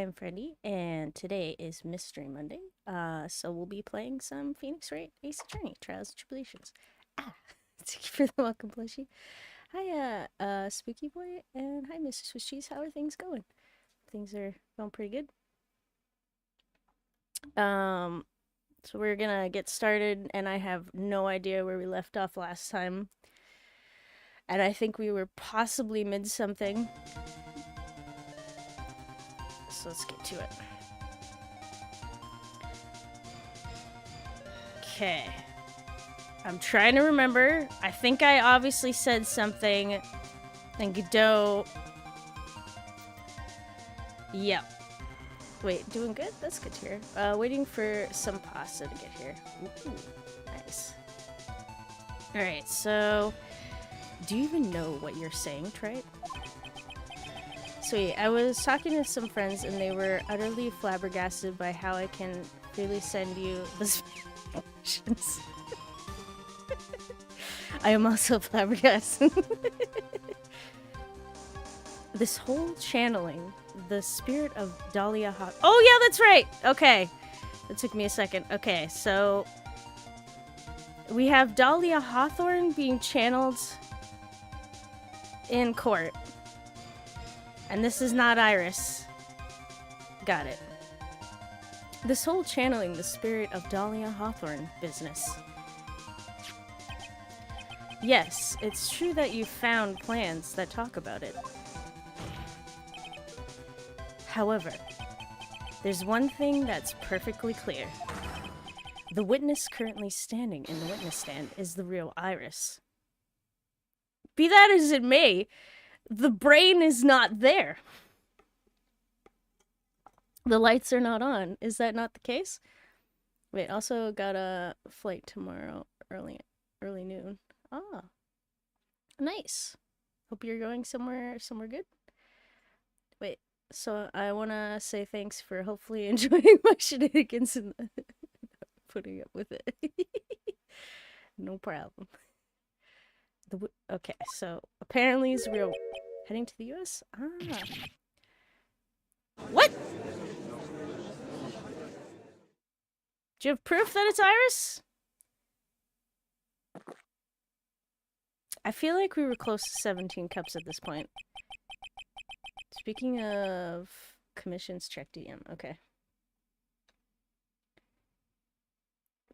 am Freddie, and today is Mystery Monday. So we'll be playing some Phoenix Wright Ace Attorney, Trials and Tribulations. Ah, thank you for the welcome, Plushie. Hi, Spooky Boy, and hi, MrSwissCheese. How are things going? Things are going pretty good. So we're gonna get started, and I have no idea where we left off last time. And I think we were possibly mid something. So let's get to it. Okay. I'm trying to remember. I think I obviously said something. And Godot. Yep. Wait, doing good? That's good to hear. Waiting for some pasta to get here. Ooh, nice. Alright, so... Do you even know what you're saying, Trite? Sweet. I was talking to some friends and they were utterly flabbergasted by how I can freely send you the emotions. I am also flabbergasted. This whole channeling, the spirit of Dahlia Hawthorne. Oh yeah, that's right! Okay. That took me a second. Okay, so... We have Dahlia Hawthorne being channeled in court. And this is not Iris. Got it. This whole channeling the spirit of Dahlia Hawthorne business. Yes, it's true that you found plans that talk about it. However, there's one thing that's perfectly clear. The witness currently standing in the witness stand is the real Iris. Be that as it may, the brain is not there. The lights are not on. Is that not the case? Wait, also got a flight tomorrow, early noon. Ah, nice. Hope you're going somewhere good. Wait, so I want to say thanks for hopefully enjoying my shenanigans and putting up with it. No problem. Okay, so apparently it's real. Heading to the U.S.? Ah. What? Do you have proof that it's Iris? I feel like we were close to 17 cups at this point. Speaking of commissions, check DM. Okay.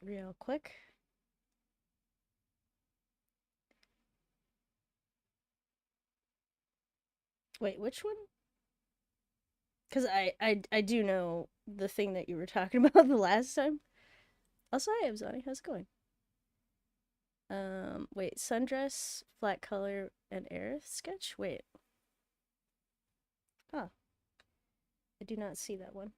Real quick. Wait, which one? Because I do know the thing that you were talking about the last time. Also, hi, Abzani. How's it going? Wait, sundress, flat color, and air sketch? Wait. Huh. I do not see that one.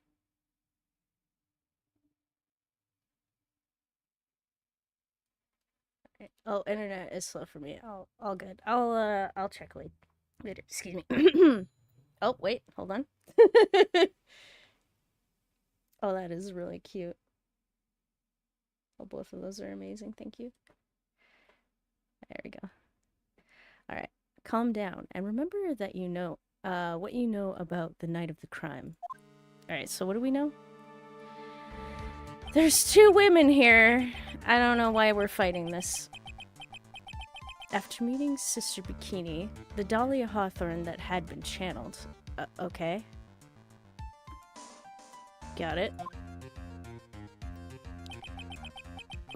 Okay. Oh, internet is slow for me. All good. I'll check later. Excuse me. Oh, wait, hold on. Oh, that is really cute. Oh, both of those are amazing. Thank you. There we go. All right, calm down and remember that you know what you know about the night of the crime. All right, so what do we know? There's two women here. I don't know why we're fighting this. After meeting Sister Bikini, the Dahlia Hawthorne that had been channeled. Okay. Got it.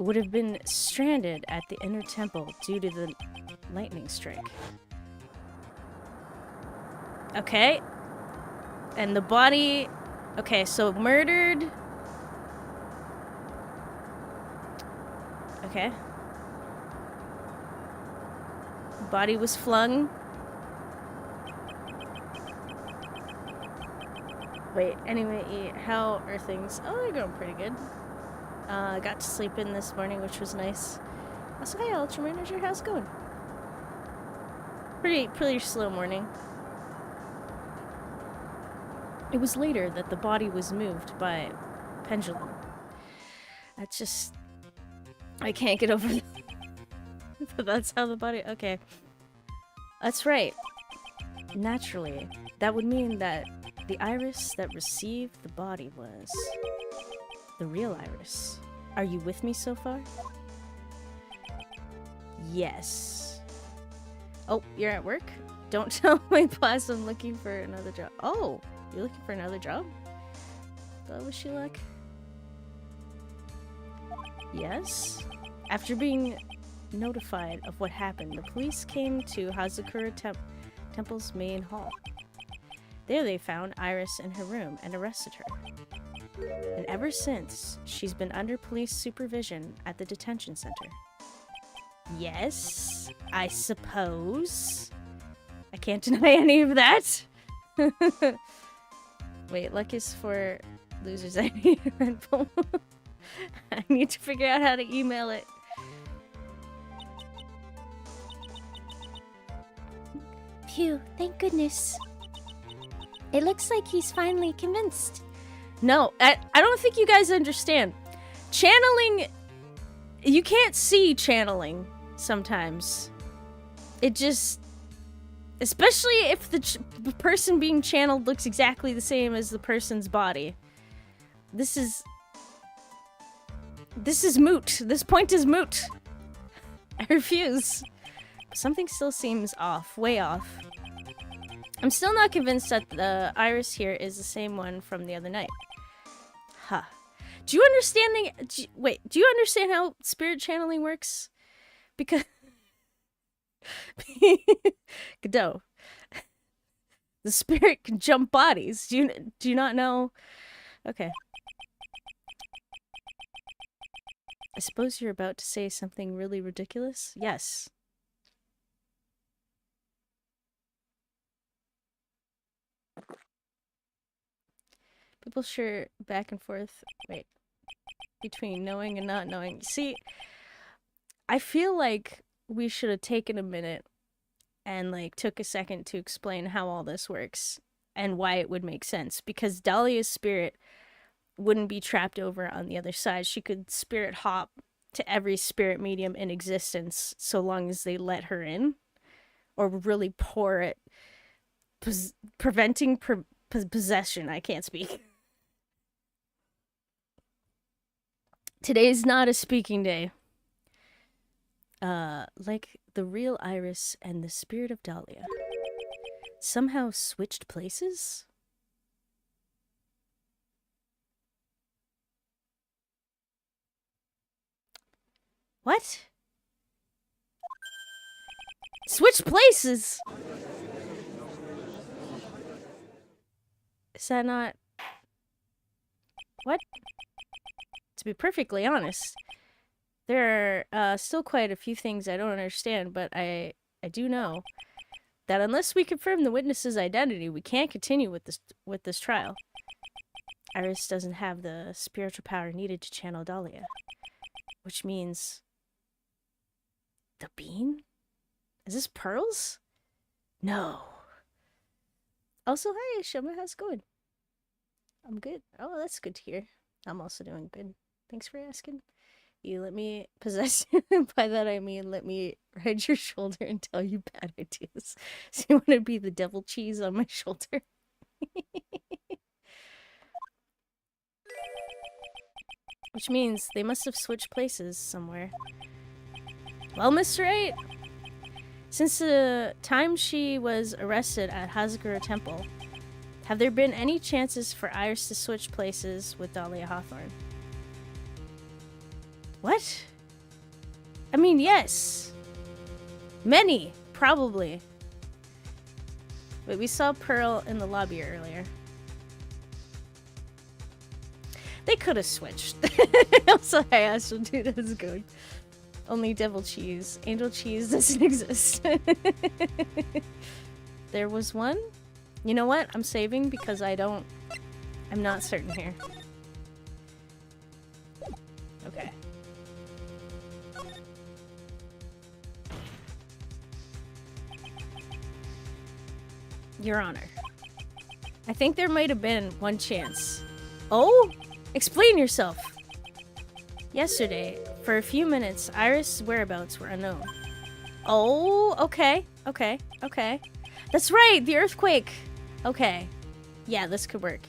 Would have been stranded at the inner temple due to the lightning strike. Okay. And the body... Okay, so murdered... Okay. Body was flung. Wait, anyway, how are things? Oh, they're going pretty good. Got to sleep in this morning, which was nice. Also, hi, Ultra Manager, how's it going? Pretty slow morning. It was later that the body was moved by pendulum. That's just... I can't get over that. That's how the body... Okay. That's right. Naturally, that would mean that The iris that received the body was the real iris. Are you with me so far? Yes. Oh, you're at work? Don't tell my boss I'm looking for another job. Oh, you're looking for another job? Wish you luck. Yes. After being notified of what happened, the police came to Hazakura Temple's main hall. There they found Iris in her room and arrested her. And ever since, she's been under police supervision at the detention center. Yes, I suppose. I can't deny any of that. Wait, luck is for losers. I need a Red Bull. I need to figure out how to email it. Phew, thank goodness. It looks like he's finally convinced. No, I don't think you guys understand. Channeling, you can't see channeling sometimes. It just, especially if the person being channeled looks exactly the same as the person's body. This is moot. This point is moot. I refuse. Something still seems off, way off. I'm still not convinced that the iris here is the same one from the other night. Huh. Do you understand do you understand how spirit channeling works? Because Godot. The spirit can jump bodies. Do you not know? Okay. I suppose you're about to say something really ridiculous? Yes. People sure back and forth, wait, between knowing and not knowing. See, I feel like we should have taken a minute and like took a second to explain how all this works and why it would make sense, because Dahlia's spirit wouldn't be trapped over on the other side. She could spirit hop to every spirit medium in existence so long as they let her in, or really pour it, preventing possession. I can't speak. Today's not a speaking day. Like the real Iris and the spirit of Dahlia somehow switched places? What? Switch places? Is that not... What? To be perfectly honest, there are still quite a few things I don't understand, but I do know that unless we confirm the witness's identity, we can't continue with this trial. Iris doesn't have the spiritual power needed to channel Dahlia, which means... The bean? Is this pearls? No. Also, hi, Shoma, how's it going? I'm good. Oh, that's good to hear. I'm also doing good. Thanks for asking. You let me possess you. By that I mean let me ride your shoulder and tell you bad ideas. So you want to be the devil cheese on my shoulder? Which means they must have switched places somewhere. Well, Mr. Wright, since the time she was arrested at Hazakura Temple, have there been any chances for Iris to switch places with Dahlia Hawthorne? What? I mean, yes. Many, probably. Wait, we saw Pearl in the lobby earlier. They could have switched. Also, I asked him, dude, that's good. Only devil cheese. Angel cheese doesn't exist. There was one? You know what? I'm saving because I'm not certain here. Okay. Your Honor, I think there might have been one chance. Oh? Explain yourself. Yesterday, for a few minutes, Iris' whereabouts were unknown. Oh, okay. That's right, the earthquake. Okay. Yeah, this could work.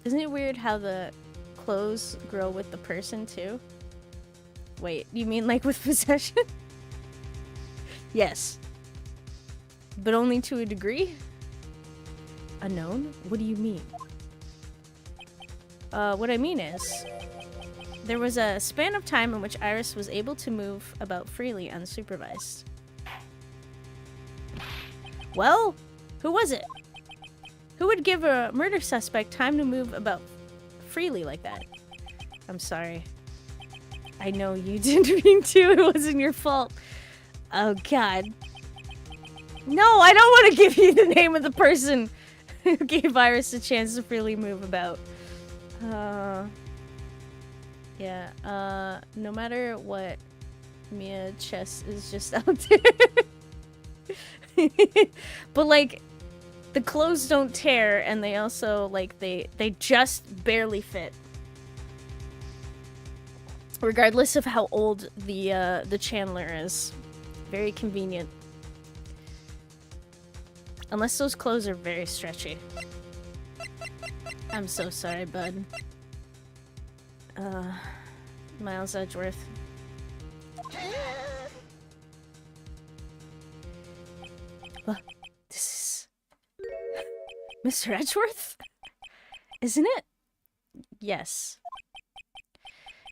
Isn't it weird how the clothes grow with the person, too? Wait, you mean like with possession? Yes. But only to a degree? Unknown? What do you mean? What I mean is, there was a span of time in which Iris was able to move about freely unsupervised. Well, who was it? Who would give a murder suspect time to move about freely like that? I'm sorry. I know you didn't mean to. It wasn't your fault. Oh, God. No, I don't want to give you the name of the person who gave Iris a chance to freely move about. Yeah, no matter what, Mia Chess is just out there. But, like, the clothes don't tear, and they also, like, they just barely fit. Regardless of how old the Chandler is. Very convenient. Unless those clothes are very stretchy. I'm so sorry, bud. Miles Edgeworth. Well, this is... Mr. Edgeworth? Isn't it? Yes.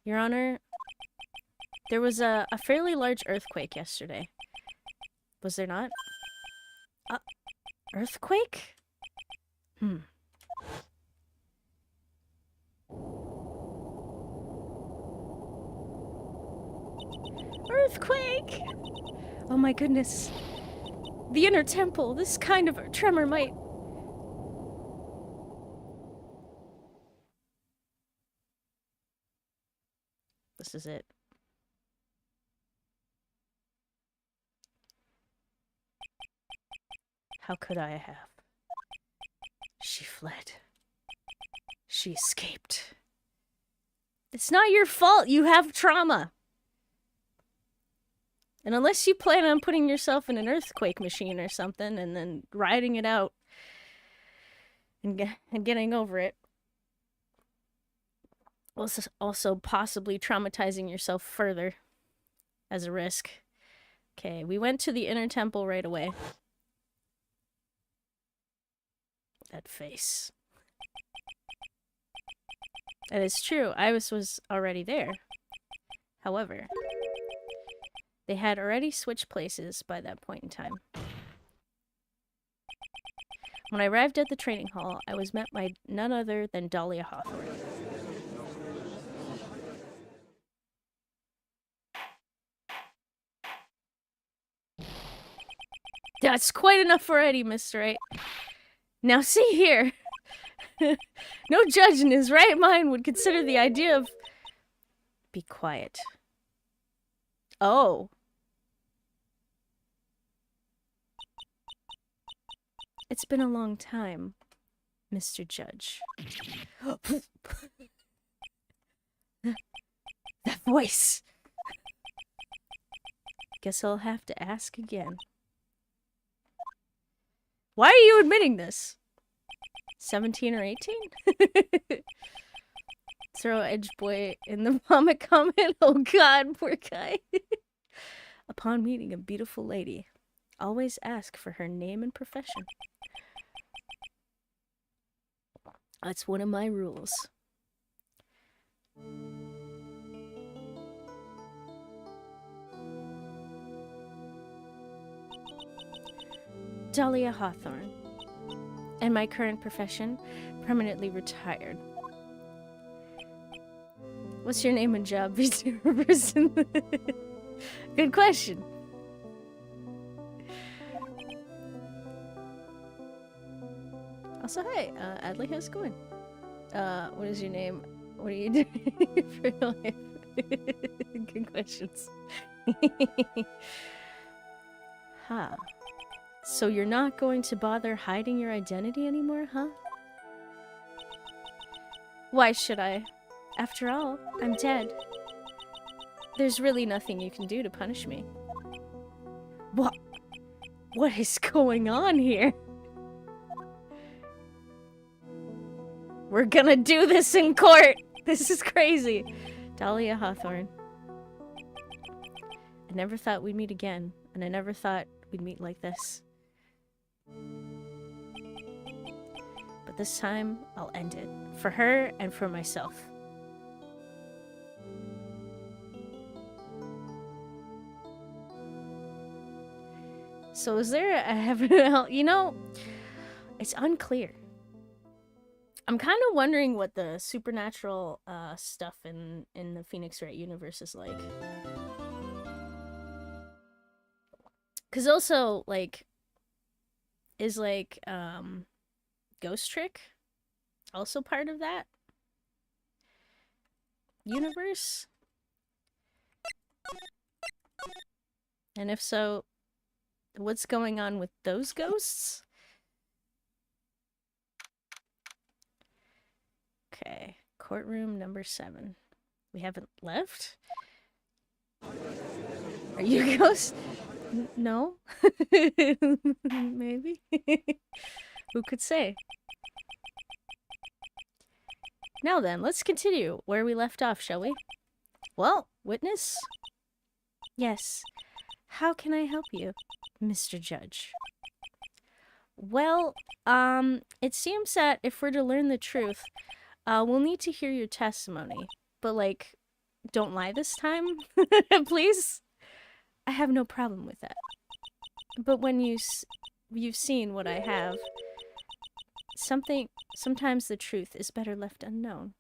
Your Honor, there was a fairly large earthquake yesterday. Was there not? Earthquake? Earthquake! Oh my goodness. The inner temple, this kind of tremor might... This is it. How could I have? She fled. She escaped. It's not your fault. You have trauma. And unless you plan on putting yourself in an earthquake machine or something and then riding it out and getting over it, also possibly traumatizing yourself further as a risk. Okay, we went to the inner temple right away. That face. That is true. Iris was already there. However, they had already switched places by that point in time. When I arrived at the training hall, I was met by none other than Dahlia Hawthorne. That's quite enough already, Mr. Wright. Now see here. No judge in his right mind would consider the idea of... Be quiet. Oh. It's been a long time, Mr. Judge. That voice. Guess I'll have to ask again. Why are you admitting this? 17 or 18? Throw Edge Boy in the vomit comment. Oh God, poor guy. Upon meeting a beautiful lady, always ask for her name and profession. That's one of my rules. Dahlia Hawthorne. And my current profession, permanently retired. What's your name and job, VTuber person? Good question. Also, hi, Adley, how's it going? What is your name? What are you doing for life? Good questions. Huh. So you're not going to bother hiding your identity anymore, huh? Why should I? After all, I'm dead. There's really nothing you can do to punish me. What is going on here? We're gonna do this in court! This is crazy. Dahlia Hawthorne. I never thought we'd meet again, and I never thought we'd meet like this. But this time, I'll end it. For her and for myself. So is there a heaven and hell? You know, it's unclear. I'm kind of wondering what the supernatural stuff in the Phoenix Wright universe is like. Because also, like, is like Ghost Trick also part of that universe? And if so, what's going on with those ghosts? Okay, courtroom number 7. We haven't left? Are you a ghost? No? Maybe? Who could say? Now then, let's continue where we left off, shall we? Well, witness? Yes. How can I help you, Mr. Judge? Well, it seems that if we're to learn the truth, we'll need to hear your testimony. But, like, don't lie this time, please? I have no problem with that. But when you've seen what I have, sometimes the truth is better left unknown.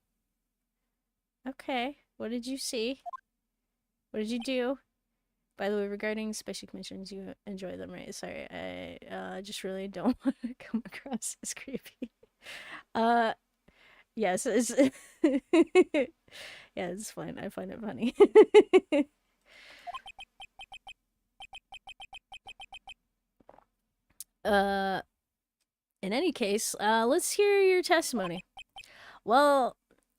Okay, what did you see? What did you do? By the way, regarding special commissions, you enjoy them, right? Sorry, I just really don't want to come across as creepy. Yes, it's yeah, it's fine. I find it funny. In any case, let's hear your testimony. Well,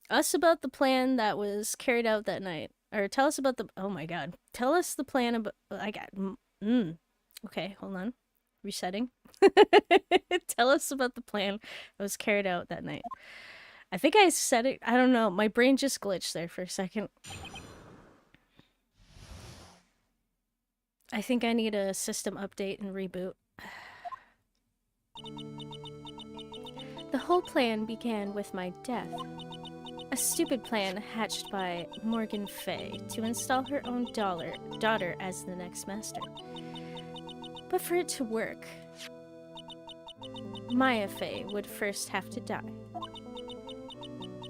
us about the plan that was carried out that night. Or tell us about the... Oh my god. Tell us the plan about... I got... Okay, hold on. Resetting. Tell us about the plan that was carried out that night. I think I said it... I don't know. My brain just glitched there for a second. I think I need a system update and reboot. The whole plan began with my death. A stupid plan hatched by Morgan Fay to install her own daughter as the next master. But for it to work, Maya Fay would first have to die.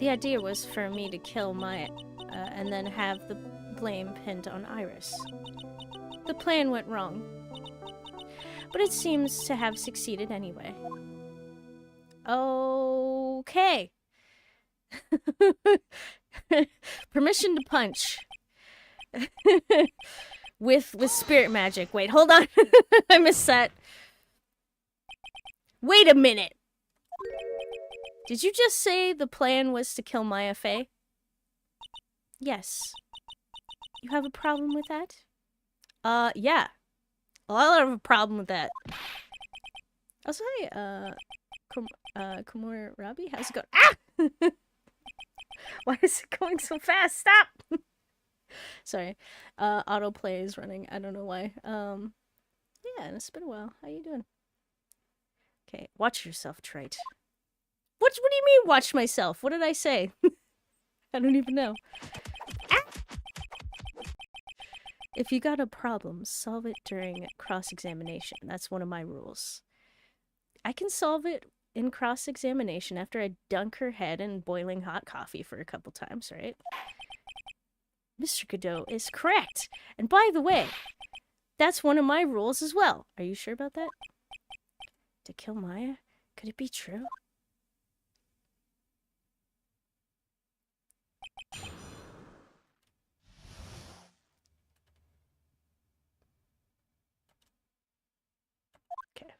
The idea was for me to kill Maya and then have the blame pinned on Iris. The plan went wrong, but it seems to have succeeded anyway. Okay. Permission to punch. with spirit magic. Wait, hold on. I missed that. Wait a minute. Did you just say the plan was to kill Maya Fay? Yes. You have a problem with that? Yeah. I'll have a problem with that. Also, hi, Komor Rabi, how's it going? Ah! Why is it going so fast? Stop! Sorry. Autoplay is running. I don't know why. Yeah, and it's been a while. How you doing? Okay, watch yourself, Trite. What do you mean, watch myself? What did I say? I don't even know. Ah! If you got a problem, solve it during cross-examination. That's one of my rules. I can solve it in cross-examination after I dunk her head in boiling hot coffee for a couple times, right? Mr. Godot is correct. And by the way, that's one of my rules as well. Are you sure about that? To kill Maya? Could it be true? Okay.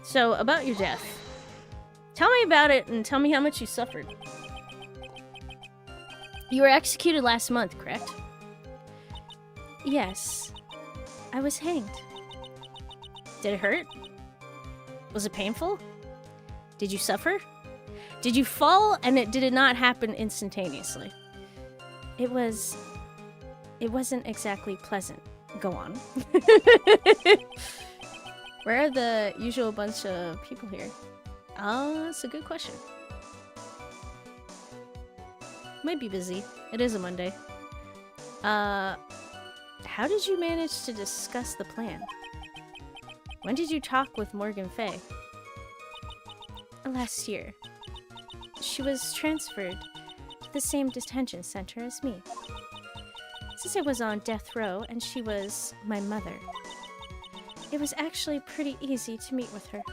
So, about your death. Tell me about it and tell me how much you suffered. You were executed last month, correct? Yes. I was hanged. Did it hurt? Was it painful? Did you suffer? Did you fall and did it not happen instantaneously? It wasn't exactly pleasant. Go on. Where are the usual bunch of people here? Oh, that's a good question. Might be busy. It is a Monday. How did you manage to discuss the plan? When did you talk with Morgan Fay? Last year. She was transferred to the same detention center as me. Since I was on death row and she was my mother, it was actually pretty easy to meet with her.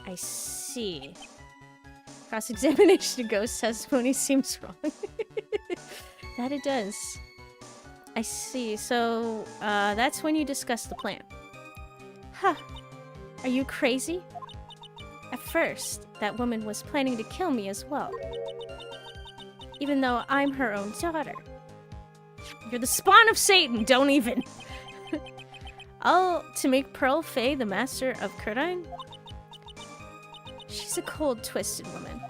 I see. Cross-examination of ghost testimony seems wrong. That it does. I see. So, that's when you discussed the plan. Huh. Are you crazy? At first, that woman was planning to kill me as well. Even though I'm her own daughter. You're the spawn of Satan, don't even. All to make Pearl Fay the master of Curdine? She's a cold, twisted woman.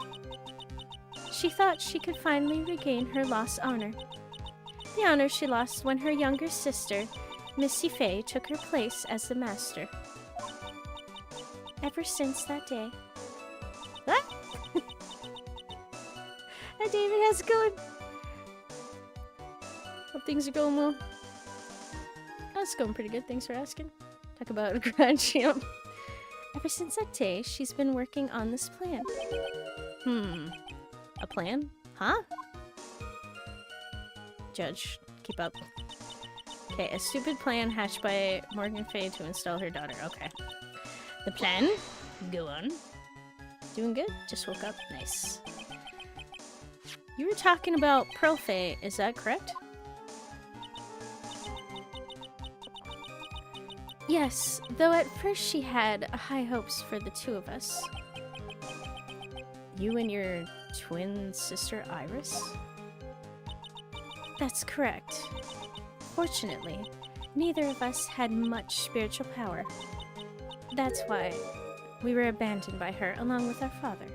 She thought she could finally regain her lost honor. The honor she lost when her younger sister, Missy Fay, took her place as the master. Ever since that day. What? Hi, David, how's it going? Hope things are going well. Oh, it's going pretty good, thanks for asking. Talk about a grand champ. Ever since that day, she's been working on this plan. A plan? Huh? Judge, keep up. Okay, a stupid plan hatched by Morgan Fay to install her daughter. Okay. The plan? Go on. Doing good? Just woke up? Nice. You were talking about Pearl Fay, is that correct? Yes, though at first she had high hopes for the two of us. You and your twin sister Iris? That's correct. Fortunately, neither of us had much spiritual power. That's why we were abandoned by her along with our father.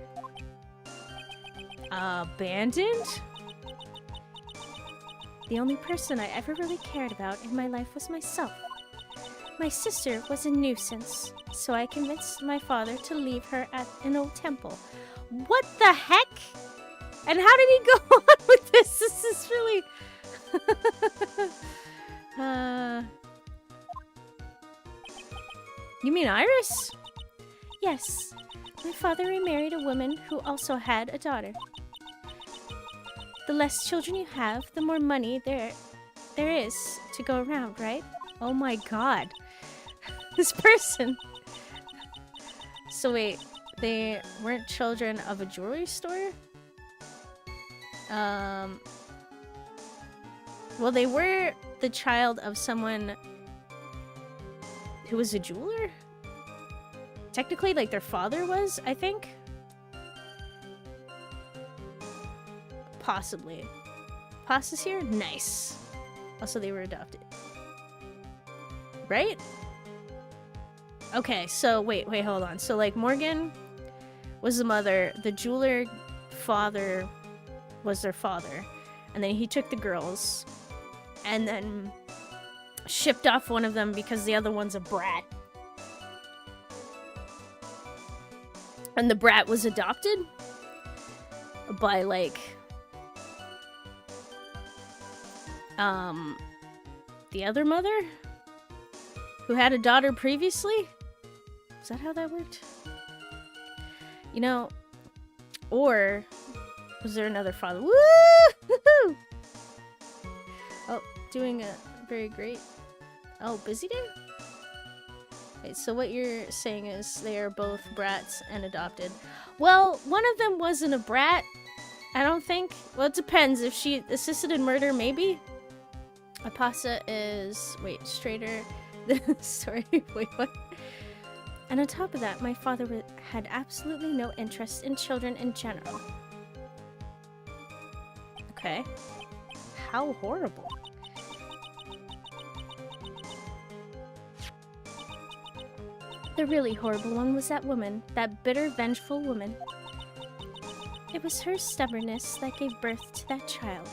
Abandoned? The only person I ever really cared about in my life was myself. My sister was a nuisance, so I convinced my father to leave her at an old temple. What the heck? And how did he go on with this? This is really... You mean Iris? Yes. My father remarried a woman who also had a daughter. The less children you have, the more money there is to go around, right? Oh my god. This person. So wait, they weren't children of a jewelry store? Well, they were the child of someone who was a jeweler? Technically, like, their father was, I think? Possibly. Pasta's here? Nice. Also, they were adopted. Right? Okay, so wait, hold on. So, like, Morgan was the mother, the jeweler father was their father, and then he took the girls, and then shipped off one of them because the other one's a brat. And the brat was adopted by, like, the other mother who had a daughter previously? Is that how that worked? You know, or was there another father? Woo! Oh, doing a very great. Oh, busy day? Wait, so what you're saying is they are both brats and adopted. Well, one of them wasn't a brat, I don't think. Well, it depends. If she assisted in murder, maybe? Apasa is... Wait, straighter... Sorry, wait, what? And on top of that, my father had absolutely no interest in children in general. Okay. How horrible. The really horrible one was that woman, that bitter, vengeful woman. It was her stubbornness that gave birth to that child.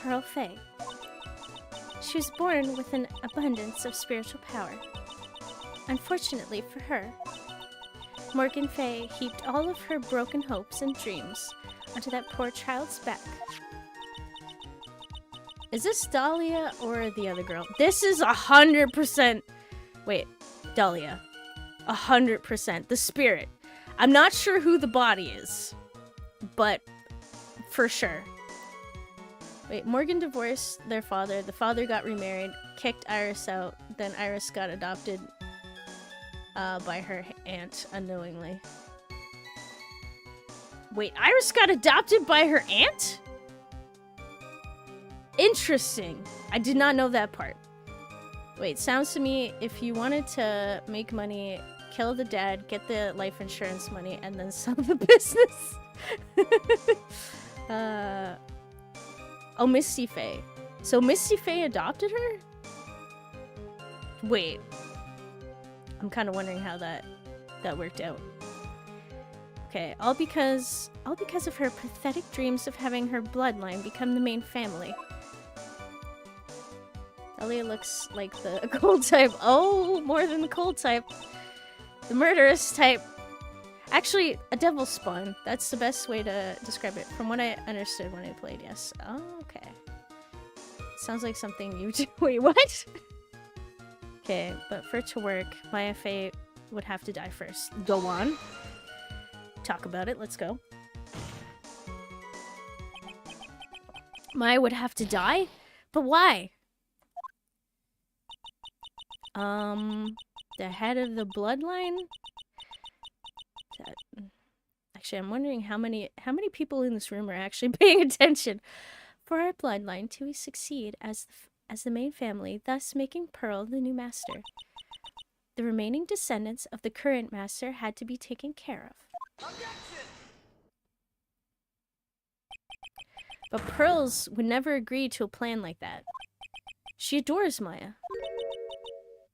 Pearl Fay. She was born with an abundance of spiritual power. Unfortunately for her, Morgan Fay heaped all of her broken hopes and dreams onto that poor child's back. Is this Dahlia or the other girl? This is 100%. Wait, Dahlia. 100%. The spirit. I'm not sure who the body is, but for sure. Wait, Morgan divorced their father. The father got remarried, kicked Iris out. Then Iris got adopted by her aunt unknowingly. Wait, Iris got adopted by her aunt? Interesting. I did not know that part. Wait, sounds to me if you wanted to make money, kill the dad, get the life insurance money, and then sell the business. Oh, Misty Faye. So Misty Faye adopted her? Wait. I'm kind of wondering how that worked out. Okay, all because of her pathetic dreams of having her bloodline become the main family. Ellia looks like the cold type. Oh, more than the cold type. The murderous type. Actually, a devil spawn. That's the best way to describe it. From what I understood when I played, yes. Oh, okay. Sounds like something you do. Wait, what? Okay, but for it to work, Maya Fey would have to die first. Go on. Talk about it. Let's go. Maya would have to die? But why? The head of the bloodline? Actually, I'm wondering how many people in this room are actually paying attention. For our bloodline to succeed as the main family, thus making Pearl the new master. The remaining descendants of the current master had to be taken care of. But Pearls would never agree to a plan like that. She adores Maya.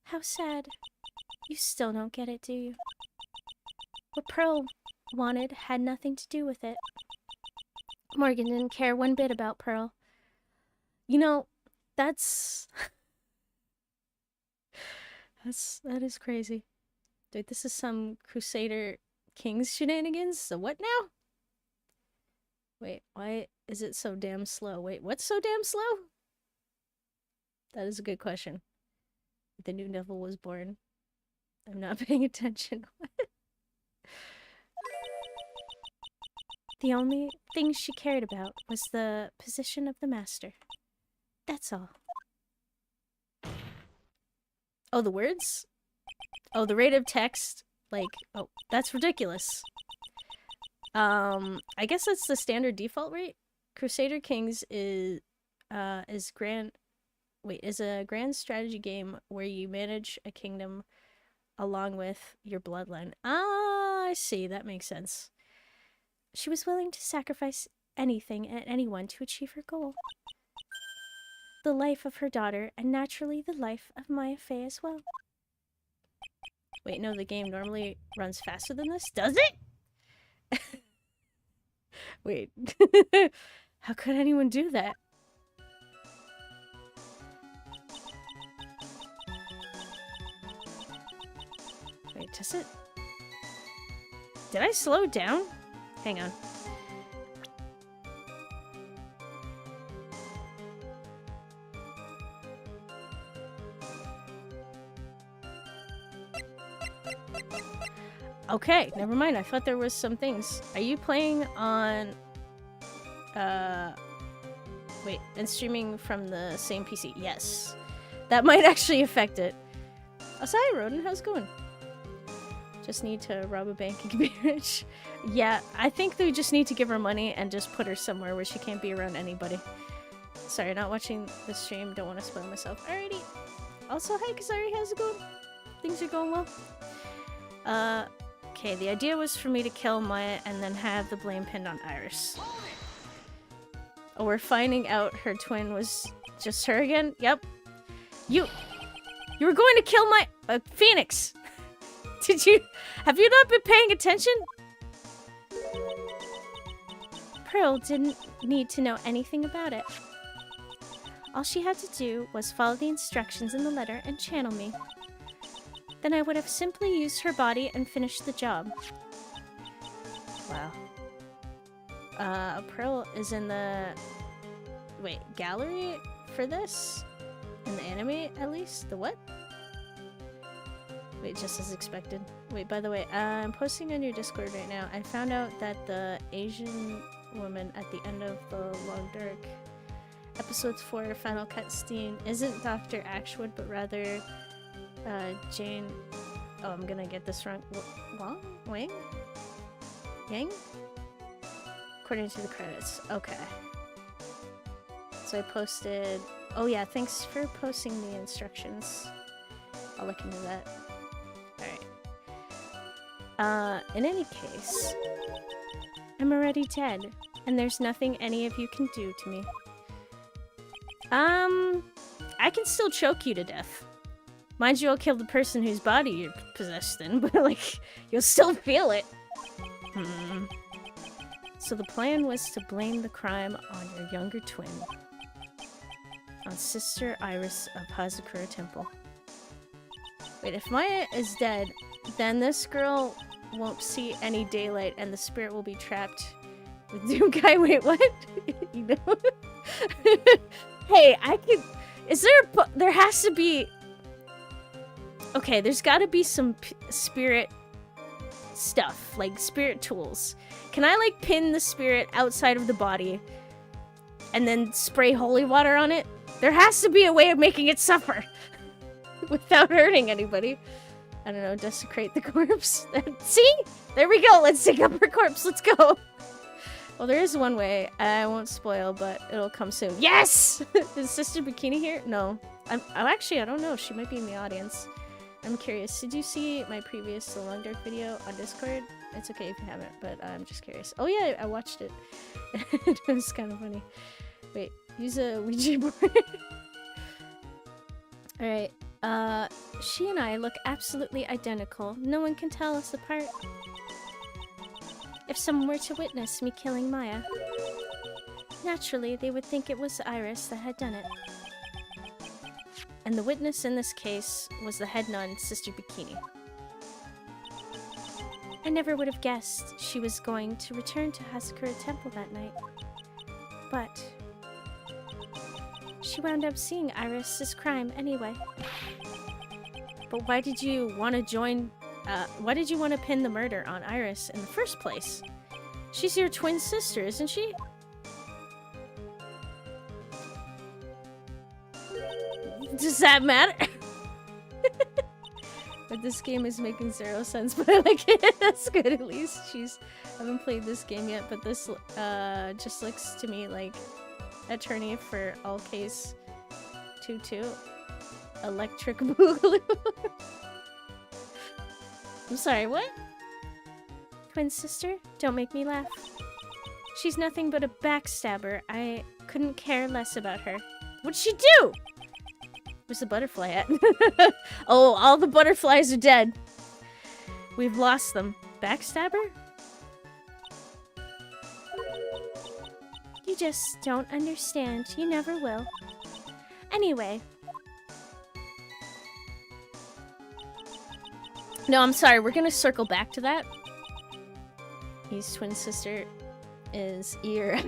How sad. You still don't get it, do you? What Pearl wanted had nothing to do with it. Morgan didn't care one bit about Pearl. You know, that is crazy. Dude, this is some Crusader Kings shenanigans. So what now? Wait, why is it so damn slow? Wait, what's so damn slow? That is a good question. The new devil was born. I'm not paying attention. The only thing she cared about was the position of the master. That's all. Oh, the words? Oh, the rate of text? Like, oh, that's ridiculous. I guess that's the standard default rate. Crusader Kings is a grand strategy game where you manage a kingdom along with your bloodline. Ah, I see. That makes sense. She was willing to sacrifice anything and anyone to achieve her goal. The life of her daughter, and naturally the life of Maya Fey as well. Wait, no, the game normally runs faster than this? Does it? Wait. How could anyone do that? Wait, does it? Did I slow down? Hang on. Okay, never mind. I thought there was some things. Are you playing on... Wait, and streaming from the same PC? Yes. That might actually affect it. Oh, so hi, Rodin. How's it going? Just need to rob a bank and be rich. Yeah, I think we just need to give her money and just put her somewhere where she can't be around anybody. Sorry, not watching the stream. Don't want to spoil myself. Alrighty. Also, hi, Kazari. How's it going? Things are going well. Okay, the idea was for me to kill Maya and then have the blame pinned on Iris. Oh, we're finding out her twin was just her again? Yep. You... You were going to kill my Phoenix. Have you not been paying attention? Pearl didn't need to know anything about it. All she had to do was follow the instructions in the letter and channel me. Then I would have simply used her body and finished the job. Wow. Pearl is in the... Wait, gallery for this? In the anime, at least? The what? Wait, just as expected. Wait, by the way, I'm posting on your Discord right now. I found out that the Asian woman at the end of the Long Dark Episode 4 final cutscene isn't Dr. Ashwood, but rather Jane... Oh, I'm gonna get this wrong. Wang? Wang? Yang? According to the credits. Okay. So I posted... Oh yeah, thanks for posting the instructions. I'll look into that. Alright. In any case, I'm already dead, and there's nothing any of you can do to me. I can still choke you to death. Mind you, I'll kill the person whose body you're possessed in, but like, you'll still feel it. So the plan was to blame the crime on your younger twin. On Sister Iris of Hazakura Temple. Wait, if Maya is dead, then this girl won't see any daylight and the spirit will be trapped with Doomguy. Wait, what? You know? Hey, I could... Is there there has to be... Okay, there's gotta be some spirit stuff, like spirit tools. Can I, like, pin the spirit outside of the body and then spray holy water on it? There has to be a way of making it suffer without hurting anybody. I don't know, desecrate the corpse. See? There we go. Let's dig up her corpse. Let's go. Well, there is one way. I won't spoil, but it'll come soon. Yes! Is Sister Bikini here? No. I'm actually, I don't know. She might be in the audience. I'm curious. Did you see my previous The Long Dark video on Discord? It's okay if you haven't, but I'm just curious. Oh yeah, I watched it. It was kind of funny. Wait, use a Ouija board. Alright, she and I look absolutely identical. No one can tell us apart. If someone were to witness me killing Maya, naturally they would think it was Iris that had done it. And the witness in this case was the head nun, Sister Bikini. I never would have guessed she was going to return to Hazakura Temple that night. But she wound up seeing Iris's crime anyway. But why did you want to join... why did you want to pin the murder on Iris in the first place? She's your twin sister, isn't she? Does that matter? But this game is making zero sense, but I like it. That's good, at least. I haven't played this game yet, but this just looks to me like Attorney for All Case 2-2. Electric Boogaloo. I'm sorry, what? Twin sister? Don't make me laugh. She's nothing but a backstabber. I couldn't care less about her. What'd she do? Where's the butterfly at? Oh, all the butterflies are dead. We've lost them. Backstabber? You just don't understand. You never will. Anyway. No, I'm sorry. We're gonna circle back to that. His twin sister is ear.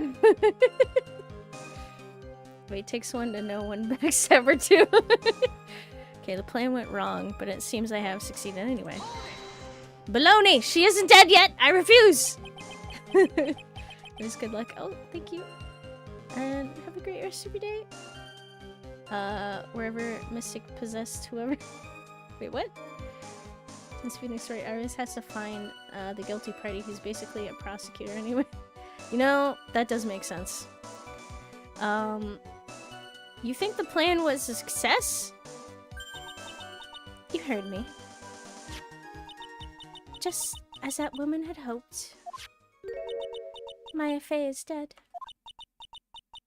Wait, takes one to know one backstabber too. Okay, the plan went wrong, but it seems I have succeeded anyway. Baloney! She isn't dead yet! I refuse! It was good luck. Oh, thank you. And have a great rest of your day. Wherever Mystic possessed whoever. Wait, what? Since Phoenix Wright, Iris has to find the guilty party, who's basically a prosecutor anyway. You know, that does make sense. You think the plan was a success? You heard me. Just as that woman had hoped. Maya Fey is dead.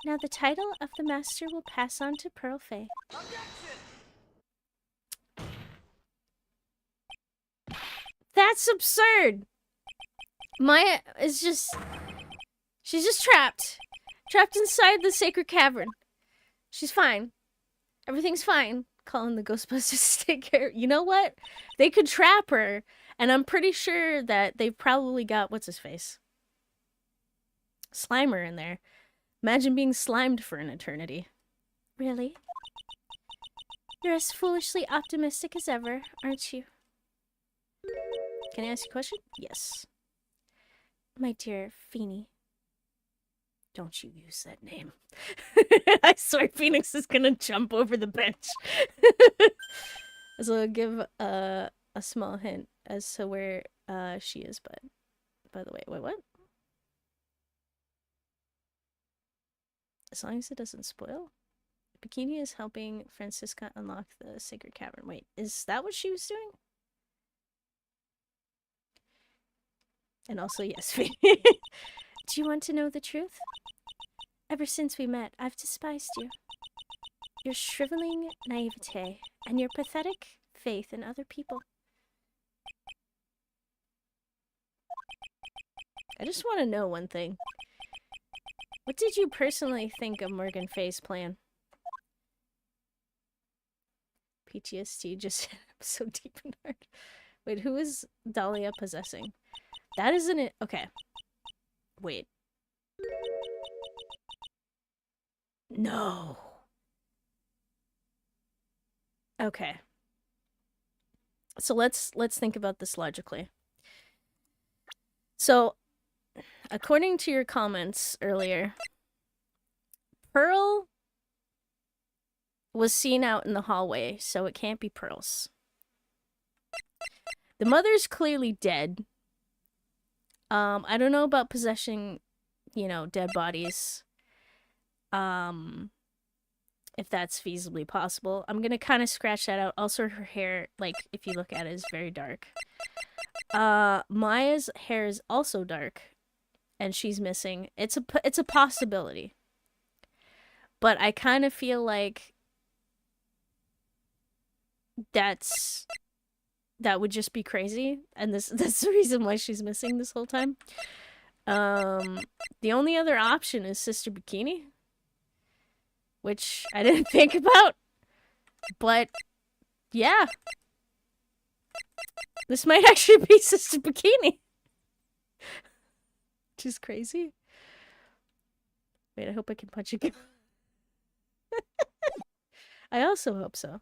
Now the title of the master will pass on to Pearl Fey. That's absurd. Maya is just... She's just trapped. Trapped inside the sacred cavern. She's fine. Everything's fine. Calling the Ghostbusters to take care. You know what? They could trap her, and I'm pretty sure that they've probably got what's his face, Slimer in there. Imagine being slimed for an eternity. Really? You're as foolishly optimistic as ever, aren't you? Can I ask you a question? Yes. My dear Feeny. Don't you use that name. I swear Phoenix is gonna jump over the bench. So I'll give a small hint as to where she is, but by the way, wait, what? As long as it doesn't spoil. Bikini is helping Francisca unlock the sacred cavern. Wait, is that what she was doing? And also, yes. Do you want to know the truth? Ever since we met, I've despised you. Your shriveling naivete and your pathetic faith in other people. I just want to know one thing. What did you personally think of Morgan Fay's plan? PTSD just so deep and hard. Wait, who is Dahlia possessing? That isn't it. Okay. Wait. No. Okay. So let's think about this logically. So, according to your comments earlier, Pearl was seen out in the hallway, so it can't be Pearl's. The mother's clearly dead. I don't know about possessing, you know, dead bodies. If that's feasibly possible. I'm gonna kind of scratch that out. Also, her hair, like, if you look at it, is very dark. Maya's hair is also dark, and she's missing. It's a possibility. But I kind of feel like that would just be crazy, and that's the reason why she's missing this whole time. The only other option is Sister Bikini, which I didn't think about, but yeah, this might actually be Sister Bikini, which is crazy. Wait, I hope I can punch again. I also hope so.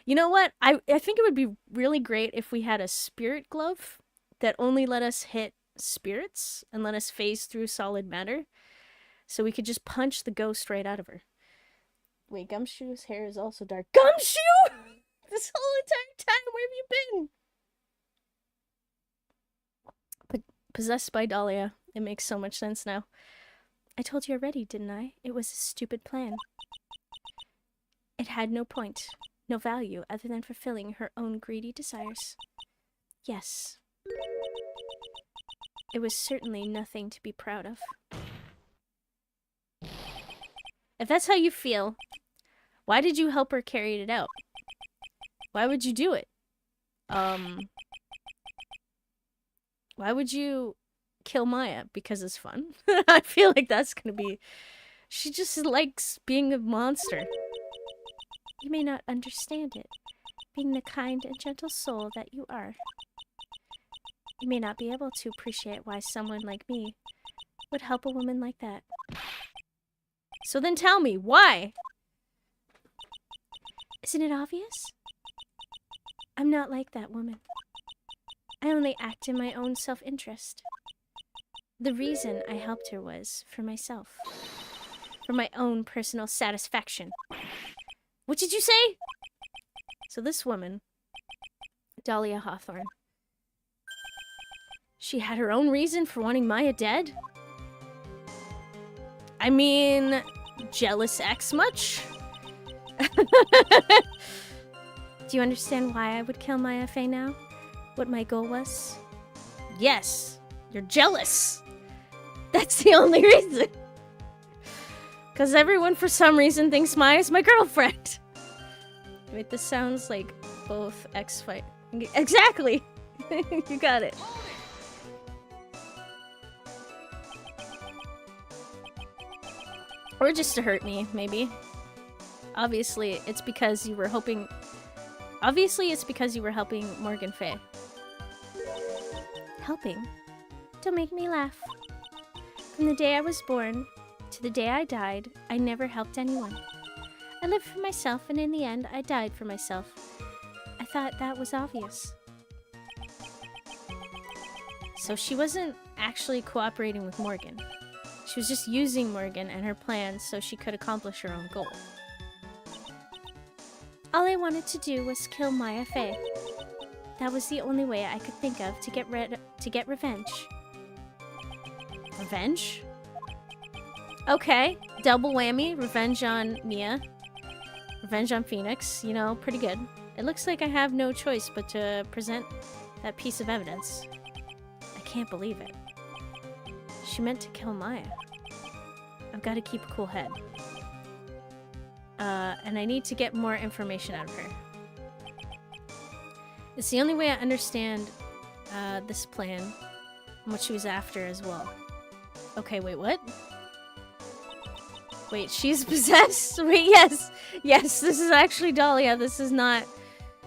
You know what? I think it would be really great if we had a spirit glove that only let us hit spirits and let us phase through solid matter, so we could just punch the ghost right out of her. Wait, Gumshoe's hair is also dark. Gumshoe! This whole entire time, where have you been? Possessed by Dahlia. It makes so much sense now. I told you already, didn't I? It was a stupid plan. It had no point, no value, other than fulfilling her own greedy desires. Yes. It was certainly nothing to be proud of. If that's how you feel, why did you help her carry it out? Why would you do it? Why would you kill Maya? Because it's fun? I feel like that's gonna be... She just likes being a monster. You may not understand it, being the kind and gentle soul that you are. You may not be able to appreciate why someone like me would help a woman like that. So then tell me, why? Isn't it obvious? I'm not like that woman. I only act in my own self-interest. The reason I helped her was for myself. For my own personal satisfaction. What did you say? So this woman, Dahlia Hawthorne, she had her own reason for wanting Maya dead? I mean, jealous ex much? Do you understand why I would kill Maya Fey now? What my goal was? Yes, you're jealous. That's the only reason. Because everyone, for some reason, thinks Maya's my girlfriend. Wait, this sounds like both ex-fight. Exactly. You got it. Or just to hurt me, maybe. Obviously, it's because you were hoping... Obviously, it's because you were helping Morgan Fay. Helping? Don't make me laugh. From the day I was born to the day I died, I never helped anyone. I lived for myself, and in the end, I died for myself. I thought that was obvious. So she wasn't actually cooperating with Morgan. She was just using Morgan and her plans so she could accomplish her own goal. All I wanted to do was kill Maya Fey. That was the only way I could think of to get revenge. Revenge? Okay, double whammy. Revenge on Mia. Revenge on Phoenix. You know, pretty good. It looks like I have no choice but to present that piece of evidence. I can't believe it. She meant to kill Maya. I've got to keep a cool head. And I need to get more information out of her. It's the only way I understand this plan and what she was after as well. Okay, wait, what? Wait, she's possessed? Wait, yes! Yes, this is actually Dahlia. This is not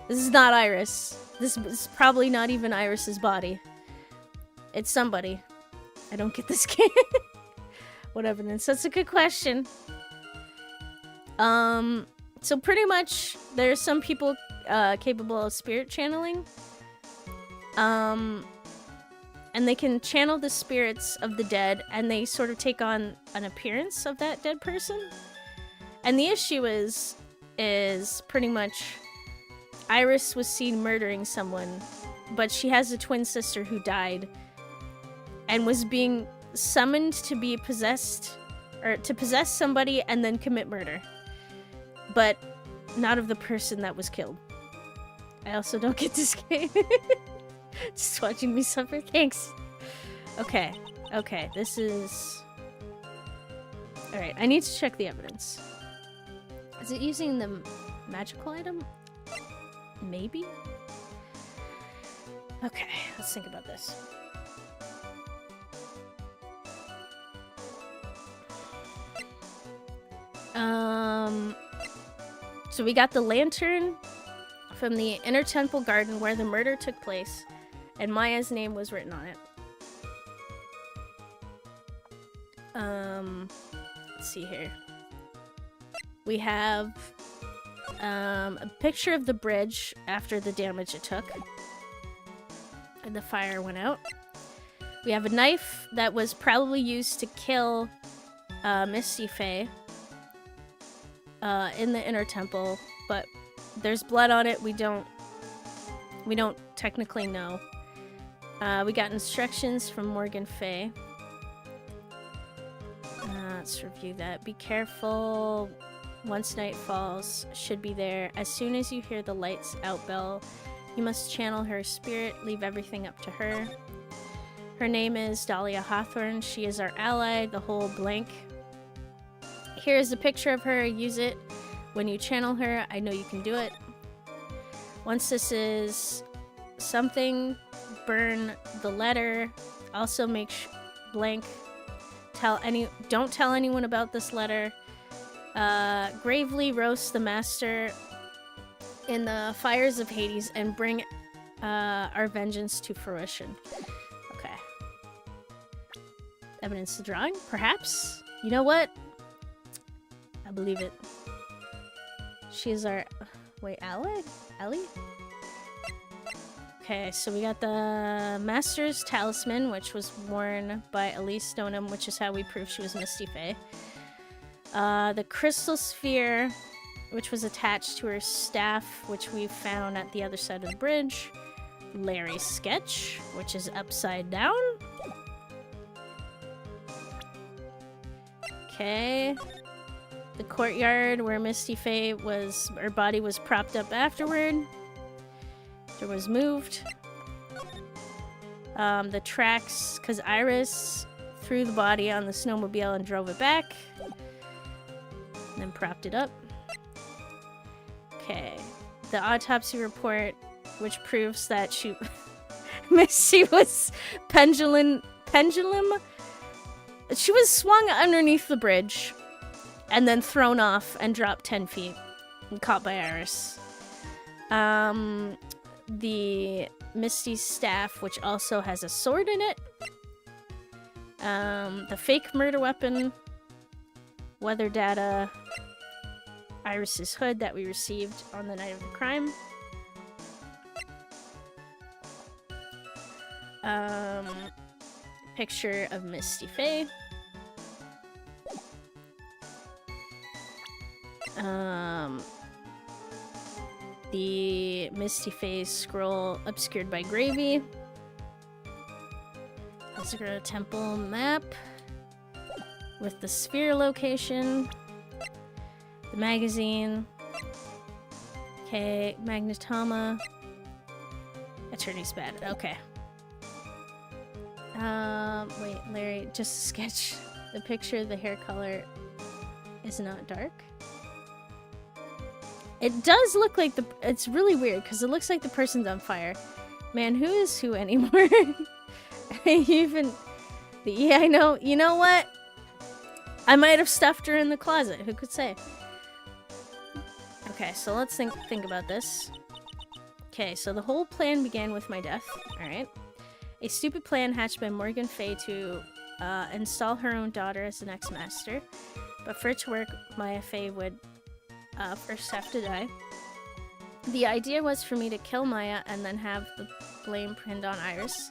Iris. This is probably not even Iris's body. It's somebody. I don't get this game. What evidence? That's a good question. So pretty much, there's some people capable of spirit channeling. And they can channel the spirits of the dead, and they sort of take on an appearance of that dead person. And the issue is pretty much Iris was seen murdering someone, but she has a twin sister who died and was being summoned to be possessed, or to possess somebody and then commit murder. But not of the person that was killed. I also don't get this game. Just watching me suffer. Thanks. Okay. Okay. This is... Alright, I need to check the evidence. Is it using the magical item? Maybe? Okay, let's think about this. So we got the lantern from the inner temple garden where the murder took place, and Maya's name was written on it. Let's see here. We have a picture of the bridge after the damage it took, and the fire went out. We have a knife that was probably used to kill Misty Faye in the inner temple, but there's blood on it. We don't technically know. We got instructions from Morgan Fay. Let's review that. Be careful. Once night falls, should be there. As soon as you hear the lights out bell, you must channel her spirit. Leave everything up to her. Her name is Dahlia Hawthorne. She is our ally. The whole blank. Here is a picture of her. Use it when you channel her. I know you can do it. Once this is something, burn the letter. Also make blank. Don't tell anyone about this letter. Gravely roast the master in the fires of Hades and bring our vengeance to fruition. Okay. Evidence to drawing? Perhaps? You know what? I believe it. She is our... Wait, ally? Ellie? Okay, so we got the Master's Talisman, which was worn by Elise Stoneham, which is how we proved she was Misty Faye. The Crystal Sphere, which was attached to her staff, which we found at the other side of the bridge. Larry's sketch, which is upside down. Okay. The courtyard where Misty Faye was, her body was propped up afterward. It was moved. The tracks, because Iris threw the body on the snowmobile and drove it back. And then propped it up. Okay. The autopsy report, which proves that she... Misty was pendulum. She was swung underneath the bridge and then thrown off and dropped 10 feet and caught by Iris. The Misty's staff, which also has a sword in it. The fake murder weapon, weather data, Iris's hood that we received on the night of the crime. Picture of Misty Faye. The Misty Faye's scroll obscured by gravy. Asura Temple map with the sphere location. The magazine. Okay, Magnetoma. Attorney's bad. Okay. Wait, Larry, just a sketch. The picture, the hair color is not dark. It does look like it's really weird because it looks like the person's on fire. Man, who is who anymore? Yeah, I know. You know what? I might have stuffed her in the closet. Who could say? Okay, so let's think about this. Okay, so the whole plan began with my death. Alright. A stupid plan hatched by Morgan Fay to install her own daughter as the next master. But for it to work, Maya Fay would first have to die. The idea was for me to kill Maya and then have the blame pinned on Iris.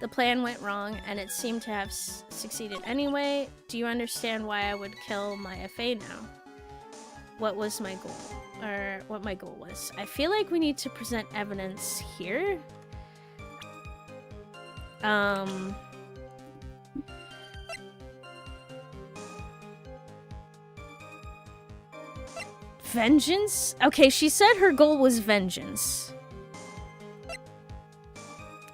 The plan went wrong, and it seemed to have succeeded anyway. Do you understand why I would kill Maya Fay now? What was my goal? Or what my goal was? I feel like we need to present evidence here. Vengeance? Okay, she said her goal was vengeance.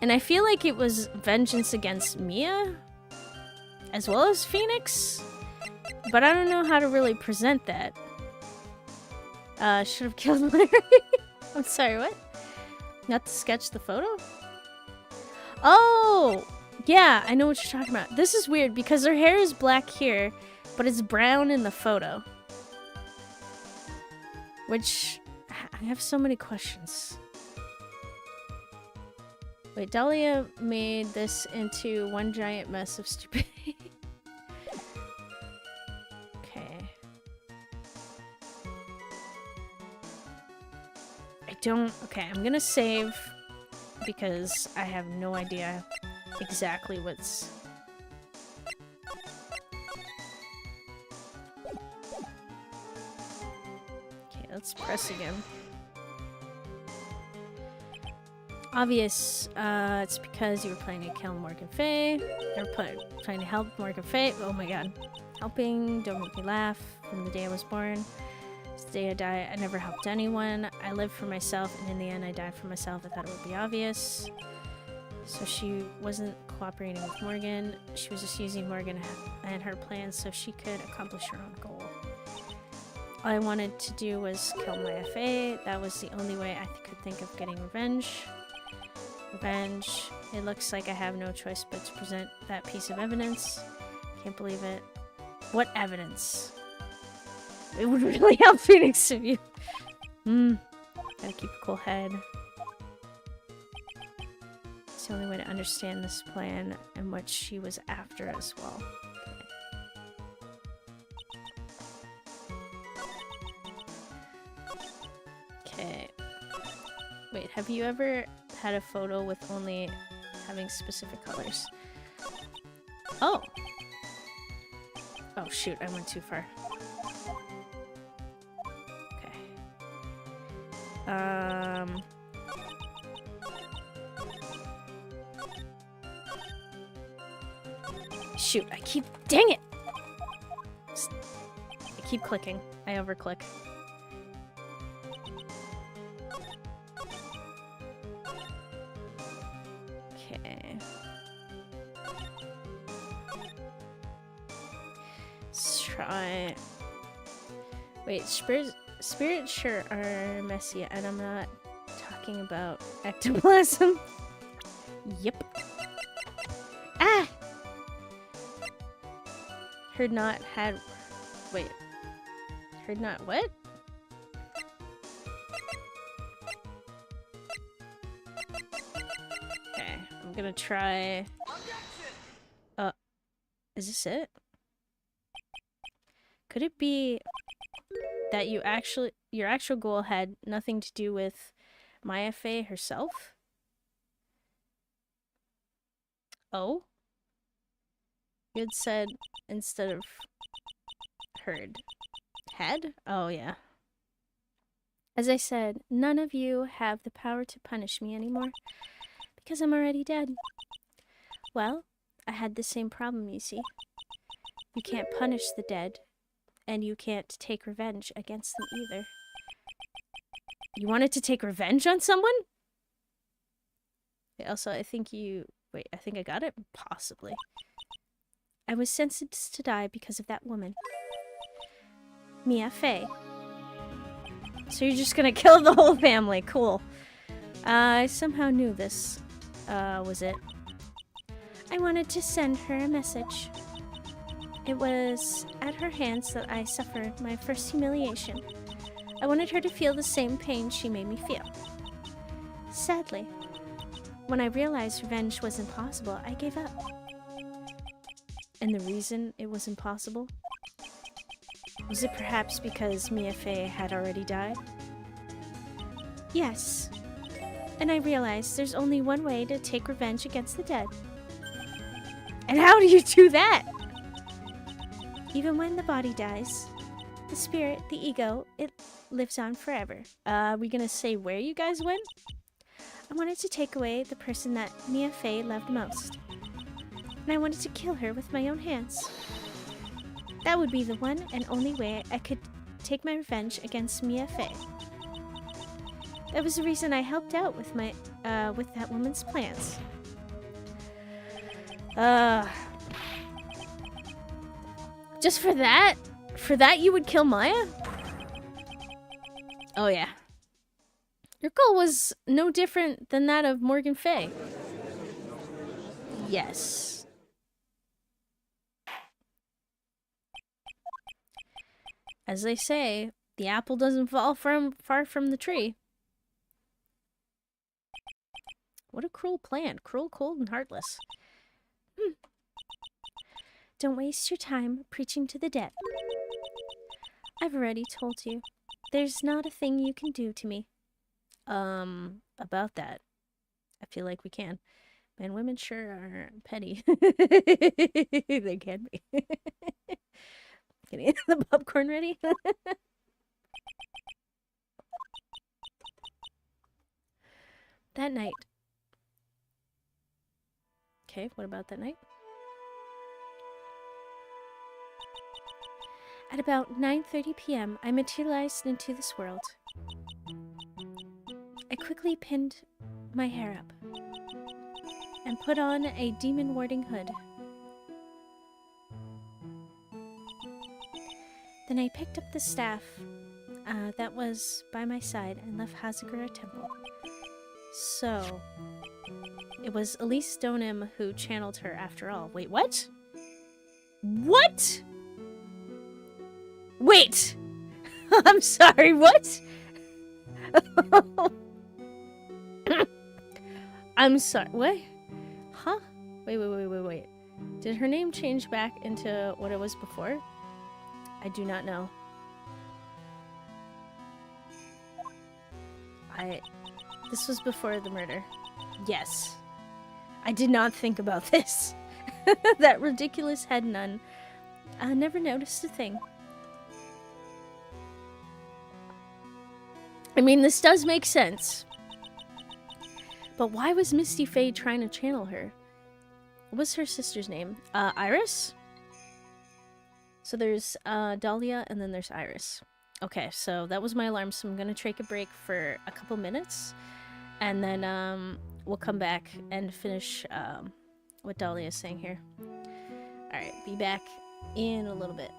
And I feel like it was vengeance against Mia, as well as Phoenix. But I don't know how to really present that. Should have killed Larry. I'm sorry, what? Not to sketch the photo? Oh! Yeah, I know what you're talking about. This is weird because her hair is black here, but it's brown in the photo. Which, I have so many questions. Wait, Dahlia made this into one giant mess of stupidity. Okay. Okay, I'm gonna save because I have no idea exactly what's... Okay, let's press again. Obvious, it's because you were planning to kill Morgan Fay. Or planning to help Morgan Fay. Oh my god. Helping, don't make me laugh. From the day I was born. It's the day I die, I never helped anyone. I lived for myself, and in the end I died for myself. I thought it would be obvious. So she wasn't cooperating with Morgan. She was just using Morgan and her plans so she could accomplish her own goal. All I wanted to do was kill Maya Fay. That was the only way I could think of getting revenge. Revenge. It looks like I have no choice but to present that piece of evidence. Can't believe it. What evidence? It would really help Phoenix if you... Gotta keep a cool head. It's the only way to understand this plan and what she was after as well. Okay. Wait, have you ever had a photo with only having specific colors? Oh! Oh shoot, I went too far. Okay. Shoot, dang it! I keep clicking. I overclick. Okay. Let's try... Wait, spirits sure are messy, and I'm not talking about ectoplasm. Yep. Ah! Heard not had... Wait. Heard not what? Okay, I'm gonna try... is this it? Could it be that your actual goal had nothing to do with Maya Fey herself? Oh? You had said instead of heard. Had? Oh, yeah. As I said, none of you have the power to punish me anymore, because I'm already dead. Well, I had the same problem, you see. You can't punish the dead, and you can't take revenge against them either. You wanted to take revenge on someone? Also, I think you... Wait, I think I got it? Possibly. I was sentenced to die because of that woman. Mia Fey. So you're just gonna kill the whole family. Cool. I somehow knew this was it. I wanted to send her a message. It was at her hands that I suffered my first humiliation. I wanted her to feel the same pain she made me feel. Sadly, when I realized revenge was impossible, I gave up. And the reason it was impossible? Was it perhaps because Mia Fey had already died? Yes. And I realized there's only one way to take revenge against the dead. And how do you do that? Even when the body dies, the spirit, the ego, it lives on forever. Are we gonna say where you guys went? I wanted to take away the person that Mia Fey loved most. And I wanted to kill her with my own hands. That would be the one and only way I could take my revenge against Mia Fey. That was the reason I helped out with my, with that woman's plans. Just for that? For that you would kill Maya? Oh yeah. Your goal was no different than that of Morgan Fey. Yes. As they say, the apple doesn't fall far from the tree. What a cruel plan. Cruel, cold, and heartless. Don't waste your time preaching to the dead. I've already told you. There's not a thing you can do to me. About that. I feel like we can. Man, women sure are petty. They can be. Getting the popcorn ready? That night. Okay, what about that night? At about 9:30 p.m., I materialized into this world. I quickly pinned my hair up and put on a demon warding hood. Then I picked up the staff that was by my side and left Hazagura Temple. So, it was Elise Stonem who channeled her after all. Wait, what? What? Wait! I'm sorry, what? I'm sorry, what? Huh? Wait. Did her name change back into what it was before? I do not know. This was before the murder. Yes. I did not think about this. That ridiculous head nun. I never noticed a thing. I mean, this does make sense. But why was Misty Fey trying to channel her? What was her sister's name? Iris? So there's Dahlia and then there's Iris. Okay, so that was my alarm, so I'm gonna take a break for a couple minutes. And then we'll come back and finish what Dahlia is saying here. Alright, be back in a little bit.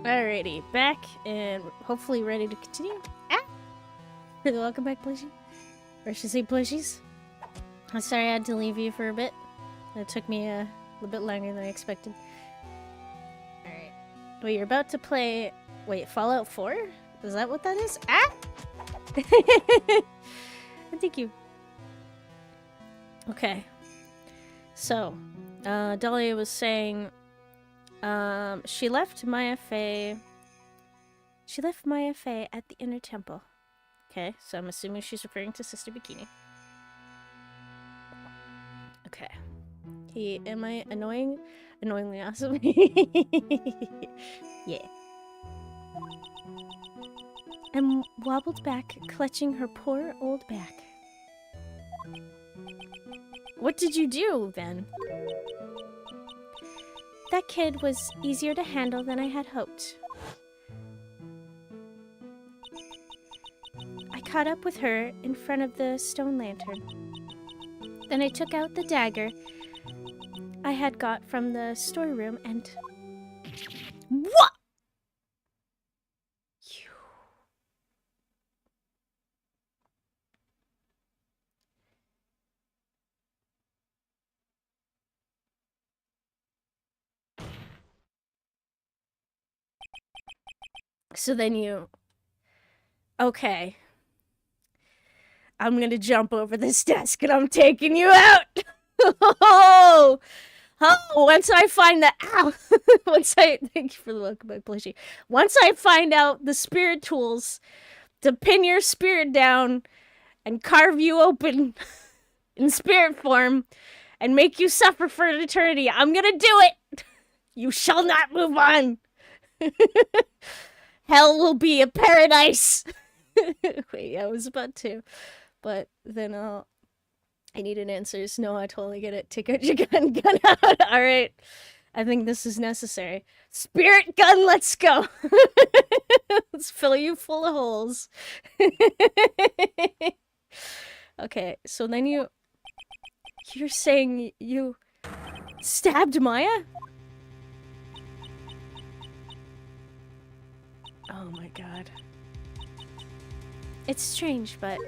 Alrighty, back and hopefully ready to continue. Ah! Welcome back, plushies. Or should I say plushies? I'm sorry I had to leave you for a bit. It took me a little bit longer than I expected. Alright. Wait, you're about to play... Wait, Fallout 4? Is that what that is? Ah! Thank you. Okay. So, Dahlia was saying... she left Maya Fey at the inner temple. Okay, so I'm assuming she's referring to Sister Bikini. Okay. Am I annoying? Annoyingly awesome? Yeah. And wobbled back, clutching her poor old back. What did you do, then? That kid was easier to handle than I had hoped. I caught up with her in front of the stone lantern. Then I took out the dagger I had got from the storeroom and... What? So then you... Okay. I'm gonna jump over this desk and I'm taking you out! Oh! Once I find the... Ow! Thank you for the welcome, my plushie. Once I find out the spirit tools to pin your spirit down and carve you open in spirit form and make you suffer for an eternity, I'm gonna do it! You shall not move on! Hell will be a paradise! Wait, I was about to. But then I needed answers. No, I totally get it. Take out your gun out. Alright. I think this is necessary. Spirit gun, let's go! Let's fill you full of holes. Okay, so then you're saying you stabbed Maya? Oh my god. It's strange, but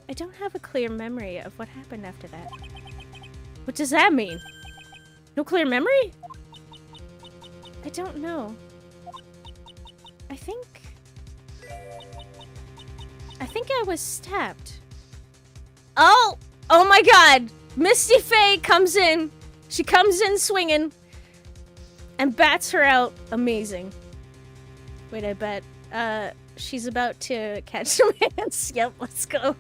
I don't have a clear memory of what happened after that. What does that mean? No clear memory? I don't know. I think I was stabbed. Oh! Oh my god! Misty Faye comes in. She comes in swinging and bats her out. Amazing. Wait, I bet. She's about to catch some hands. Yep, let's go.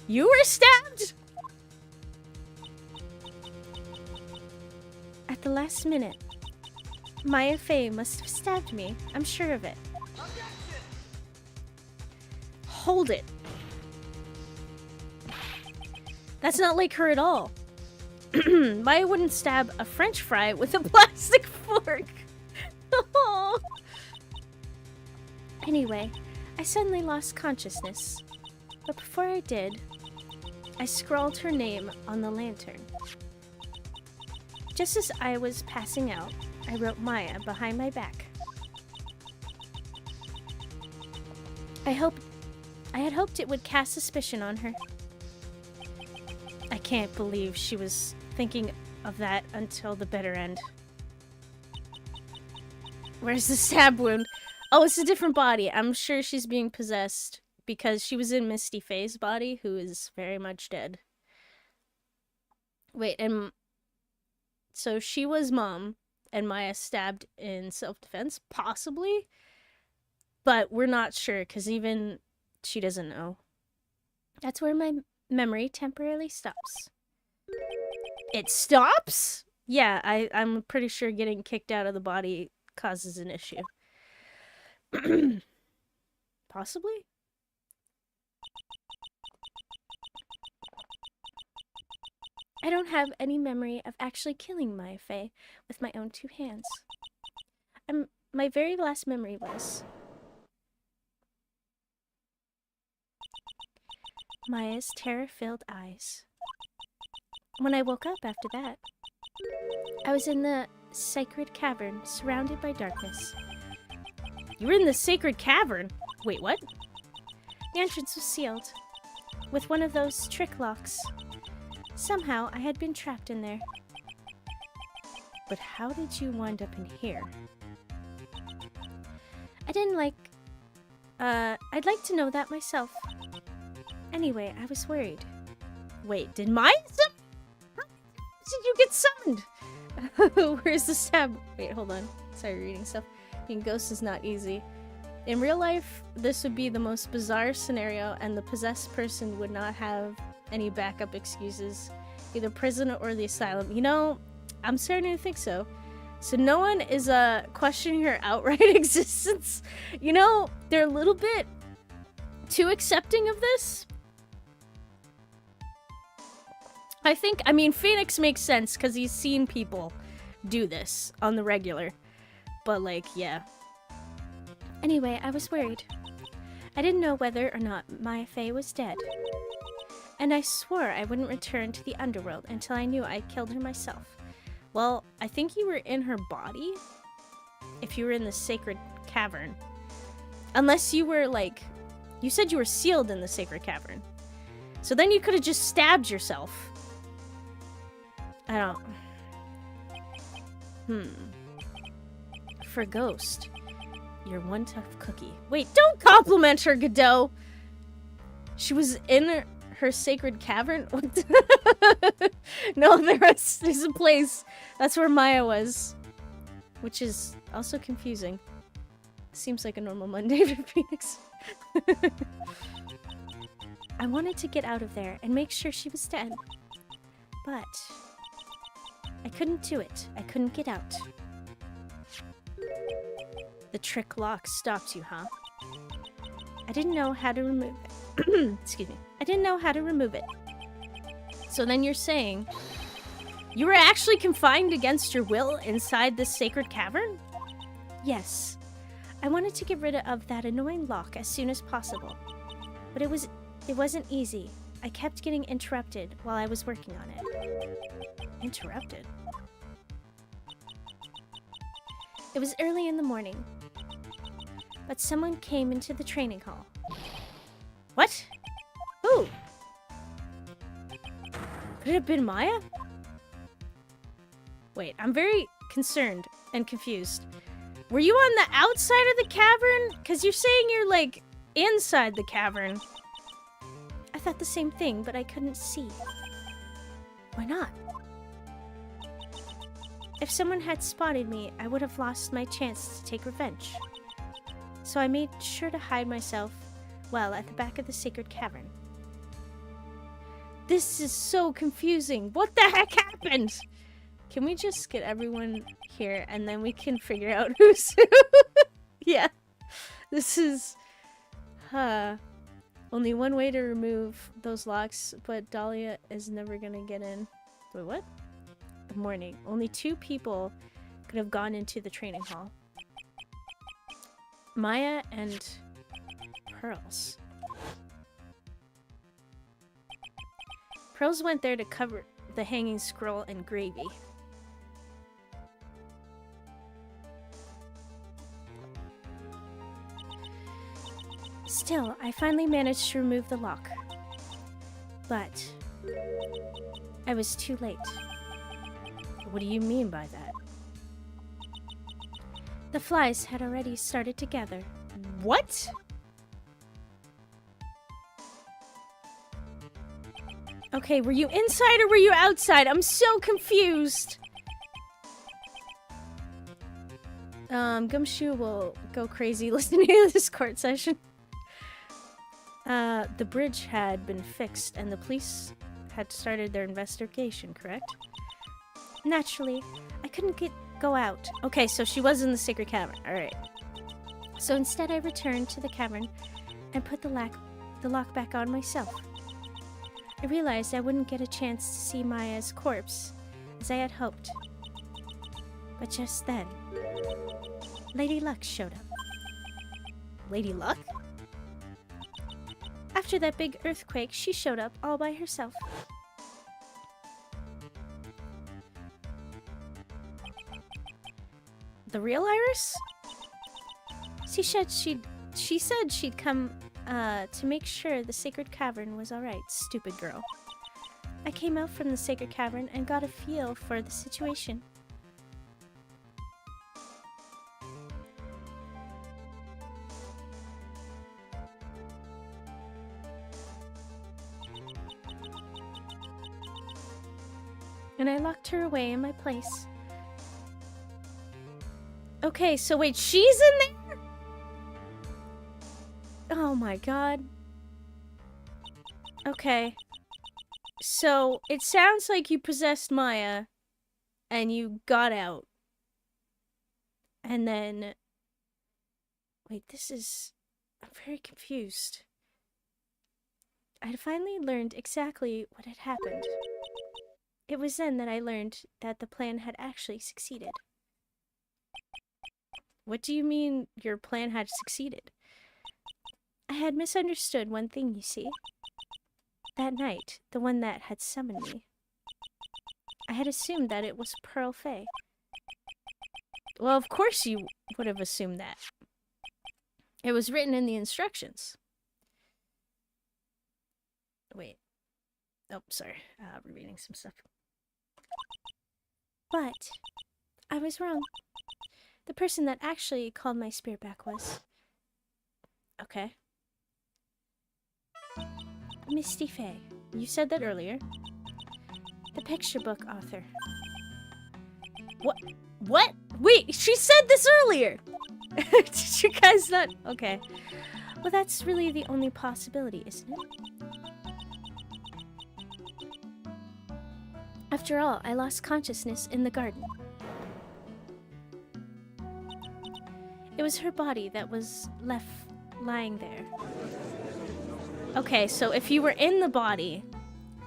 You were stabbed? At the last minute. Maya Fey must have stabbed me. I'm sure of it. Hold it. That's not like her at all. Maya wouldn't stab a French fry with a plastic fork. Oh. Anyway, I suddenly lost consciousness. But before I did, I scrawled her name on the lantern. Just as I was passing out, I wrote Maya behind my back. I had hoped it would cast suspicion on her. I can't believe she was thinking of that until the bitter end. Where's the stab wound? Oh, it's a different body. I'm sure she's being possessed because she was in Misty Faye's body, who is very much dead. Wait, and so she was mom, and Maya stabbed in self-defense? Possibly? But we're not sure, because even she doesn't know. That's where my memory temporarily stops. It stops? Yeah, I'm pretty sure getting kicked out of the body causes an issue. Possibly? I don't have any memory of actually killing Maya Fey with my own two hands. My very last memory was Maya's terror-filled eyes. When I woke up after that, I was in the sacred cavern surrounded by darkness. You were in the sacred cavern? Wait, what? The entrance was sealed with one of those trick locks. Somehow, I had been trapped in there. But how did you wind up in here? I'd like to know that myself. Anyway, I was worried. Wait, did Maya summon? How did you get summoned? Where's the stab? Wait, hold on. Sorry, reading stuff. Being ghost is not easy. In real life, this would be the most bizarre scenario, and the possessed person would not have any backup excuses. Either prison or the asylum. You know, I'm starting to think so. So no one is questioning her outright existence. You know, they're a little bit too accepting of this. I mean, Phoenix makes sense because he's seen people do this on the regular. But, like, yeah. Anyway, I was worried. I didn't know whether or not Maya Fey was dead. And I swore I wouldn't return to the underworld until I knew I killed her myself. Well, I think you were in her body. If you were in the sacred cavern. Unless you were, like... You said you were sealed in the sacred cavern. So then you could have just stabbed yourself. I don't... For Ghost, you're one tough cookie. Wait, don't compliment her, Godot! She was in her sacred cavern? No, there's a place. That's where Maya was. Which is also confusing. Seems like a normal Monday for Phoenix. I wanted to get out of there and make sure she was dead. But I couldn't do it. I couldn't get out. The trick lock stopped you, huh? I didn't know how to remove it. Excuse me. I didn't know how to remove it. So then you're saying you were actually confined against your will inside this sacred cavern? Yes. I wanted to get rid of that annoying lock as soon as possible. But it wasn't easy. I kept getting interrupted while I was working on it. Interrupted? It was early in the morning. But someone came into the training hall. What? Who? Could it have been Maya? Wait, I'm very concerned and confused. Were you on the outside of the cavern? Because you're saying you're, like, inside the cavern. I thought the same thing, but I couldn't see. Why not? If someone had spotted me, I would have lost my chance to take revenge. So I made sure to hide myself, well, at the back of the sacred cavern. This is so confusing. What the heck happened? Can we just get everyone here and then we can figure out who's who? Yeah. This is... Only one way to remove those locks, but Dahlia is never gonna get in. Wait, what? The morning. Only 2 people could have gone into the training hall. Maya and Pearls. Pearls went there to cover the hanging scroll and gravy. Still, I finally managed to remove the lock. But I was too late. What do you mean by that? The flies had already started to gather. What? Okay, were you inside or were you outside? I'm so confused. Gumshoe will go crazy listening to this court session. The bridge had been fixed and the police had started their investigation, correct? Naturally, I couldn't go out. Okay, so she was in the sacred cavern. Alright. So instead I returned to the cavern and put the lock back on myself. I realized I wouldn't get a chance to see Maya's corpse, as I had hoped. But just then, Lady Luck showed up. Lady Luck? After that big earthquake, she showed up all by herself. The real Iris? She said she'd come to make sure the sacred cavern was alright. Stupid girl. I came out from the sacred cavern and got a feel for the situation. And I locked her away in my place. Okay, so wait, she's in there? Oh my god. Okay. So, it sounds like you possessed Maya, and you got out. And then... Wait, I'm very confused. I had finally learned exactly what had happened. It was then that I learned that the plan had actually succeeded. What do you mean your plan had succeeded? I had misunderstood one thing, you see. That night, the one that had summoned me, I had assumed that it was Pearl Fay. Well, of course you would have assumed that. It was written in the instructions. Wait. Oh, sorry. Rereading some stuff. But I was wrong. The person that actually called my spirit back was... Okay. Misty Fay. You said that earlier. The picture book author. What? What? Wait, she said this earlier! Did you guys not? Okay. Well, that's really the only possibility, isn't it? After all, I lost consciousness in the garden. It was her body that was left lying there. Okay, so if you were in the body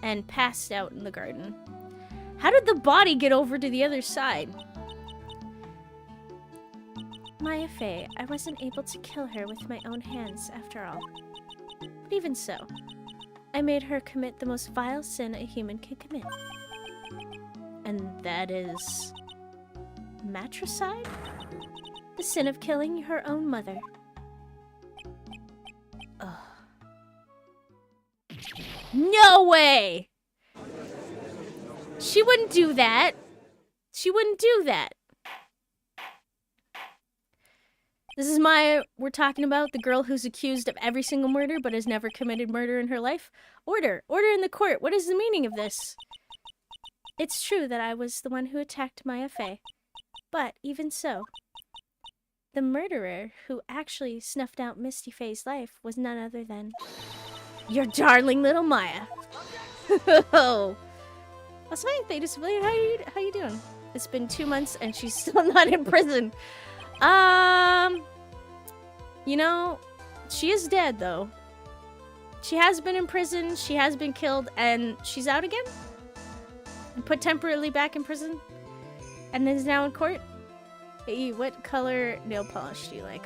and passed out in the garden, how did the body get over to the other side? Maya Fay, I wasn't able to kill her with my own hands after all. But even so, I made her commit the most vile sin a human can commit. And that is... matricide? The sin of killing her own mother. Ugh. No way! She wouldn't do that. She wouldn't do that. This is we're talking about the girl who's accused of every single murder but has never committed murder in her life. Order! Order in the court! What is the meaning of this? It's true that I was the one who attacked Maya Fay. But even so, the murderer who actually snuffed out Misty Fay's life was none other than... your darling little Maya. Oh. That's fine, Theta Civilian. How you doing? It's been 2 months and she's still not in prison. You know, she is dead though. She has been in prison, she has been killed, and she's out again? And put temporarily back in prison? And is now in court? Hey, what color nail polish do you like?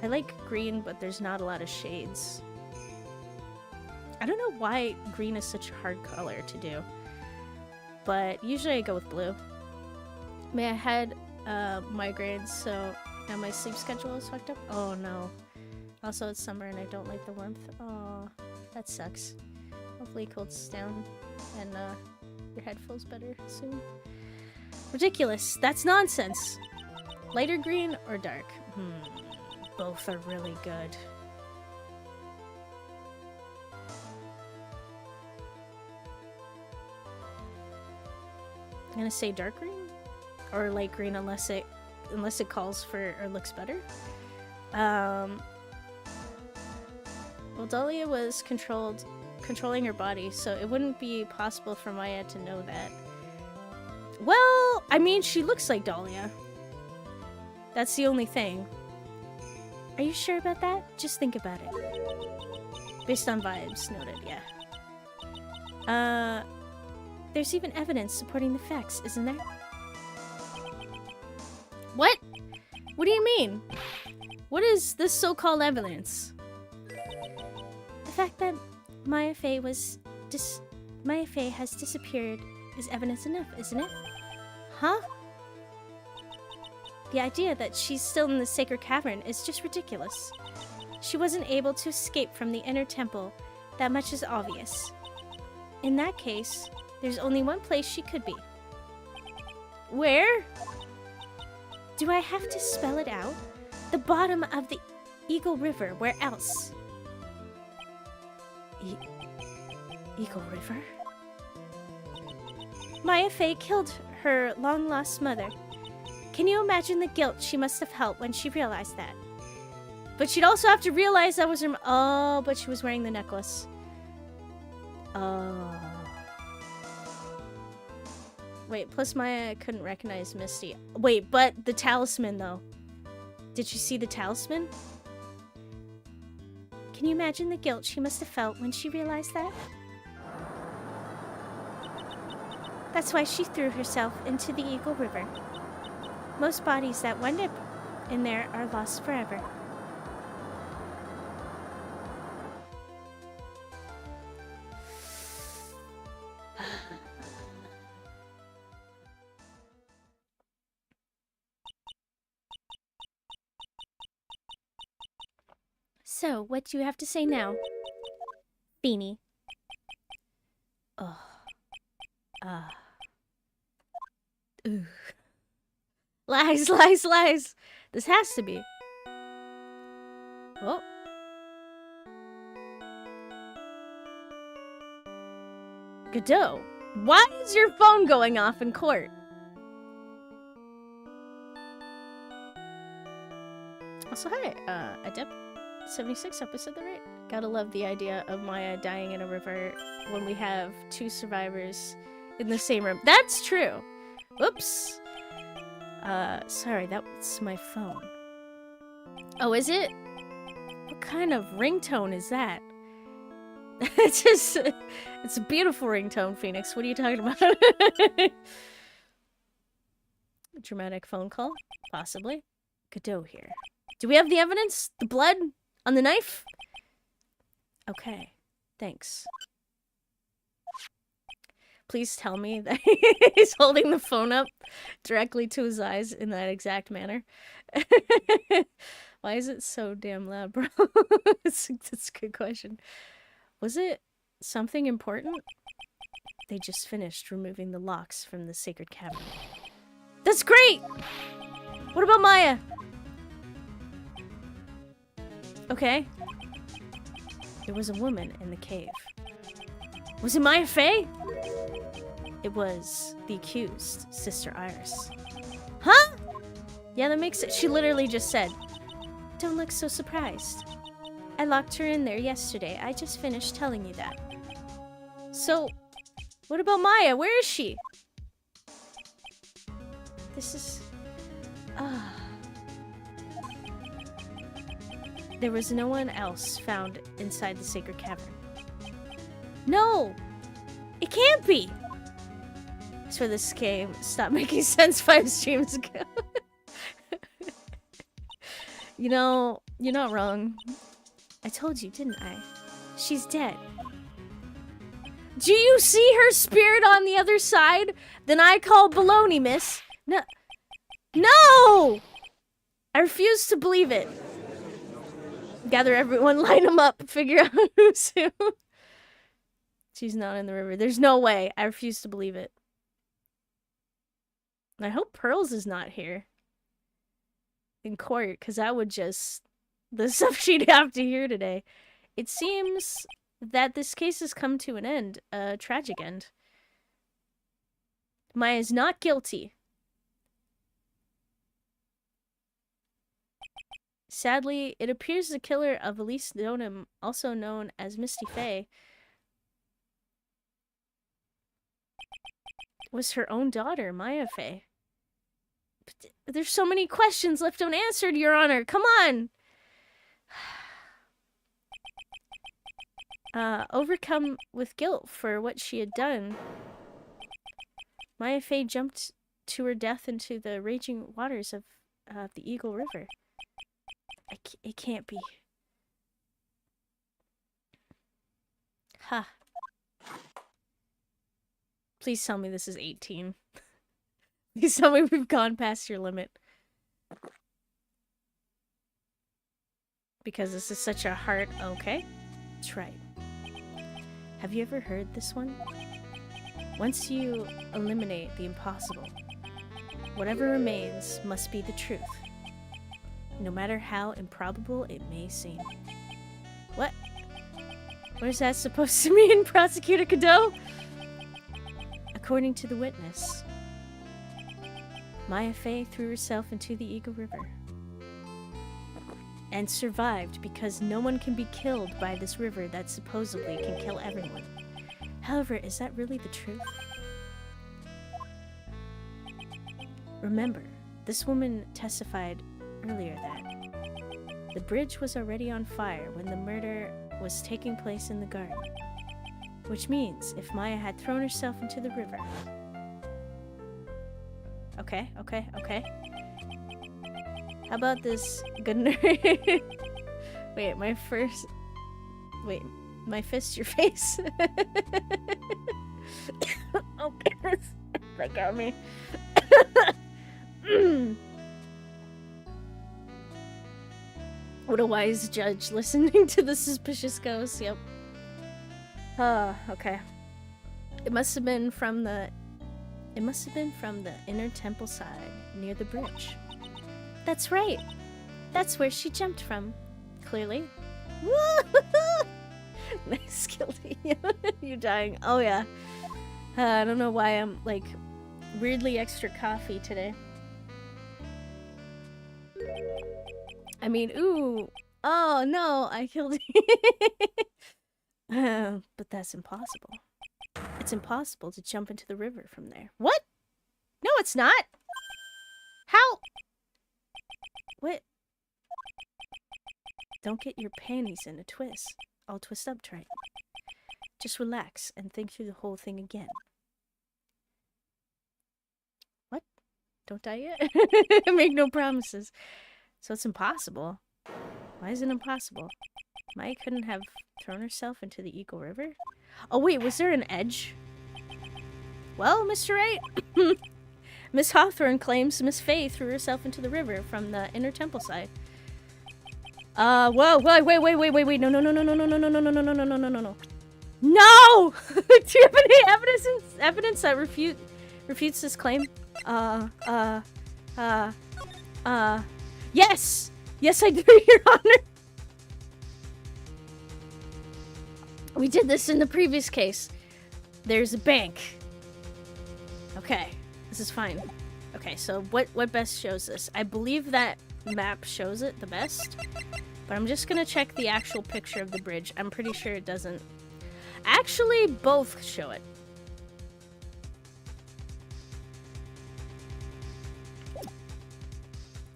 I like green, but there's not a lot of shades. I don't know why green is such a hard color to do. But usually I go with blue. I had migraines, so now my sleep schedule is fucked up. Oh no. Also, it's summer and I don't like the warmth. Oh, that sucks. Hopefully it cools down and your head feels better soon. Ridiculous. That's nonsense. Lighter green or dark? Both are really good. I'm gonna say dark green or light green unless it calls for or looks better. Well, Dahlia was controlling her body, so it wouldn't be possible for Maya to know that. Well, I mean, she looks like Dahlia. That's the only thing. Are you sure about that? Just think about it. Based on vibes, noted, yeah. There's even evidence supporting the facts, isn't there? What? What do you mean? What is this so-called evidence? The fact that Maya Fay has disappeared is evidence enough, isn't it? Huh? The idea that she's still in the sacred cavern is just ridiculous. She wasn't able to escape from the inner temple. That much is obvious. In that case, there's only one place she could be. Where? Do I have to spell it out? The bottom of the Eagle River. Where else? Eagle River? Maya Fey killed her long-lost mother. Can you imagine the guilt she must have felt when she realized that? But she'd also have to realize that was her... Oh, but she was wearing the necklace. Oh. Wait, plus Maya couldn't recognize Misty. Wait, but the talisman, though. Did she see the talisman? Can you imagine the guilt she must have felt when she realized that? That's why she threw herself into the Eagle River. Most bodies that wind up in there are lost forever. So, what do you have to say now? Beanie. Oh. Ooh. Lies, lies, lies. This has to be. Oh. Godot, why is your phone going off in court? Also, hi, Adept 76 episode the right. Gotta love the idea of Maya dying in a river when we have two survivors in the same room. That's true. Whoops. Sorry, that's my phone. Oh, is it? What kind of ringtone is that? It's a beautiful ringtone, Phoenix. What are you talking about? A dramatic phone call? Possibly. Godot here. Do we have the evidence? The blood on the knife? Okay. Thanks. Please tell me that he's holding the phone up directly to his eyes in that exact manner. Why is it so damn loud, bro? That's a good question. Was it something important? They just finished removing the locks from the sacred cavern. That's great! What about Maya? Okay. There was a woman in the cave. Was it Maya Fey? It was the accused, Sister Iris. Huh? Yeah, that makes it. She literally just said, "Don't look so surprised. I locked her in there yesterday. I just finished telling you that." So, what about Maya? Where is she? This is... There was no one else found inside the sacred cavern. No! It can't be! I swear this game stopped making sense 5 streams ago. You know, you're not wrong. I told you, didn't I? She's dead. Do you see her spirit on the other side? Then I call baloney, miss. No. No! I refuse to believe it. Gather everyone, line them up, figure out who's who. She's not in the river. There's no way. I refuse to believe it. I hope Pearls is not here in court, because that would just... the stuff she'd have to hear today. It seems that this case has come to an end. A tragic end. Maya is not guilty. Sadly, it appears the killer of Elise Donim, also known as Misty Fey, was her own daughter, Maya Fey. But there's so many questions left unanswered, Your Honor. Come on! Overcome with guilt for what she had done, Maya Fey jumped to her death into the raging waters of the Eagle River. It can't be. Ha. Please tell me this is 18. Please tell me we've gone past your limit. Because this is such a hard... Okay. That's right. Have you ever heard this one? Once you eliminate the impossible, whatever remains must be the truth, no matter how improbable it may seem. What? What is that supposed to mean, Prosecutor Cadeau? According to the witness, Maya Fey threw herself into the Eagle River and survived because no one can be killed by this river that supposedly can kill everyone. However, is that really the truth? Remember, this woman testified earlier that the bridge was already on fire when the murder was taking place in the garden. Which means if Maya had thrown herself into the river... Okay. How about this good nerd? Wait, my fist, your face. Oh, that got me. What a wise judge listening to the suspicious ghost. Yep. Okay. It must have been from the inner temple side near the bridge. That's right. That's where she jumped from. Clearly. Nice, Guilty. You dying. Oh yeah. I don't know why I'm like weirdly extra coffee today. I mean, ooh. Oh no, I killed but that's impossible. It's impossible to jump into the river from there. What? No, it's not. How? What? Don't get your panties in a twist. All twist up, Trent. Just relax and think through the whole thing again. What? Don't die yet? Make no promises. So it's impossible. Why is it impossible? Maya couldn't have thrown herself into the Eagle River? Oh wait, was there an edge? Well, Mr. Wright, Miss Hawthorne claims Miss Fey threw herself into the river from the inner temple side. Whoa, wait, no, no. No! Do you have any evidence that refutes this claim? Yes! Yes, I do, Your Honor! We did this in the previous case. There's a bank. Okay, this is fine. Okay, so what best shows this? I believe that map shows it the best, but I'm just gonna check the actual picture of the bridge. I'm pretty sure it doesn't. Actually, both show it.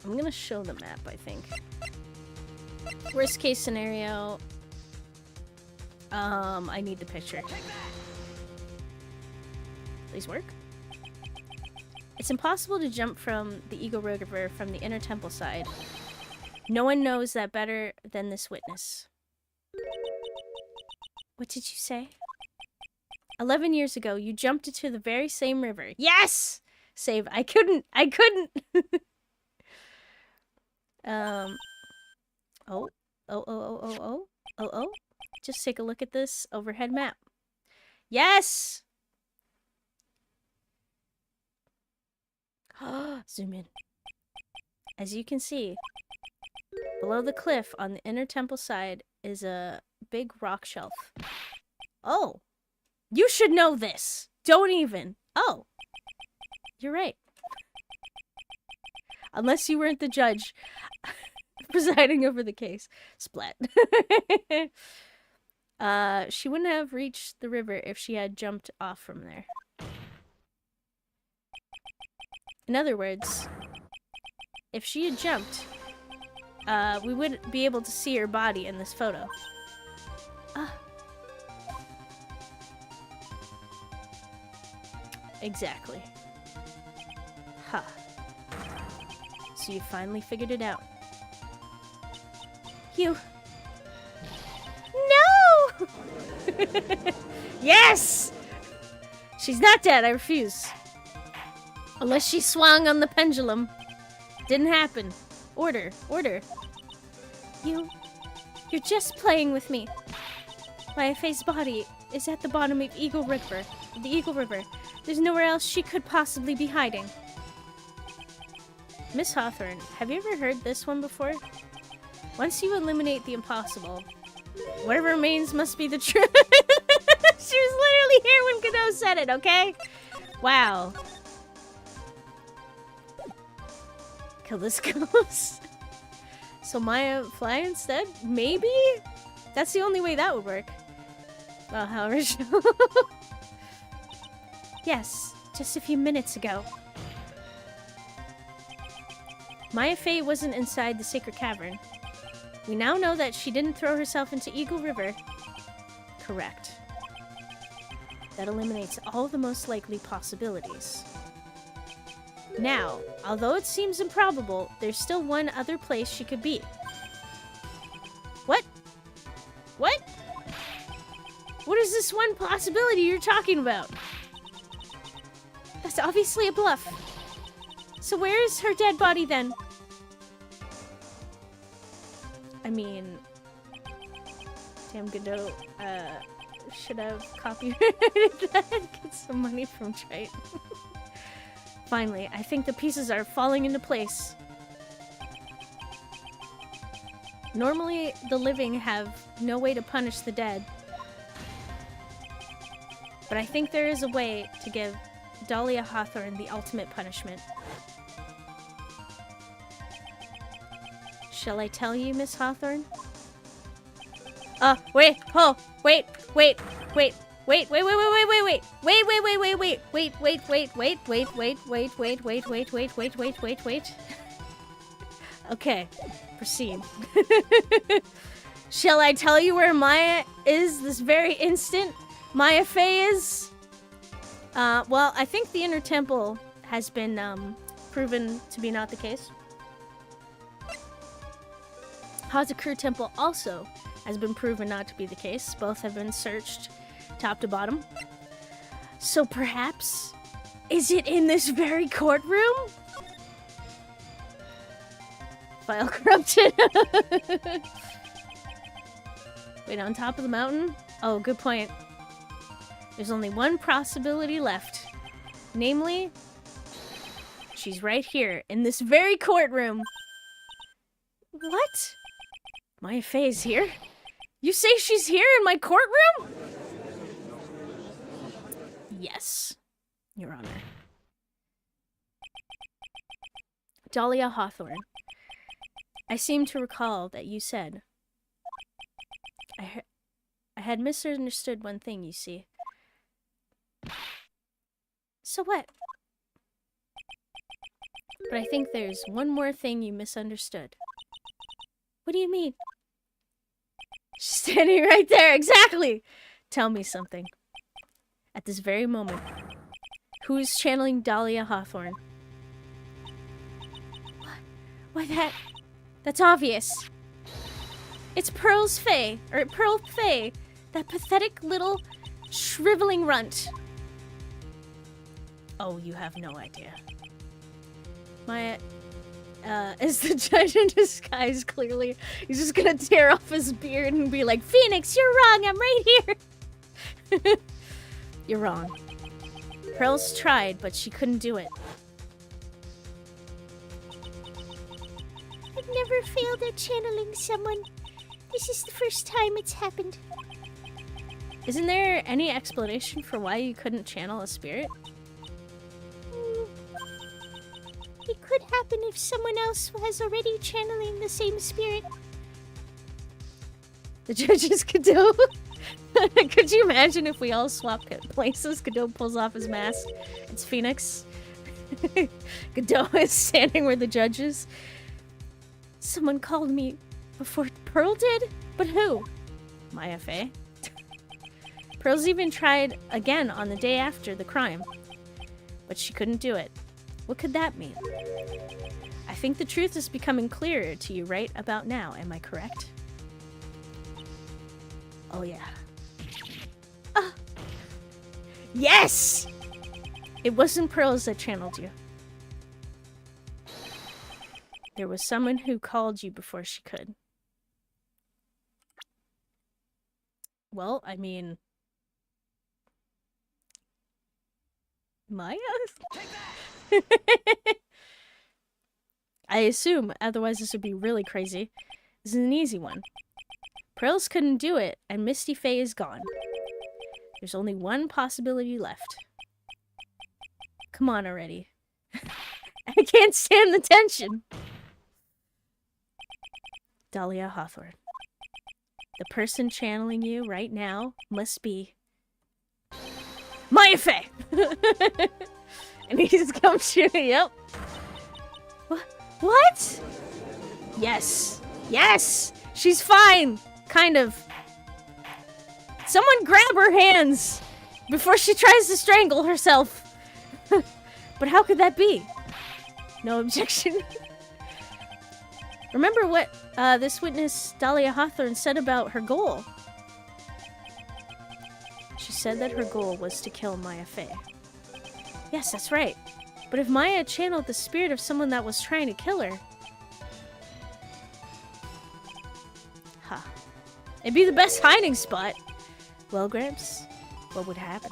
I'm gonna show the map, I think. Worst case scenario, I need the picture. Please work. It's impossible to jump from the Eagle River from the inner temple side. No one knows that better than this witness. What did you say? 11 years ago, you jumped into the very same river. Yes! Save. I couldn't. Oh. Just take a look at this overhead map. Yes! Zoom in. As you can see, below the cliff on the inner temple side is a big rock shelf. Oh! You should know this! Don't even! Oh! You're right. Unless you weren't the judge presiding over the case. Splat. She wouldn't have reached the river if she had jumped off from there. In other words, if she had jumped, we wouldn't be able to see her body in this photo. Exactly. Huh. So you finally figured it out. You... No! Yes! She's not dead, I refuse. Unless she swung on the pendulum. Didn't happen. Order. Order. You're just playing with me. Mayafe's body is at the bottom of the Eagle River. There's nowhere else she could possibly be hiding. Miss Hawthorne, have you ever heard this one before? Once you eliminate the impossible, whatever remains must be the truth. She was literally here when Godot said it, okay? Wow. Kill this ghost. So Maya fly instead? Maybe? That's the only way that would work. Well, how original. Yes, just a few minutes ago. Mayafe wasn't inside the sacred cavern. We now know that she didn't throw herself into Eagle River. Correct. That eliminates all the most likely possibilities. Now, although it seems improbable, there's still one other place she could be. What? What? What is this one possibility you're talking about? That's obviously a bluff. So where is her dead body then? I mean... Damn Godot, should have copyrighted that. Get some money from Wright. Finally, I think the pieces are falling into place. Normally, the living have no way to punish the dead. But I think there is a way to give Dahlia Hawthorne the ultimate punishment. Shall I tell you, Miss Hawthorne? Wait, oh, wait. Okay, proceed. Shall I tell you where Maya is this very instant? Maya Fey is? Well, I think the inner temple has been, proven to be not the case. Hazakura Temple also has been proven not to be the case. Both have been searched top to bottom. So perhaps, is it in this very courtroom? File corrupted. Wait, on top of the mountain? Oh, good point. There's only one possibility left. Namely, she's right here, in this very courtroom. What? Maya Fey's here? You say she's here in my courtroom? Yes, Your Honor. Dahlia Hawthorne, I seem to recall that you said... I had misunderstood one thing, you see. So what? But I think there's one more thing you misunderstood. What do you mean? She's standing right there, exactly! Tell me something. At this very moment, who is channeling Dahlia Hawthorne? Why, that's obvious. It's Pearl Fey, that pathetic little shriveling runt. Oh, you have no idea. Maya, is the judge in disguise, clearly. He's just gonna tear off his beard and be like, Phoenix, you're wrong, I'm right here! You're wrong. Pearl's tried, but she couldn't do it. I've never failed at channeling someone. This is the first time it's happened. Isn't there any explanation for why you couldn't channel a spirit? It could happen if someone else was already channeling the same spirit. The judges Godot. Could you imagine if we all swapped places? Godot pulls off his mask. It's Phoenix. Godot is standing where the judge is. Someone called me before Pearl did? But who? Maya Fey. Pearl's even tried again on the day after the crime. But she couldn't do it. What could that mean? I think the truth is becoming clearer to you right about now. Am I correct? Oh, yeah. Yes! It wasn't Pearls that channeled you. There was someone who called you before she could. Well, I mean... Maya? I assume, otherwise this would be really crazy. This is an easy one. Pearls couldn't do it, and Misty Faye is gone. There's only one possibility left. Come on already. I can't stand the tension. Dahlia Hawthorne. The person channeling you right now must be... Maya Faye! And he's come to... Yep. What? Yes. Yes! She's fine! Kind of. Someone grab her hands before she tries to strangle herself. But how could that be? No objection. Remember what this witness, Dahlia Hawthorne, said about her goal. She said that her goal was to kill Maya Faye. Yes, that's right. But if Maya channeled the spirit of someone that was trying to kill her... Huh. It'd be the best hiding spot. Well, Gramps, what would happen?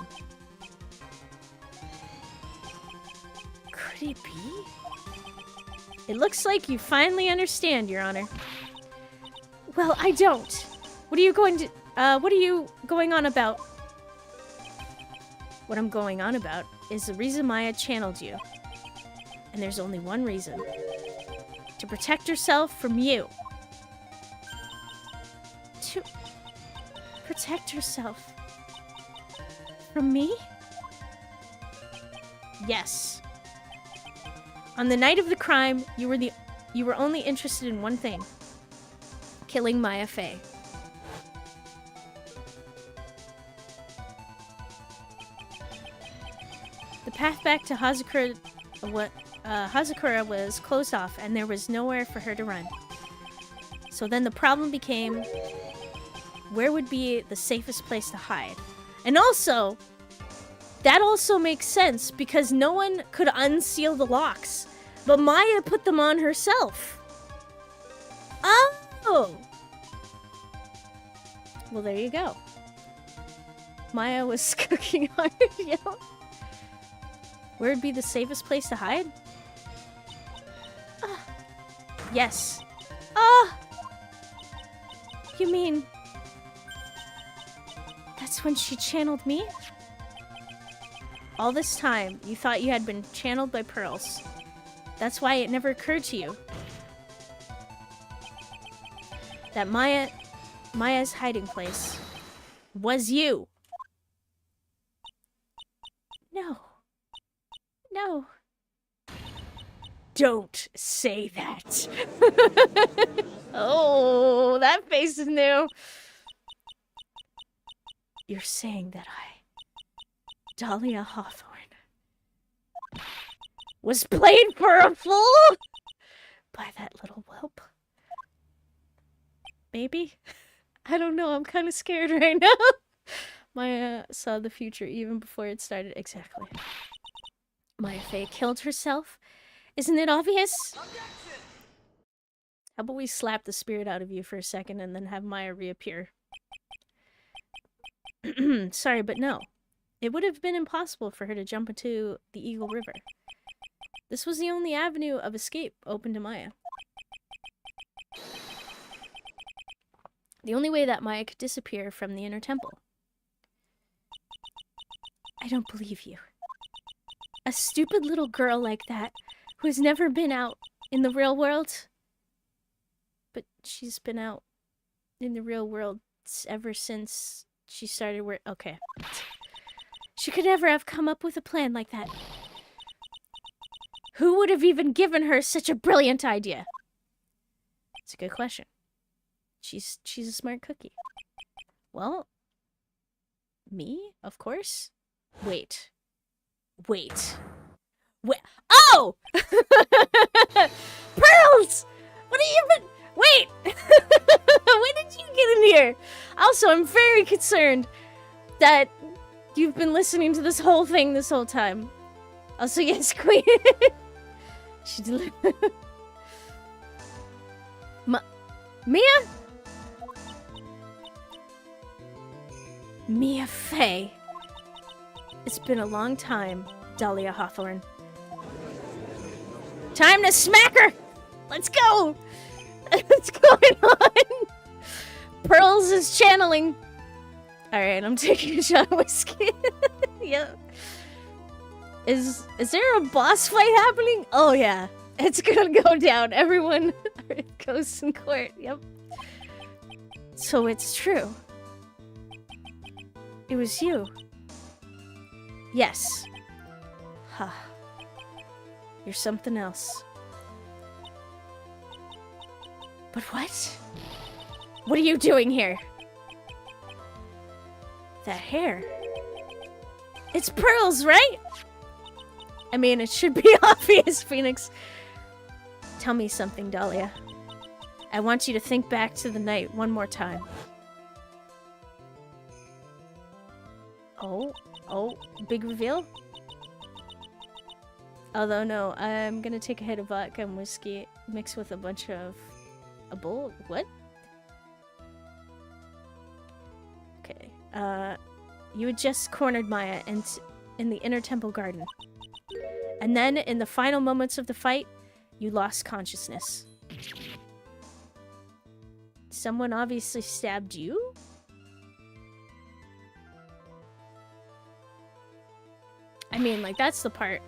Could it be? It looks like you finally understand, Your Honor. Well, I don't. What are you going on about? What I'm going on about is the reason Maya channeled you. And there's only one reason. To protect herself from you. To protect herself from me? Yes. On the night of the crime, you were only interested in one thing. Killing Maya Faye. The path back to Hazakura was closed off, and there was nowhere for her to run. So then the problem became, where would be the safest place to hide? And also, that also makes sense because no one could unseal the locks, but Maya put them on herself. Oh! Well, there you go. Maya was cooking hard, yeah. Where'd be the safest place to hide? Yes. You mean... That's when she channeled me? All this time, you thought you had been channeled by Pearls. That's why it never occurred to you that Maya's hiding place was you. No. No. Don't say that. Oh, that face is new. You're saying that Dahlia Hawthorne, was played for a fool by that little whelp? Maybe? I don't know, I'm kind of scared right now. Maya saw the future even before it started. Exactly. Maya Faye killed herself? Isn't it obvious? How about we slap the spirit out of you for a second and then have Maya reappear? Sorry, but no. It would have been impossible for her to jump into the Eagle River. This was the only avenue of escape open to Maya. The only way that Maya could disappear from the inner temple. I don't believe you. A stupid little girl like that, who has never been out in the real world. But she's been out in the real world ever since she started work. Okay. She could never have come up with a plan like that. Who would have even given her such a brilliant idea? It's a good question. She's a smart cookie. Well, me, of course. Wait. Oh! Pearls! What have you been... Wait! When did you get in here? Also, I'm very concerned that you've been listening to this whole thing this whole time. Also, yes, Queen. She delivered... Mia? Mia Fey. It's been a long time, Dahlia Hawthorne. Time to smack her! Let's go! What's going on? Pearls is channeling. Alright, I'm taking a shot of whiskey. Yep. Is there a boss fight happening? Oh yeah. It's gonna go down. Everyone goes in court. Yep. So it's true. It was you. Yes. Huh. You're something else. But what? What are you doing here? That hair. It's Pearls, right? I mean, it should be obvious, Phoenix. Tell me something, Dahlia. I want you to think back to the night one more time. Oh, big reveal? Although, no, I'm gonna take a hit of vodka and whiskey mixed with a bunch of... A bowl? What? Okay, you had just cornered Maya in the inner temple garden. And then, in the final moments of the fight, you lost consciousness. Someone obviously stabbed you? I mean, like, that's the part.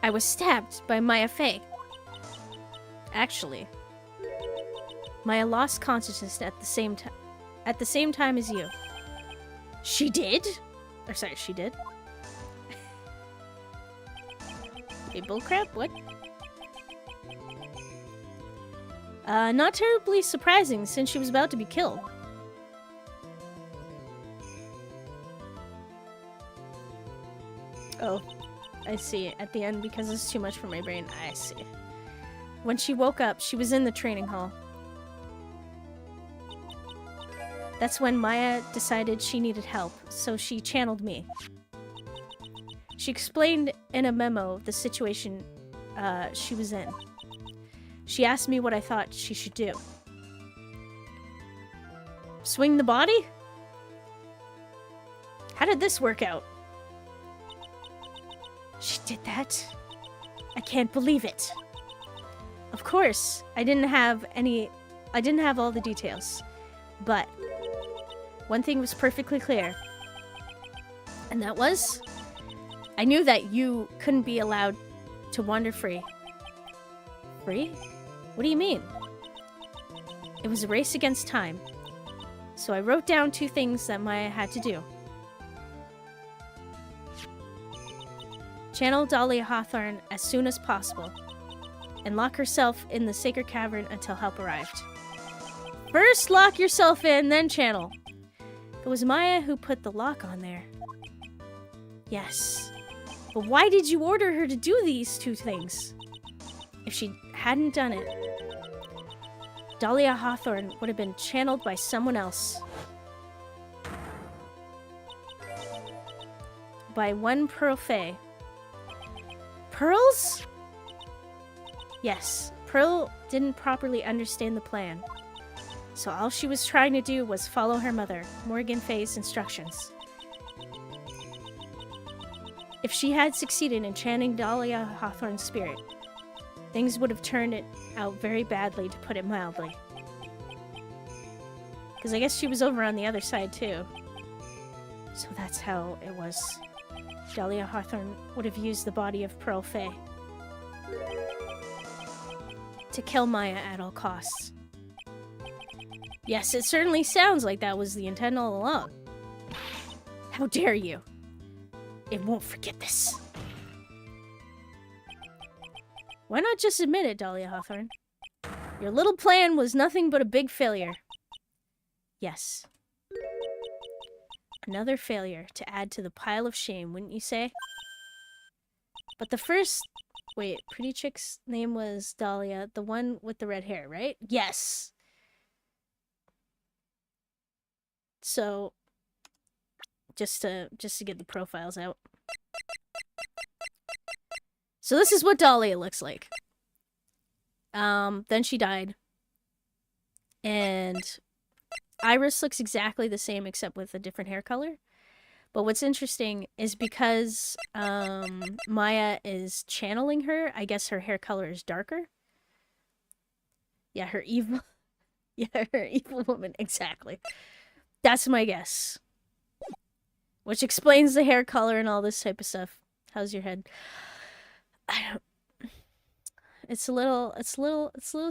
I was stabbed by Maya Fey. Actually, Maya lost consciousness at the same time as you. She did? Or sorry, she did? Hey, bullcrap? What? Not terribly surprising, since she was about to be killed. Oh, I see. At the end, because it's too much for my brain. I see. When she woke up, she was in the training hall. That's when Maya decided she needed help, so she channeled me. She explained in a memo the situation she was in. She asked me what I thought she should do. Swing the body? How did this work out? She did that? I can't believe it. Of course, I didn't have all the details. But one thing was perfectly clear. And that was, I knew that you couldn't be allowed to wander free. Free? What do you mean? It was a race against time. So I wrote down 2 things that Maya had to do. Channel Dahlia Hawthorne as soon as possible, and lock herself in the sacred cavern until help arrived. First lock yourself in, then channel. It was Maya who put the lock on there. Yes. But why did you order her to do these 2 things? If she hadn't done it, Dahlia Hawthorne would have been channeled by someone else. By one Pearl Fey. Pearls? Yes, Pearl didn't properly understand the plan. So all she was trying to do was follow her mother, Morgan Fey's instructions. If she had succeeded in channeling Dahlia Hawthorne's spirit, things would have turned it out very badly, to put it mildly. Because I guess she was over on the other side too. So that's how it was. Dahlia Hawthorne would have used the body of Pearl Fey to kill Maya at all costs. Yes, it certainly sounds like that was the intent all along. How dare you? It won't forget this. Why not just admit it, Dahlia Hawthorne? Your little plan was nothing but a big failure. Yes. Another failure to add to the pile of shame, wouldn't you say? But the first... Wait, Pretty Chick's name was Dahlia, the one with the red hair, right? Yes! So, just to get the profiles out. So this is what Dahlia looks like. Then she died. And Iris looks exactly the same except with a different hair color. But what's interesting is because Maya is channeling her, I guess her hair color is darker. Yeah, her evil... Yeah, her evil woman, exactly. That's my guess. Which explains the hair color and all this type of stuff. How's your head? I don't... It's a little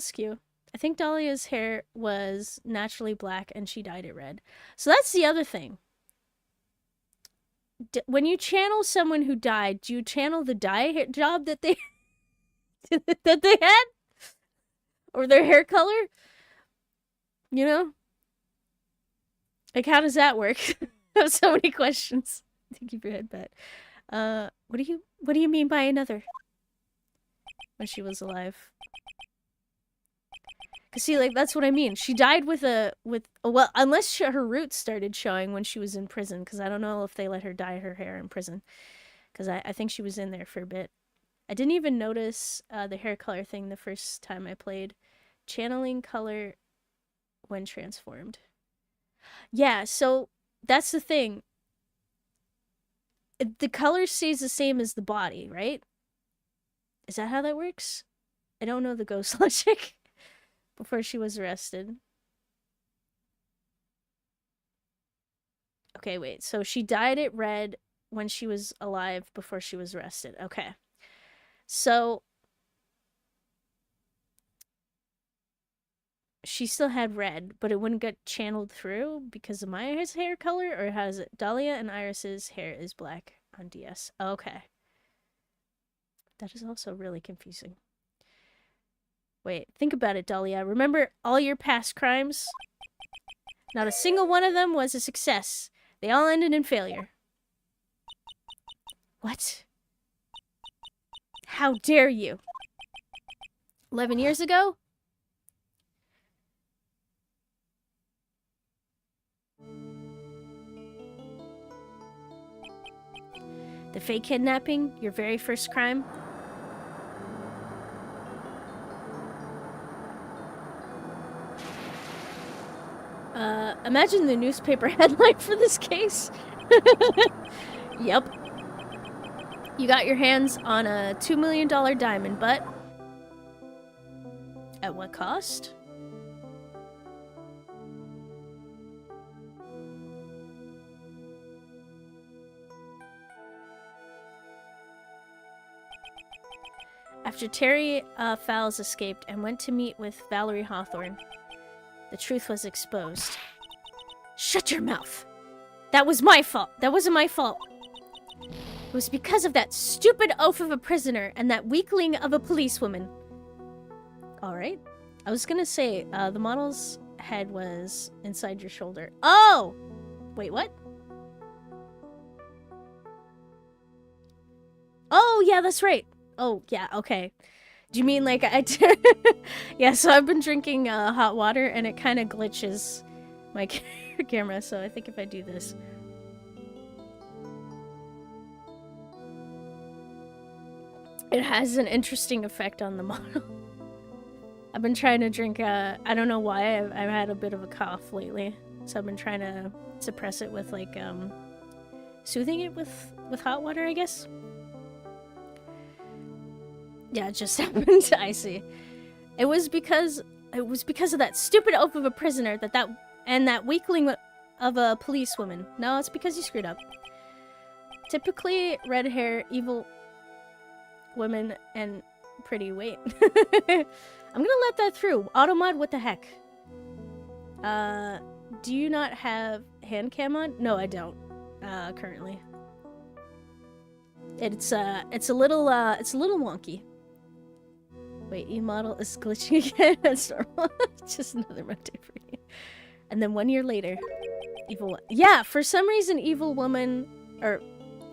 skew. I think Dahlia's hair was naturally black and she dyed it red. So that's the other thing. When you channel someone who died, do you channel the dye job that they that they had, or their hair color? You know, like how does that work? I have so many questions. Keep your head back. What do you mean by another? When she was alive. Cause see, like that's what I mean. She died with well, unless her roots started showing when she was in prison. Cause I don't know if they let her dye her hair in prison. Cause I think she was in there for a bit. I didn't even notice the hair color thing the first time I played. Channeling color when transformed. Yeah, so that's the thing. The color stays the same as the body, right? Is that how that works? I don't know the ghost logic. Before she was arrested. Okay, wait. So she dyed it red when she was alive before she was arrested. Okay. So she still had red, but it wouldn't get channeled through because of Maya's hair color, or has it? Dahlia and Iris's hair is black on DS. Okay. That is also really confusing. Wait, think about it, Dahlia. Remember all your past crimes? Not a single one of them was a success. They all ended in failure. What? How dare you? 11 years ago? The fake kidnapping? Your very first crime? Imagine the newspaper headline for this case. Yep. You got your hands on a $2 million diamond, but at what cost? After Terry Fowles escaped and went to meet with Valerie Hawthorne, the truth was exposed. Shut your mouth! That was my fault! That wasn't my fault! It was because of that stupid oaf of a prisoner and that weakling of a policewoman. Alright. I was gonna say, the model's head was inside your shoulder. Oh! Wait, what? Oh, yeah, that's right. Oh, yeah, okay. Do you mean like I... Yeah, so I've been drinking hot water and it kind of glitches my camera, so I think if I do this... It has an interesting effect on the model. I've been trying to drink, I don't know why, I've had a bit of a cough lately. So I've been trying to suppress it with, like, soothing it with hot water, I guess? Yeah, it just happened. I see. It was because of that stupid oaf of a prisoner and that weakling of a policewoman. No, it's because you screwed up. Typically, red hair, evil women, and pretty. Wait. I'm gonna let that through. Automod, what the heck? Do you not have hand cam on? No, I don't. Currently. It's a little wonky. Wait, E-model is glitching again? That's normal. Just another Monday for you. And then 1 year later, evil... Yeah, for some reason, evil woman... Or,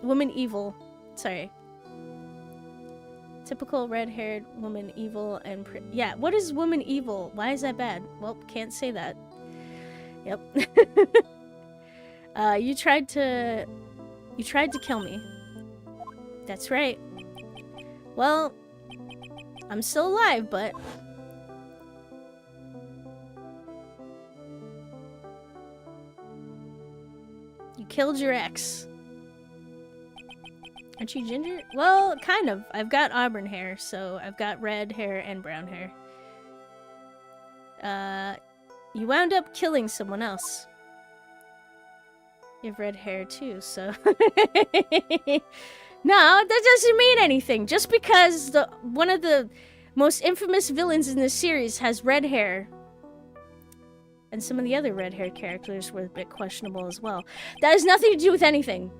woman evil. Sorry. Typical red-haired woman evil and... Yeah, what is woman evil? Why is that bad? Well, can't say that. Yep. You tried to kill me. That's right. Well... I'm still alive, but... killed your ex. Aren't you ginger? Well, kind of. I've got auburn hair, so I've got red hair and brown hair. You wound up killing someone else. You have red hair too, so... No, that doesn't mean anything. Just because one of the most infamous villains in this series has red hair, and some of the other red-haired characters were a bit questionable as well. That has nothing to do with anything.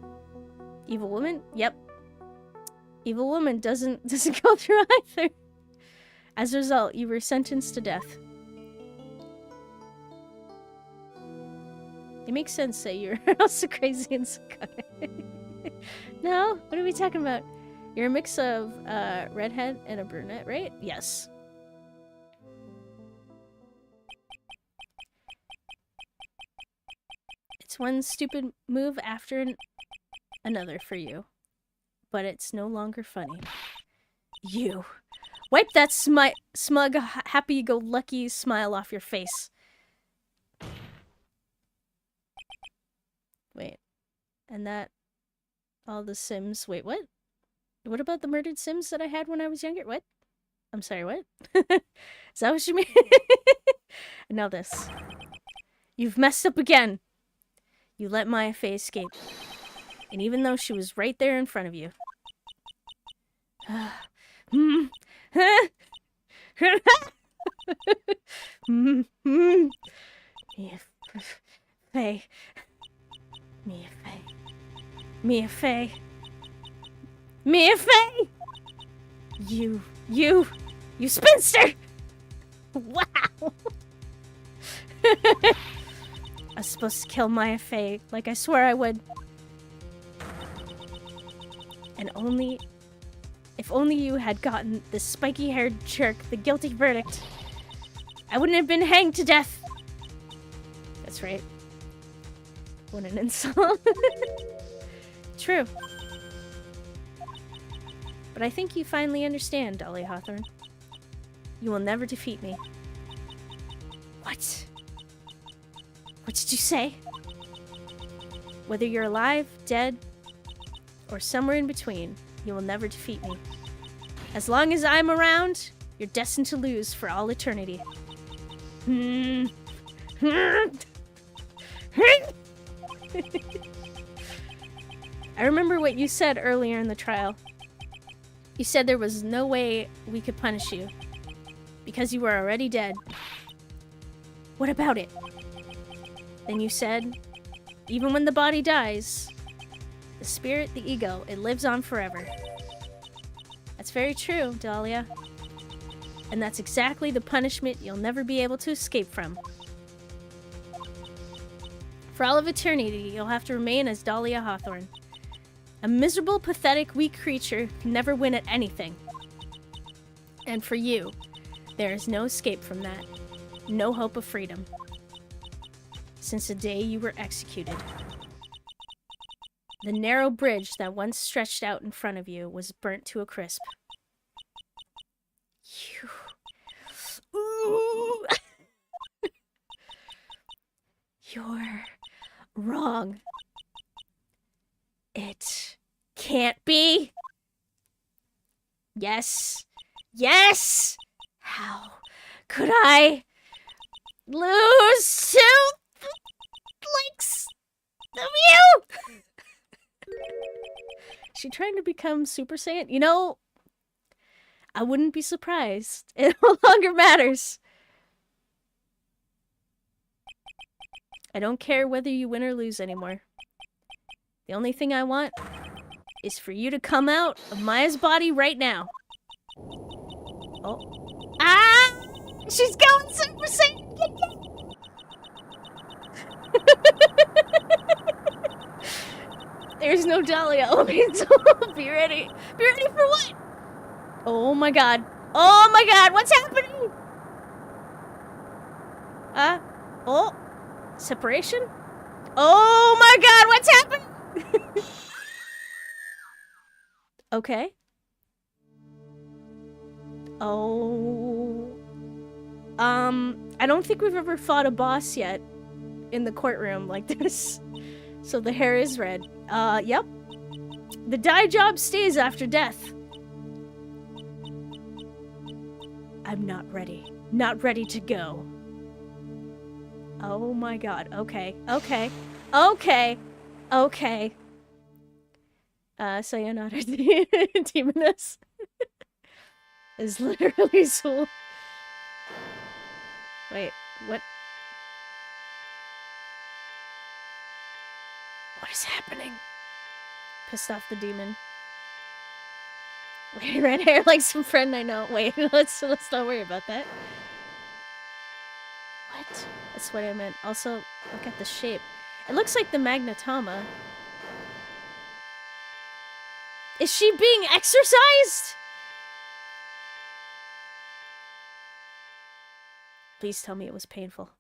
Evil woman? Yep. Evil woman doesn't go through either. As a result, you were sentenced to death. It makes sense that you're also crazy and psychotic. No? What are we talking about? You're a mix of redhead and a brunette, right? Yes. It's one stupid move after another for you. But it's no longer funny. You. Wipe that smug, happy-go-lucky smile off your face. Wait. And that... all the Sims... Wait, what? What about the murdered Sims that I had when I was younger? What? I'm sorry, what? Is that what you mean? And now this. You've messed up again. You let Maya Fey escape. And even though she was right there in front of you. Mia Fey. Mia Fey. Mia Fey. Mia Fey! You spinster! Wow! I was supposed to kill Maya Fey, like I swore I would. And if only you had gotten this spiky-haired jerk the guilty verdict, I wouldn't have been hanged to death. That's right. What an insult. True. But I think you finally understand, Dahlia Hawthorne. You will never defeat me. What? What did you say? Whether you're alive, dead, or somewhere in between, you will never defeat me. As long as I'm around, you're destined to lose for all eternity. I remember what you said earlier in the trial. You said there was no way we could punish you, because you were already dead. What about it? Then you said, even when the body dies, the spirit, the ego, it lives on forever. That's very true, Dahlia. And that's exactly the punishment you'll never be able to escape from. For all of eternity, you'll have to remain as Dahlia Hawthorne. A miserable, pathetic, weak creature who can never win at anything. And for you, there is no escape from that. No hope of freedom. Since the day you were executed. The narrow bridge that once stretched out in front of you was burnt to a crisp. Ooh. You're wrong. It can't be. Yes. Yes! How could I lose to likes of you? Is she trying to become Super Saiyan? You know, I wouldn't be surprised. It no longer matters. I don't care whether you win or lose anymore. The only thing I want is for you to come out of Maya's body right now. Oh. Ah! She's going Super Saiyan! There's no Dahlia. Okay, so be ready. Be ready for what? Oh my god. Oh my god, what's happening? Oh. Separation? Oh my god, what's happening? Okay. Oh. I don't think we've ever fought a boss yet in the courtroom like this. So the hair is red. Yep. The dye job stays after death. I'm not ready. Not ready to go. Oh my god. Okay. Okay. Okay. Okay. Sayonara Demoness is literally Soul. Wait, what? What is happening? Pissed off the demon. Wait, red hair like some friend I know. Wait, let's not worry about that. What? That's what I meant. Also, look at the shape. It looks like the Magnetama. Is she being exercised? Please tell me it was painful.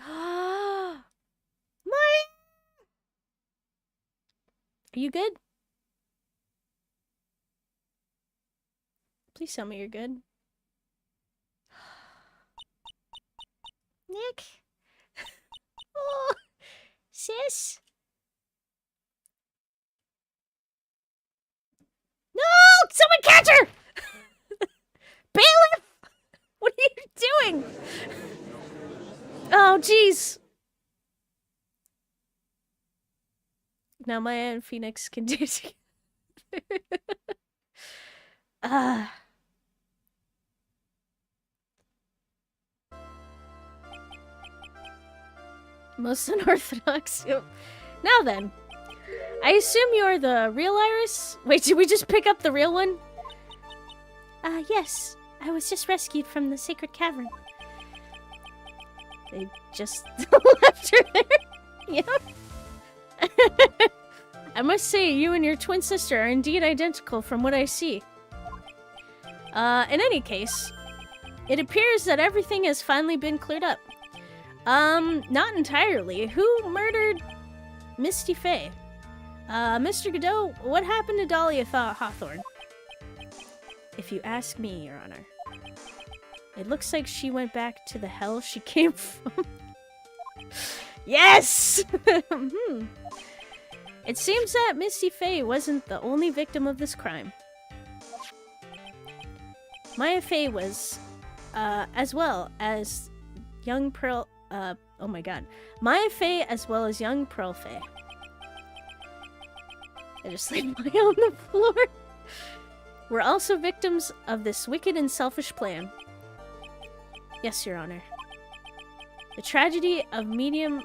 My... Are you good? Please tell me you're good. Nick? Oh, sis? No! Someone catch her! Bailiff! What are you doing? Oh, jeez. Now Maya and Phoenix can do it together. Most unorthodox. Now then, I assume you're the real Iris? Wait, did we just pick up the real one? Yes. I was just rescued from the sacred cavern. They just left her there? Yeah. I must say, you and your twin sister are indeed identical from what I see. In any case, it appears that everything has finally been cleared up. Not entirely. Who murdered Misty Faye? Mr. Godot, what happened to Dahlia Hawthorne? If you ask me, Your Honor, it looks like she went back to the hell she came from. Yes! It seems that Misty Faye wasn't the only victim of this crime. Maya Faye was, as well as young Pearl, oh my god. Maya Faye as well as young Pearl Faye. I just laid Maya on the floor. We're also victims of this wicked and selfish plan. Yes, Your Honor. The tragedy of Medium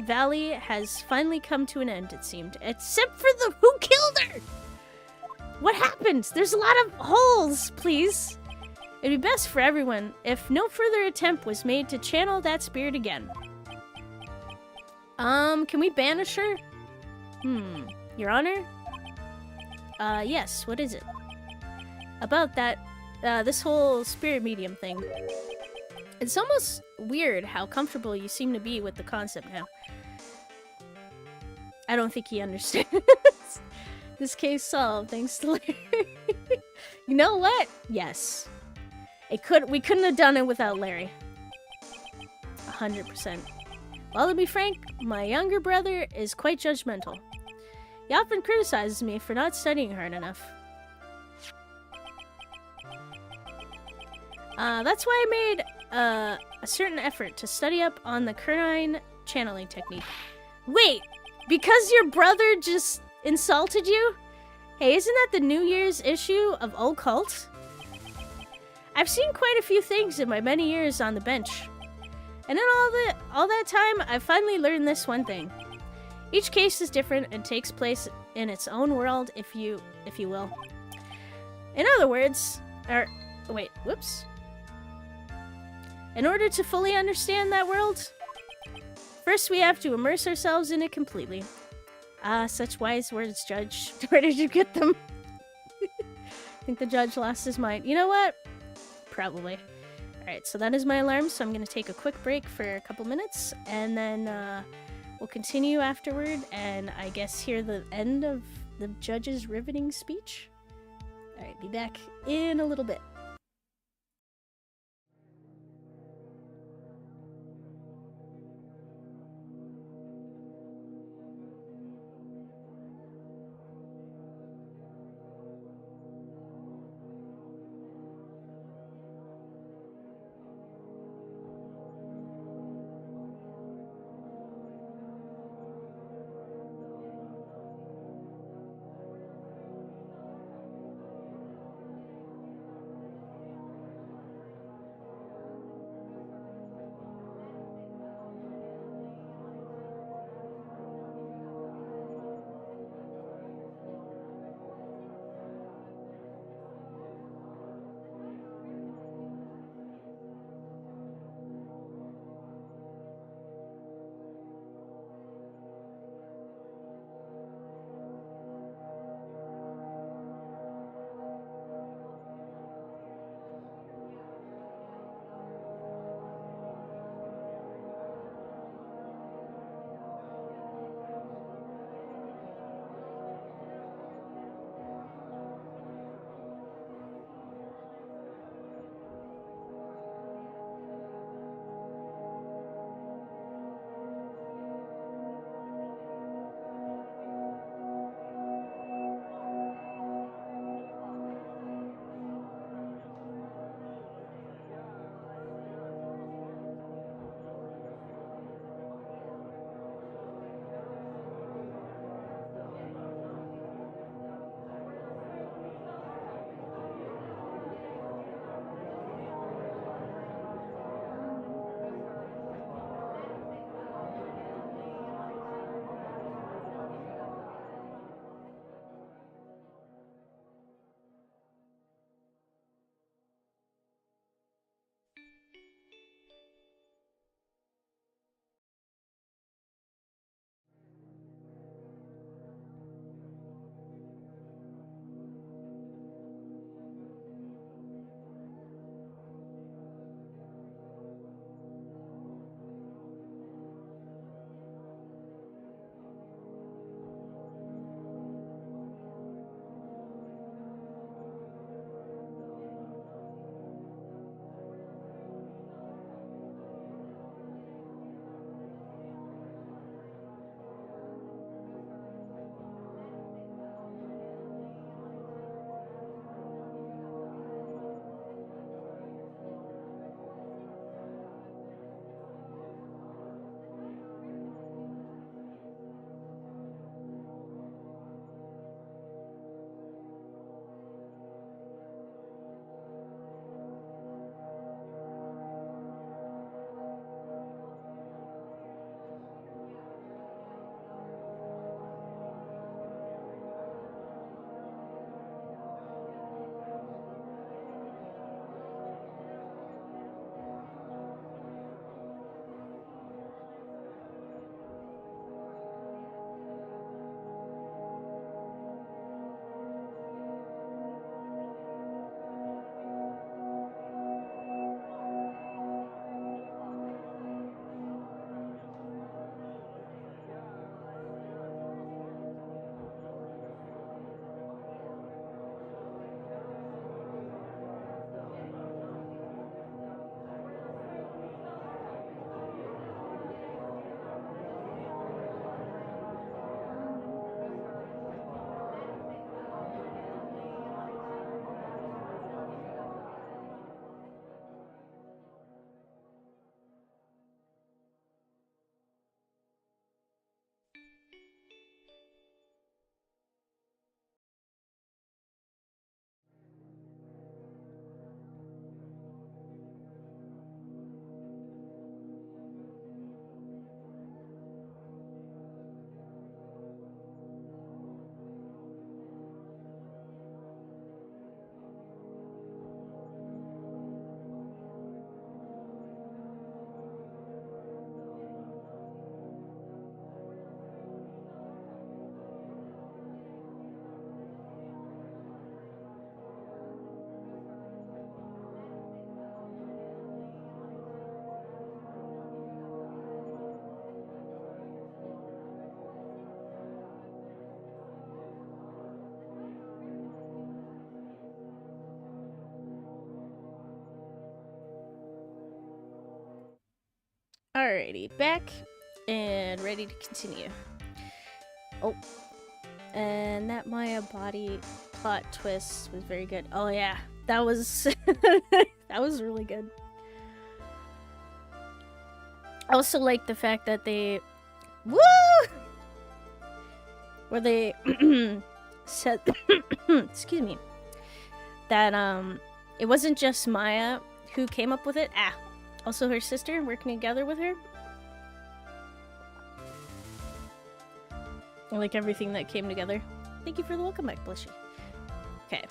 Valley has finally come to an end, it seemed. Except for the who killed her! What happened? There's a lot of holes, please. It'd be best for everyone if no further attempt was made to channel that spirit again. Can we banish her? Your Honor? Yes, what is it? About that, this whole spirit medium thing. It's almost weird how comfortable you seem to be with the concept now. I don't think he understands. This case solved thanks to Larry. You know what? Yes. We couldn't have done it without Larry. 100%. Well, to be frank, my younger brother is quite judgmental. He often criticizes me for not studying hard enough. That's why I made a certain effort to study up on the Kernine channeling technique. Wait, because your brother just insulted you? Hey, isn't that the New Year's issue of Occult? I've seen quite a few things in my many years on the bench. And in all that time, I've finally learned this one thing. Each case is different and takes place in its own world, if you will. In other words, whoops. In order to fully understand that world, first we have to immerse ourselves in it completely. Such wise words, Judge. Where did you get them? I think the judge lost his mind. You know what? Probably. Alright, so that is my alarm, so I'm going to take a quick break for a couple minutes, and then we'll continue afterward, and I guess hear the end of the judge's riveting speech. Alright, be back in a little bit. Alrighty, back and ready to continue. Oh, and that Maya body plot twist was very good. Oh yeah, that was that was really good. I also like the fact that they where they said excuse me, that it wasn't just Maya who came up with it. Also her sister working together with her. I like everything that came together. Thank you for the welcome back, Blushy. Okay.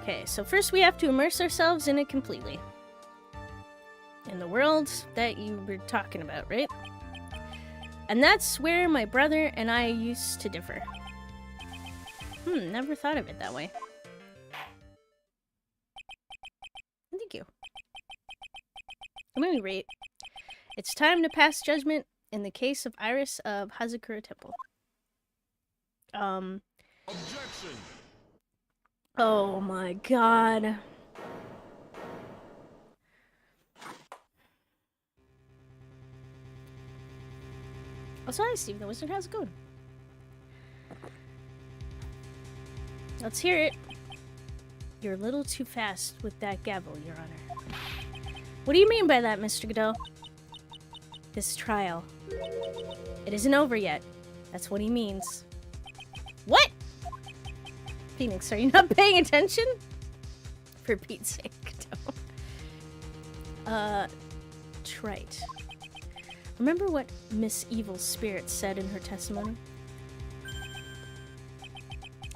Okay, so first we have to immerse ourselves in it completely. In the world that you were talking about, right? And that's where my brother and I used to differ. Never thought of it that way. Thank you. At any rate, it's time to pass judgment in the case of Iris of Hazakura Temple. Objection. Oh my god. Also, hi Steve the Wizard, how's it going? Let's hear it. You're a little too fast with that gavel, Your Honor. What do you mean by that, Mr. Godot? This trial. It isn't over yet. That's what he means. What? Phoenix, are you not paying attention? For Pete's sake, Godot. Trite. Remember what Miss Evil Spirit said in her testimony?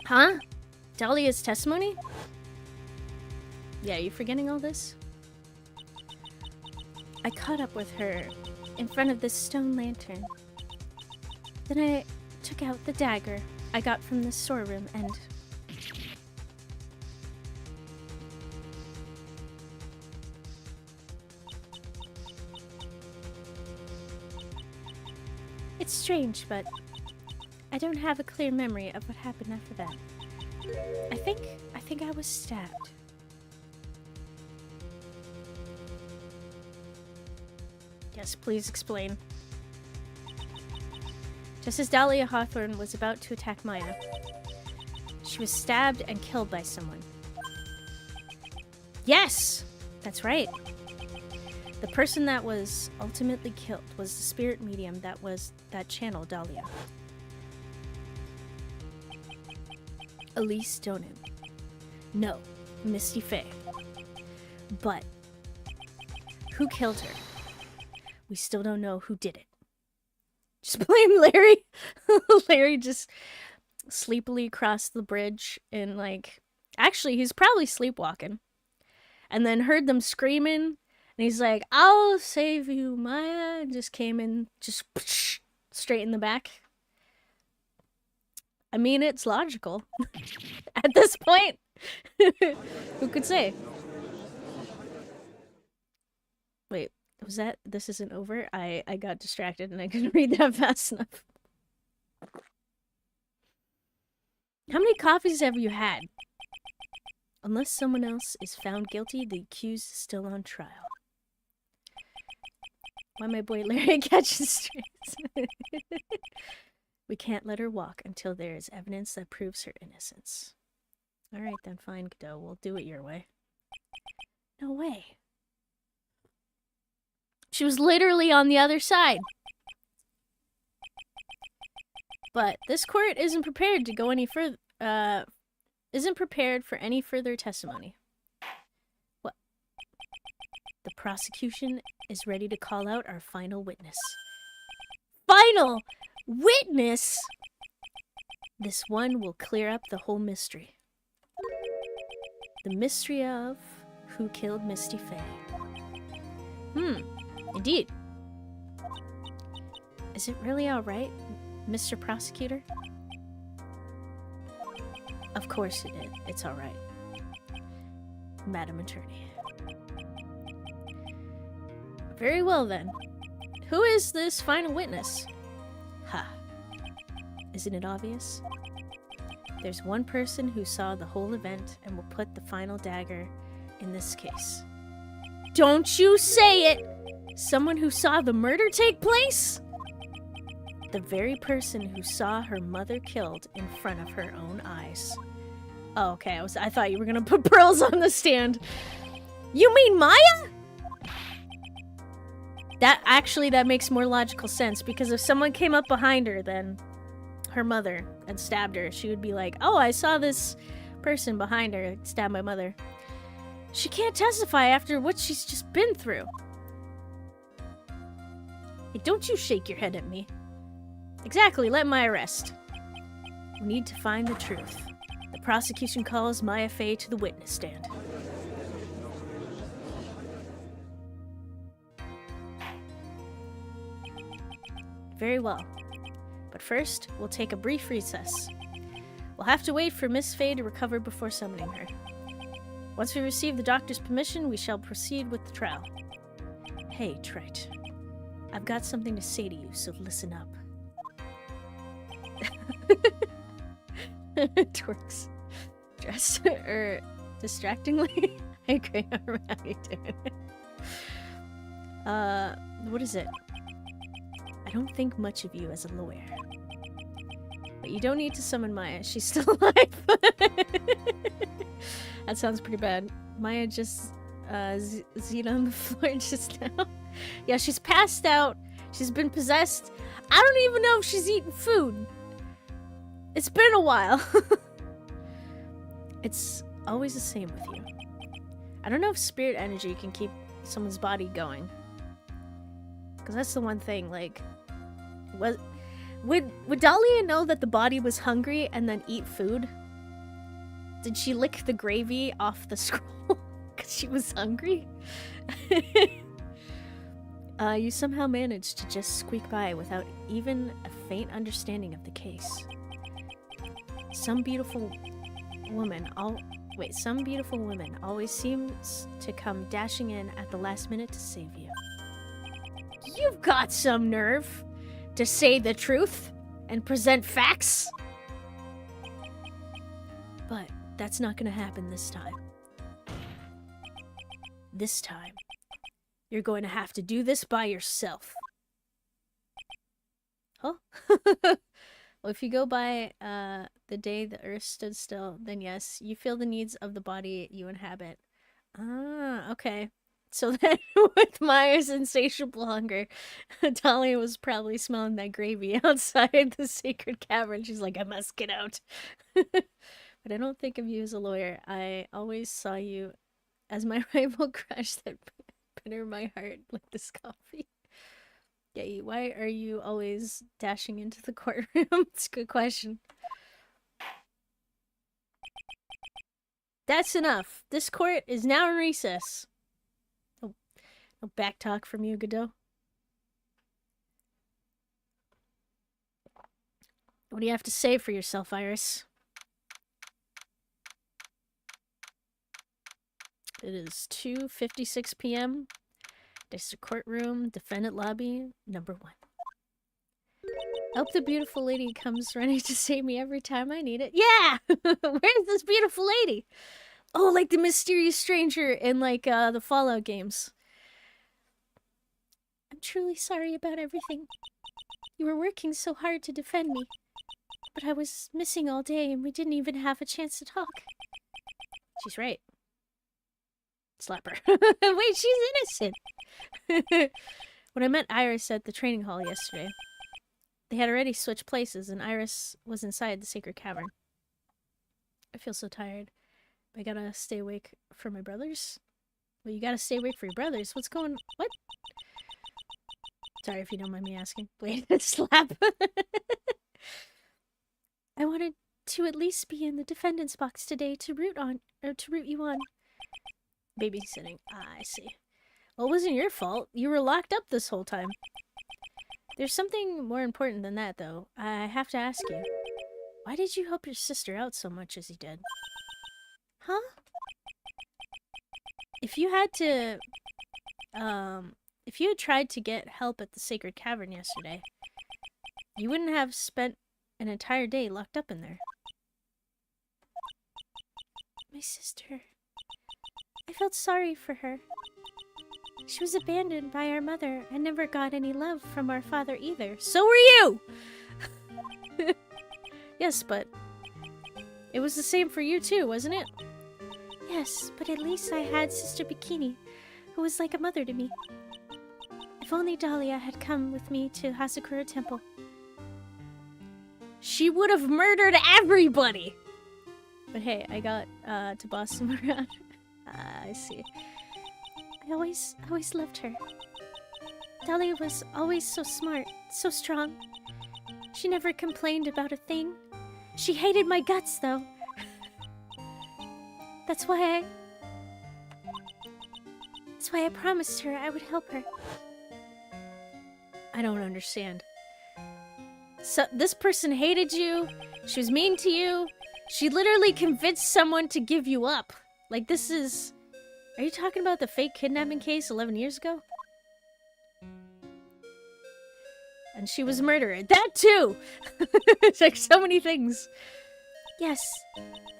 Huh? Dahlia's testimony? Yeah, you forgetting all this? I caught up with her in front of this stone lantern. Then I took out the dagger I got from the storeroom and... It's strange, but I don't have a clear memory of what happened after that. I think I was stabbed. Yes, please explain. Just as Dahlia Hawthorne was about to attack Maya, she was stabbed and killed by someone. Yes! That's right. The person that was ultimately killed was the spirit medium that channeled Dahlia. Elise Donan. No, Misty Faye. But who killed her? We still don't know who did it. Just blame Larry. Larry just sleepily crossed the bridge and actually he's probably sleepwalking. And then heard them screaming and he's like, I'll save you, Maya. And just came in, just straight in the back. I mean, it's logical. At this point. Who could say? Wait, was that? This isn't over? I got distracted and I couldn't read that fast enough. How many coffees have you had? Unless someone else is found guilty, the accused is still on trial. Why my boy Larry catches strays? We can't let her walk until there is evidence that proves her innocence. Alright then, fine, Godot. We'll do it your way. No way. She was literally on the other side. But this court isn't prepared to go any further, isn't prepared for any further testimony. What? The prosecution is ready to call out our final witness. Final witness? This one will clear up the whole mystery. The mystery of who killed Misty Faye. Indeed. Is it really alright, Mr. Prosecutor? Of course it's alright, Madam Attorney. Very well then. Who is this final witness? Ha. Isn't it obvious? There's one person who saw the whole event and will put the final dagger in this case. Don't you say it! Someone who saw the murder take place? The very person who saw her mother killed in front of her own eyes. Oh, okay. I thought you were gonna put pearls on the stand. You mean Maya? That makes more logical sense, because if someone came up behind her, then her mother, and stabbed her, she would be like, oh, I saw this person behind her stab my mother. She can't testify after what she's just been through. Hey, don't you shake your head at me. Exactly, let Maya rest. We need to find the truth. The prosecution calls Maya Fey to the witness stand. Very well. But first, we'll take a brief recess. We'll have to wait for Miss Fey to recover before summoning her. Once we receive the doctor's permission, we shall proceed with the trial. Hey, Wright. I've got something to say to you, so listen up. Twerks. Dressed distractingly? Hey, Graham, how you doing? What is it? I don't think much of you as a lawyer. But you don't need to summon Maya. She's still alive. That sounds pretty bad. Maya just Z'd on the floor just now. Yeah, she's passed out. She's been possessed. I don't even know if she's eaten food. It's been a while. It's always the same with you. I don't know if spirit energy can keep someone's body going. Because that's the one thing, like... Would Dahlia know that the body was hungry and then eat food? Did she lick the gravy off the scroll because she was hungry? You somehow managed to just squeak by without even a faint understanding of the case. Some beautiful woman always seems to come dashing in at the last minute to save you. You've got some nerve to say the truth and present facts. But that's not gonna happen this time. This time, you're going to have to do this by yourself. Huh? Well, if you go by the day the earth stood still, then yes, you feel the needs of the body you inhabit. Ah, okay. So then, with Maya's insatiable hunger, Dahlia was probably smelling that gravy outside the sacred cavern. She's like, I must get out. But I don't think of you as a lawyer. I always saw you as my rival crush that bitter my heart like this coffee. Yeah, why are you always dashing into the courtroom? It's a good question. That's enough. This court is now in recess. No back talk from you, Godot. What do you have to say for yourself, Iris? It is 2:56 p.m. District Courtroom, Defendant Lobby, number 1. I hope the beautiful lady comes running to save me every time I need it. Yeah! Where's this beautiful lady? Oh, like the mysterious stranger in, like, the Fallout games. I'm truly sorry about everything. You were working so hard to defend me. But I was missing all day and we didn't even have a chance to talk. She's right. Slap her. Wait, she's innocent! When I met Iris at the training hall yesterday, they had already switched places and Iris was inside the sacred cavern. I feel so tired. I gotta stay awake for my brothers? Well, you gotta stay awake for your brothers? What's going... What? Sorry if you don't mind me asking. Wait, slap. I wanted to at least be in the defendant's box today to root you on. Babysitting. Ah, I see. Well, it wasn't your fault. You were locked up this whole time. There's something more important than that, though. I have to ask you. Why did you help your sister out so much as you did? Huh? If you had tried to get help at the Sacred Cavern yesterday, you wouldn't have spent an entire day locked up in there. My sister... I felt sorry for her. She was abandoned by our mother and never got any love from our father either. So were you! Yes, but it was the same for you too, wasn't it? Yes, but at least I had Sister Bikini, who was like a mother to me. If only Dahlia had come with me to Hasakura Temple. She would have murdered everybody! But hey, I got to boss him around. I see. I always loved her. Dahlia was always so smart, so strong. She never complained about a thing. She hated my guts, though. That's why I promised her I would help her. I don't understand. So this person hated you. She was mean to you. She literally convinced someone to give you up. Like, this is... Are you talking about the fake kidnapping case 11 years ago? And she was a murderer. That too! It's like so many things. Yes,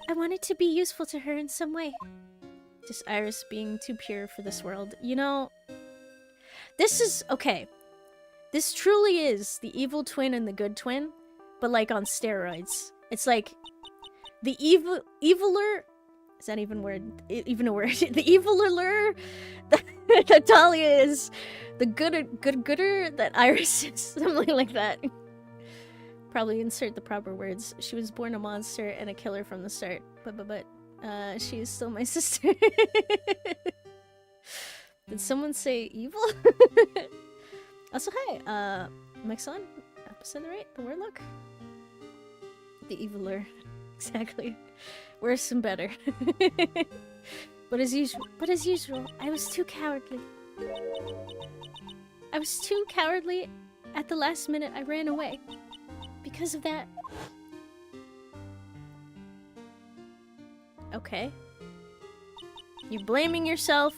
I wanted to be useful to her in some way. Just Iris being too pure for this world. You know, this is... Okay. This truly is the evil twin and the good twin, but like on steroids. It's like the eviler... Is that even a word? The eviler that Dahlia is, the gooder that Iris is. Something like that. Probably insert the proper words. She was born a monster and a killer from the start. But she is still my sister. Did someone say evil? Also, hi, Mexon, opposite the right, the warlock? The eviler, exactly. Worse and better. But as usual, I was too cowardly. I was too cowardly. At the last minute, I ran away. Because of that. Okay. You blaming yourself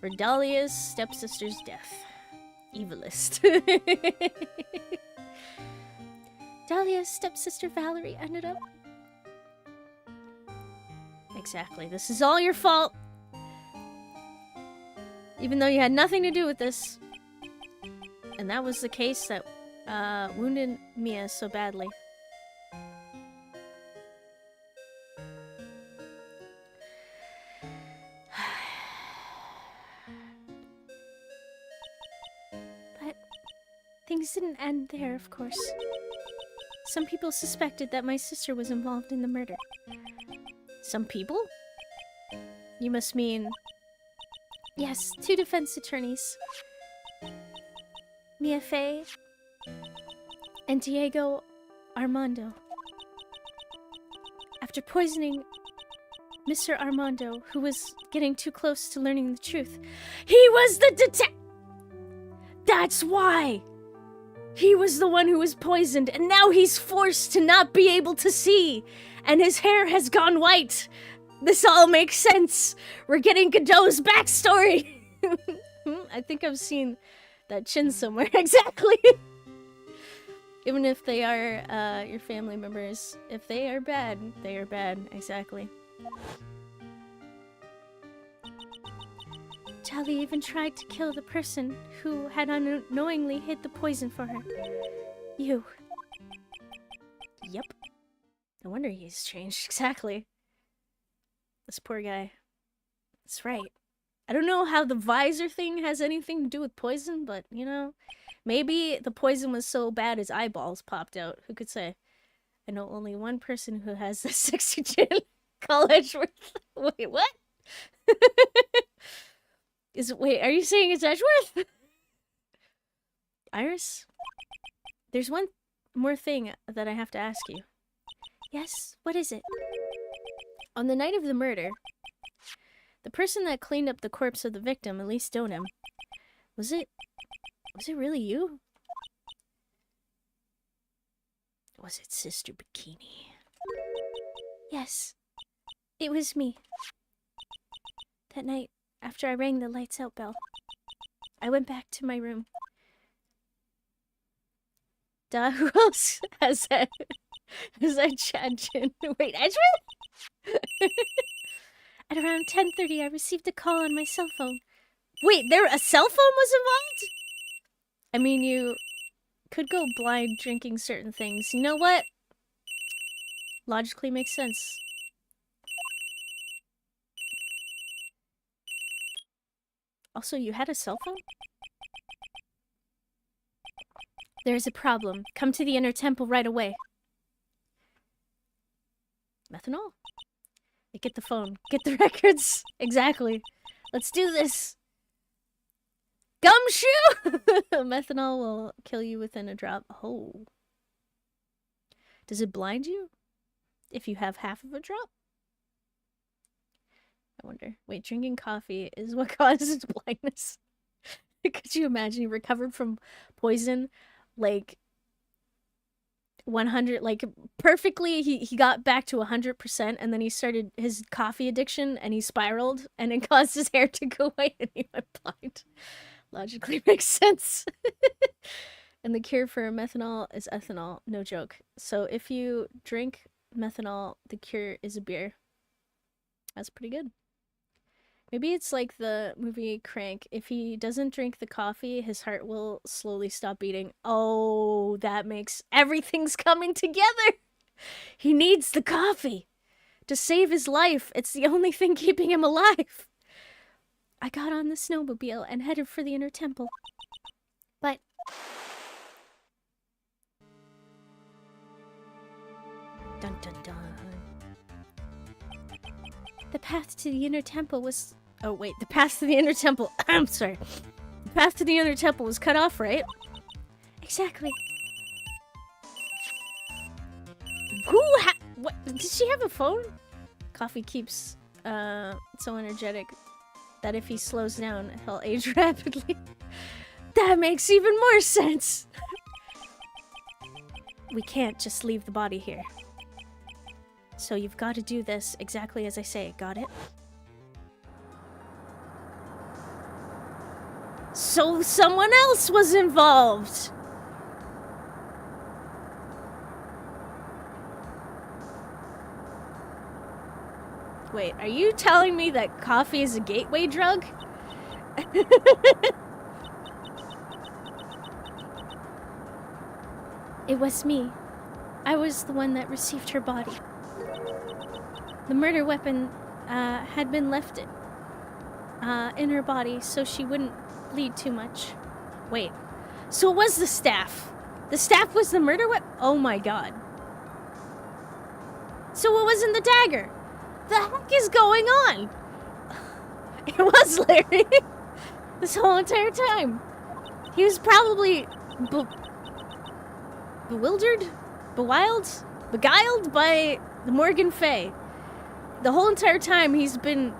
for Dahlia's stepsister's death. Evilist. Dahlia's stepsister Valerie ended up... Exactly. This is all your fault. Even though you had nothing to do with this. And that was the case that wounded Mia so badly. But things didn't end there, of course. Some people suspected that my sister was involved in the murder. Some people? You must mean... Yes, 2 defense attorneys. Mia Fey and Diego Armando. After poisoning Mr. Armando, who was getting too close to learning the truth, he was the That's why! He was the one who was poisoned, and now he's forced to not be able to see, and his hair has gone white. This all makes sense. We're getting Godot's backstory. I think I've seen that chin somewhere. Exactly. Even if they are your family members, if they are bad, they are bad. Exactly. Tali even tried to kill the person who had unknowingly hid the poison for her. You. Yep. No wonder he's changed. Exactly. This poor guy. That's right. I don't know how the visor thing has anything to do with poison, but, you know, maybe the poison was so bad his eyeballs popped out. Who could say? I know only one person who has the 60 chin. Call Edgeworth. Wait, what? Wait, are you saying it's Edgeworth? Iris? There's one more thing that I have to ask you. Yes, what is it? On the night of the murder, the person that cleaned up the corpse of the victim, Elise Donham, was it really you? Was it Sister Bikini? Yes, it was me. That night, after I rang the lights out bell, I went back to my room. Duh, who else has that? Is that Chad Chin? Wait, Edgeworth? At around 10:30, I received a call on my cell phone. Wait, a cell phone was involved? I mean, you could go blind drinking certain things. You know what? Logically makes sense. Also, you had a cell phone? There's a problem. Come to the inner temple right away. Methanol? Get the phone. Get the records. Exactly. Let's do this. Gumshoe! Methanol will kill you within a drop. Oh. Does it blind you? If you have half of a drop? I wonder. Wait, drinking coffee is what causes blindness. Could you imagine he recovered from poison like 100, like perfectly he got back to 100%, and then he started his coffee addiction and he spiraled and it caused his hair to go white and he went blind. Logically makes sense. And the cure for methanol is ethanol. No joke. So if you drink methanol, the cure is a beer. That's pretty good. Maybe it's like the movie Crank. If he doesn't drink the coffee, his heart will slowly stop beating. Oh, that makes everything's coming together. He needs the coffee to save his life. It's the only thing keeping him alive. I got on the snowmobile and headed for the inner temple. But dun dun dun. The path to the inner temple was... Oh, wait. The path to the inner temple... I'm sorry. The path to the inner temple was cut off, right? Exactly. What? Did she have a phone? Coffee keeps so energetic that if he slows down, he'll age rapidly. That makes even more sense. We can't just leave the body here. So you've got to do this exactly as I say. Got it? So someone else was involved! Wait, are you telling me that coffee is a gateway drug? It was me. I was the one that received her body. The murder weapon had been left in her body so she wouldn't bleed too much. Wait, so it was the staff. The staff was the murder weapon? Oh my god. So it wasn't the dagger. The heck is going on? It was Larry. This whole entire time. He was probably bewildered, beguiled by the Morgan Fay. The whole entire time he's been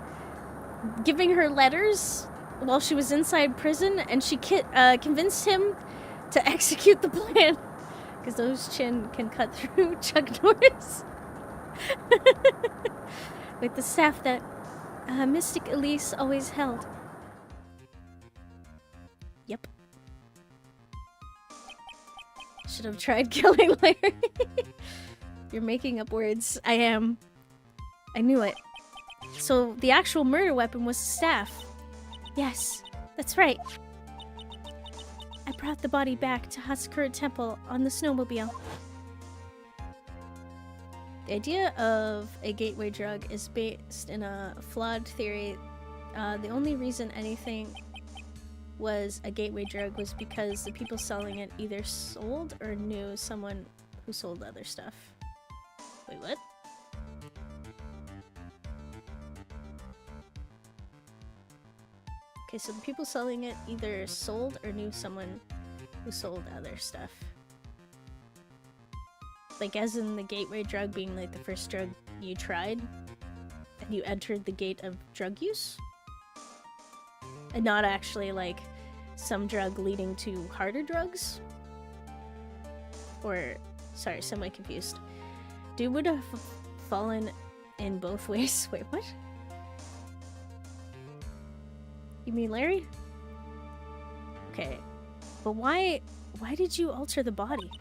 giving her letters while she was inside prison, and she convinced him to execute the plan. Because those chin can cut through Chuck Norris. With the staff that Mystic Elise always held. Yep. Should have tried killing Larry. You're making up words. I am. I knew it. So the actual murder weapon was the staff. Yes, that's right. I brought the body back to Hatsukura Temple on the snowmobile. The idea of a gateway drug is based in a flawed theory. The only reason anything was a gateway drug was because the people selling it either sold or knew someone who sold other stuff. Wait, what? Okay, so the people selling it either sold or knew someone who sold other stuff. Like, as in the gateway drug being like the first drug you tried, and you entered the gate of drug use? And not actually like some drug leading to harder drugs? Or, sorry, semi-confused. Dude would have fallen in both ways. Wait, what? You mean Larry? Okay, but why did you alter the body?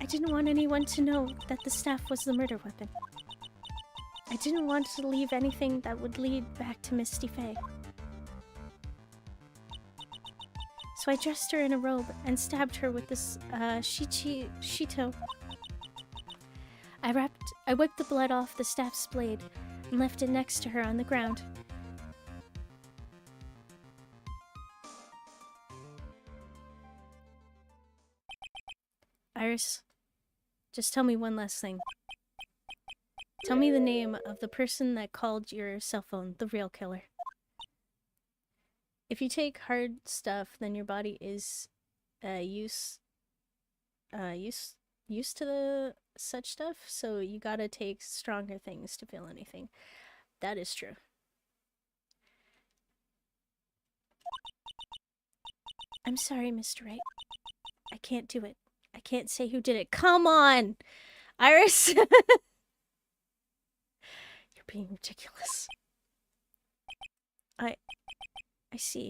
I didn't want anyone to know that the staff was the murder weapon. I didn't want to leave anything that would lead back to Misty Faye. So I dressed her in a robe and stabbed her with this shito. I wiped the blood off the staff's blade and left it next to her on the ground. Iris, just tell me one last thing. Tell me the name of the person that called your cell phone the real killer. If you take hard stuff, then your body is used to the such stuff, so you gotta take stronger things to feel anything. That is true. I'm sorry, Mr. Wright. I can't do it. I can't say who did it. Come on! Iris! You're being ridiculous. I see.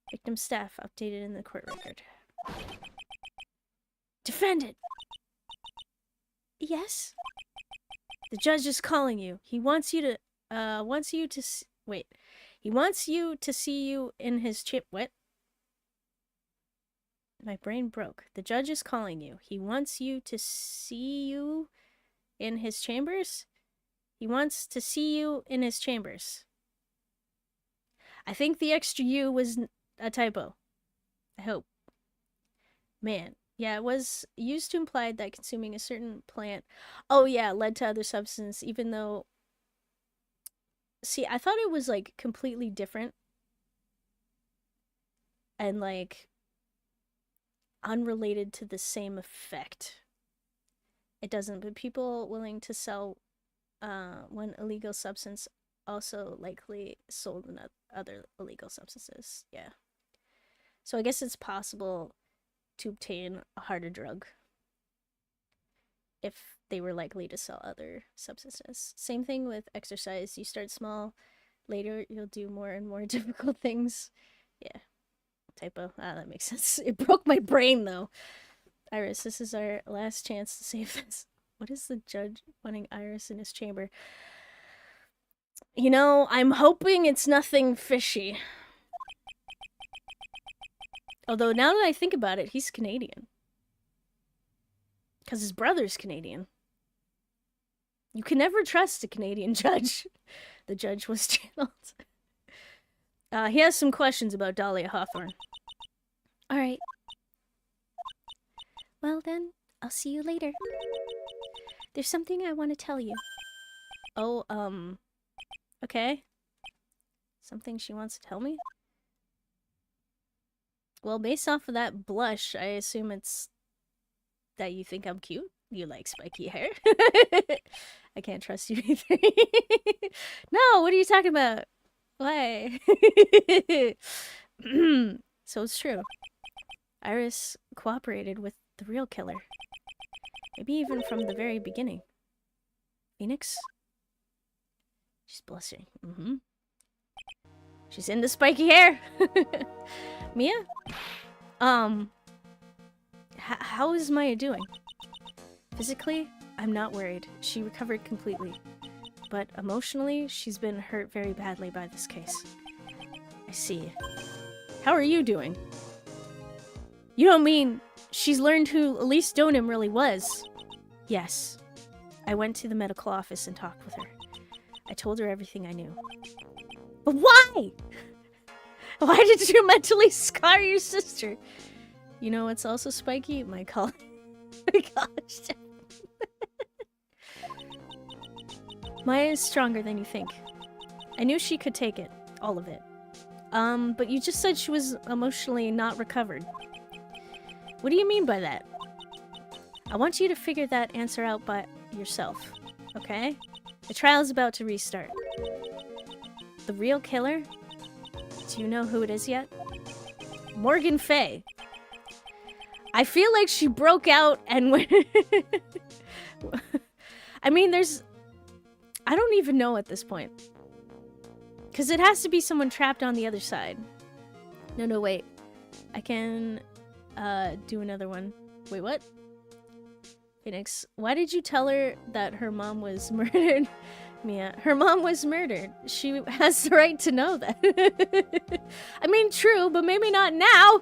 Victim staff updated in the court record. Defend it! Yes? The judge is calling you. He wants you to, wait. He wants you to see you in his what? My brain broke. The judge is calling you. He wants you to see you in his chambers? He wants to see you in his chambers. I think the extra U was a typo. I hope. Man. Yeah, it was used to imply that consuming a certain plant, led to other substance, even though... See, I thought it was, like, completely different. And, like, unrelated to the same effect. It doesn't, but people willing to sell one illegal substance also likely sold other illegal substances. Yeah. So I guess it's possible to obtain a harder drug if they were likely to sell other substances. Same thing with exercise. You start small, later you'll do more and more difficult things. Yeah. Typo. That makes sense. It broke my brain, though. Iris, this is our last chance to save this. What is the judge wanting Iris in his chamber? You know, I'm hoping it's nothing fishy. Although, now that I think about it, he's Canadian. Because his brother's Canadian. You can never trust a Canadian judge. The judge was channeled. He has some questions about Dahlia Hawthorne. Alright. Well then, I'll see you later. There's something I want to tell you. Oh, okay. Something she wants to tell me? Well, based off of that blush, I assume it's that you think I'm cute. You like spiky hair. I can't trust you either. No, what are you talking about? Why? So it's true. Iris cooperated with the real killer. Maybe even from the very beginning. Phoenix? She's blushing. She's into spiky hair. Mia? How is Maya doing? Physically, I'm not worried. She recovered completely. But emotionally, she's been hurt very badly by this case. I see. How are you doing? You don't mean she's learned who Elise Donim really was? Yes. I went to the medical office and talked with her. I told her everything I knew. But why? Why did you mentally scar your sister? You know what's also spiky? My college debt. Maya is stronger than you think. I knew she could take it. All of it. But you just said she was emotionally not recovered. What do you mean by that? I want you to figure that answer out by yourself, okay? The trial's about to restart. The real killer? Do you know who it is yet? Morgan Fay. I feel like she broke out and went... I mean, I don't even know at this point. Because it has to be someone trapped on the other side. No, wait. I can do another one. Wait, what? Phoenix, why did you tell her that her mom was murdered? Mia. Her mom was murdered. She has the right to know that. I mean, true, but maybe not now.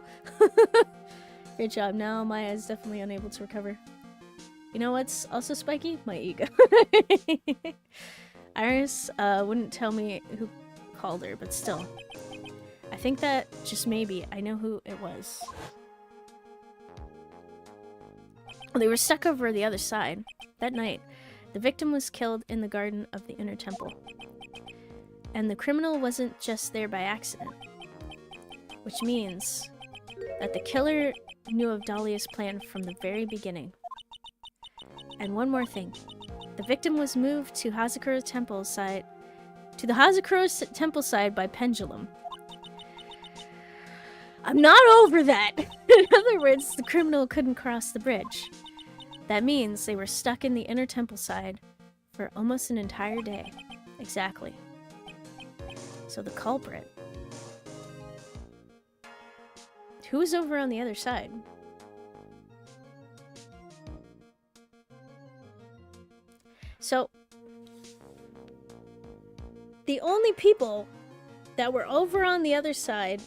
Great job. Now Maya is definitely unable to recover. You know what's also spiky? My ego. Iris wouldn't tell me who called her, but still. I think that, just maybe, I know who it was. They were stuck over the other side. That night, the victim was killed in the garden of the inner temple. And the criminal wasn't just there by accident. Which means that the killer knew of Dahlia's plan from the very beginning. And one more thing. The victim was moved to Hazakura Temple side temple side by pendulum. I'm not over that! In other words, the criminal couldn't cross the bridge. That means they were stuck in the inner temple side for almost an entire day. Exactly. So the culprit... Who was over on the other side? So... The only people that were over on the other side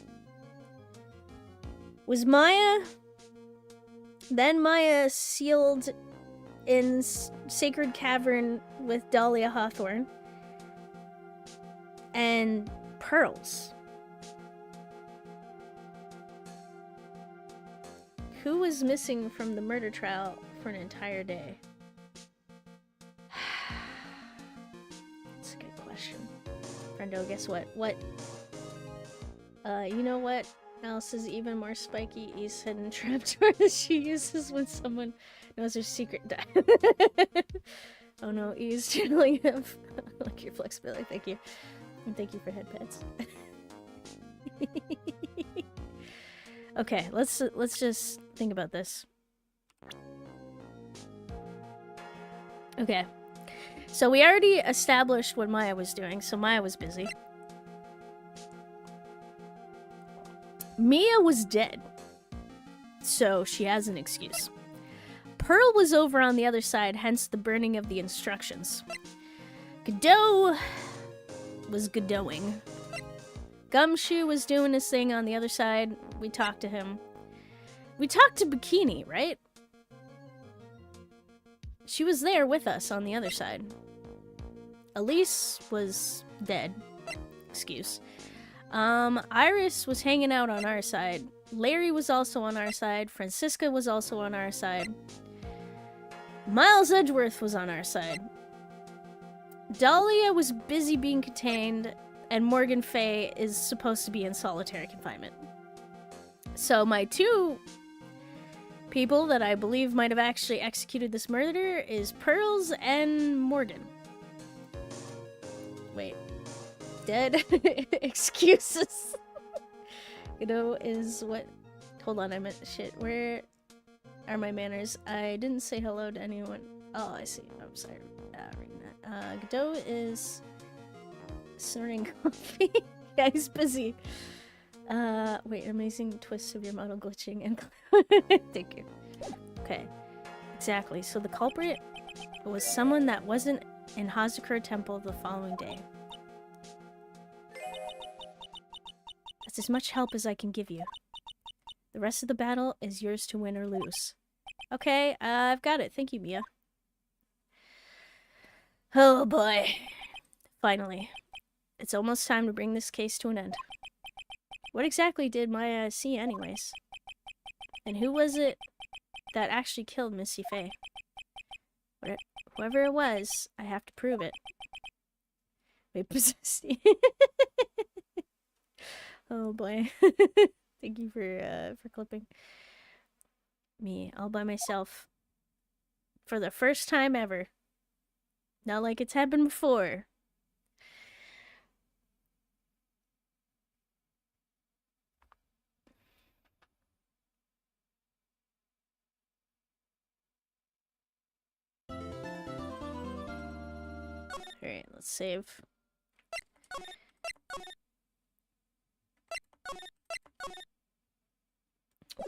was Maya. Then Maya sealed in Sacred Cavern with Dahlia Hawthorne. And Pearls. Who was missing from the murder trial for an entire day? That's a good question. Friendo, guess what? You know what else is even more spiky? E's hidden trapdoor that she uses when someone knows her secret. Oh no, E's channeling him. Like your flexibility, thank you. And thank you for head pets. Okay, let's just think about this. Okay. So we already established what Maya was doing, so Maya was busy. Mia was dead, so she has an excuse. Pearl was over on the other side, hence the burning of the instructions. Godot was Godoting. Gumshoe was doing his thing on the other side. We talked to him. We talked to Bikini, right? She was there with us on the other side. Elise was dead. Excuse. Iris was hanging out on our side. Larry was also on our side. Francisca was also on our side. Miles Edgeworth was on our side. Dahlia was busy being contained, and Morgan Fay is supposed to be in solitary confinement. So my two people that I believe might have actually executed this murder is Pearls and Morgan. Wait. Dead? Excuses. You know, is what... Hold on, I meant shit. Where are my manners? I didn't say hello to anyone. Oh, I see. I'm sorry. Reading that. Godot is... snorting coffee. Yeah, he's busy. Wait, amazing twists of your model glitching and... Thank you. Okay. Exactly. So the culprit was someone that wasn't in Hazakura Temple the following day. That's as much help as I can give you. The rest of the battle is yours to win or lose. Okay, I've got it. Thank you, Mia. Oh boy. Finally. It's almost time to bring this case to an end. What exactly did Maya see anyways? And who was it that actually killed Missy Faye? Whoever it was, I have to prove it. Wait, possessed. Oh boy. Thank you for clipping. Me, all by myself. For the first time ever. Not like it's happened before. Alright, let's save.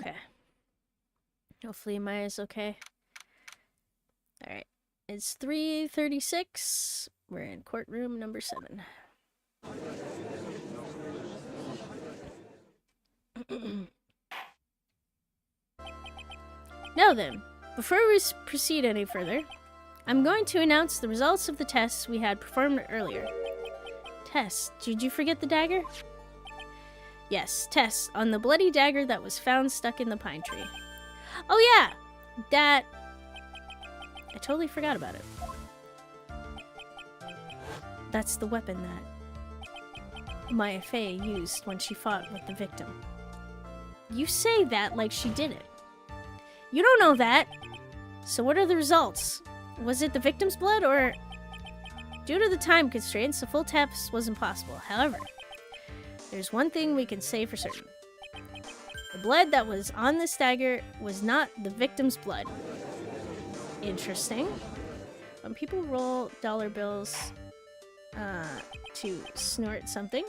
Okay. Hopefully Maya's okay. Alright. It's 3:36. We're in courtroom number 7. Now then, before we proceed any further, I'm going to announce the results of the tests we had performed earlier. Tests? Did you forget the dagger? Yes, tests on the bloody dagger that was found stuck in the pine tree. Oh yeah! That... I totally forgot about it. That's the weapon that Maya Fey used when she fought with the victim. You say that like she did it. You don't know that! So what are the results? Was it the victim's blood, or... Due to the time constraints, a full test was impossible. However, there's one thing we can say for certain. The blood that was on this dagger was not the victim's blood. Interesting. When people roll dollar bills to snort something,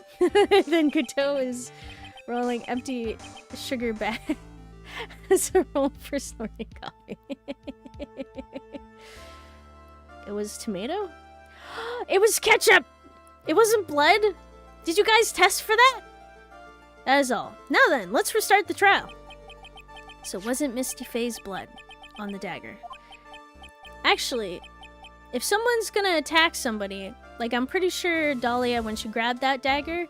then Godot is rolling empty sugar bag as a roll for snorting coffee. It was tomato? It was ketchup! It wasn't blood? Did you guys test for that? That is all. Now then, let's restart the trial. So it wasn't Misty Faye's blood on the dagger. Actually, if someone's gonna attack somebody, like I'm pretty sure Dahlia, when she grabbed that dagger,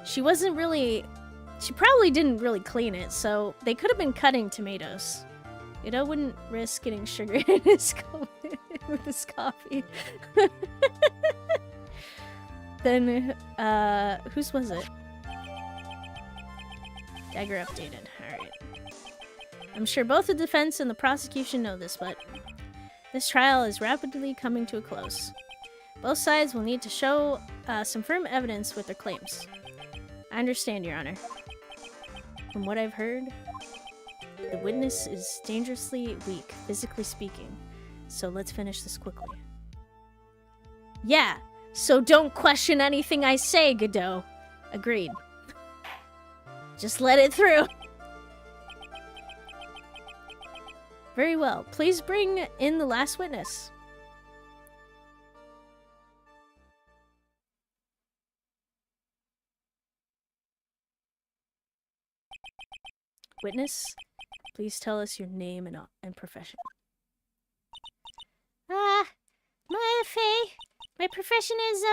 she probably didn't really clean it, so they could have been cutting tomatoes. I wouldn't risk getting sugar in his with his coffee. Then, whose was it? Dagger updated. Alright. I'm sure both the defense and the prosecution know this, but this trial is rapidly coming to a close. Both sides will need to show some firm evidence with their claims. I understand, Your Honor. From what I've heard, the witness is dangerously weak, physically speaking. So let's finish this quickly. Yeah, so don't question anything I say, Godot. Agreed. Just let it through. Very well. Please bring in the last witness. Witness, please tell us your name and profession. Maya Fey. My profession is,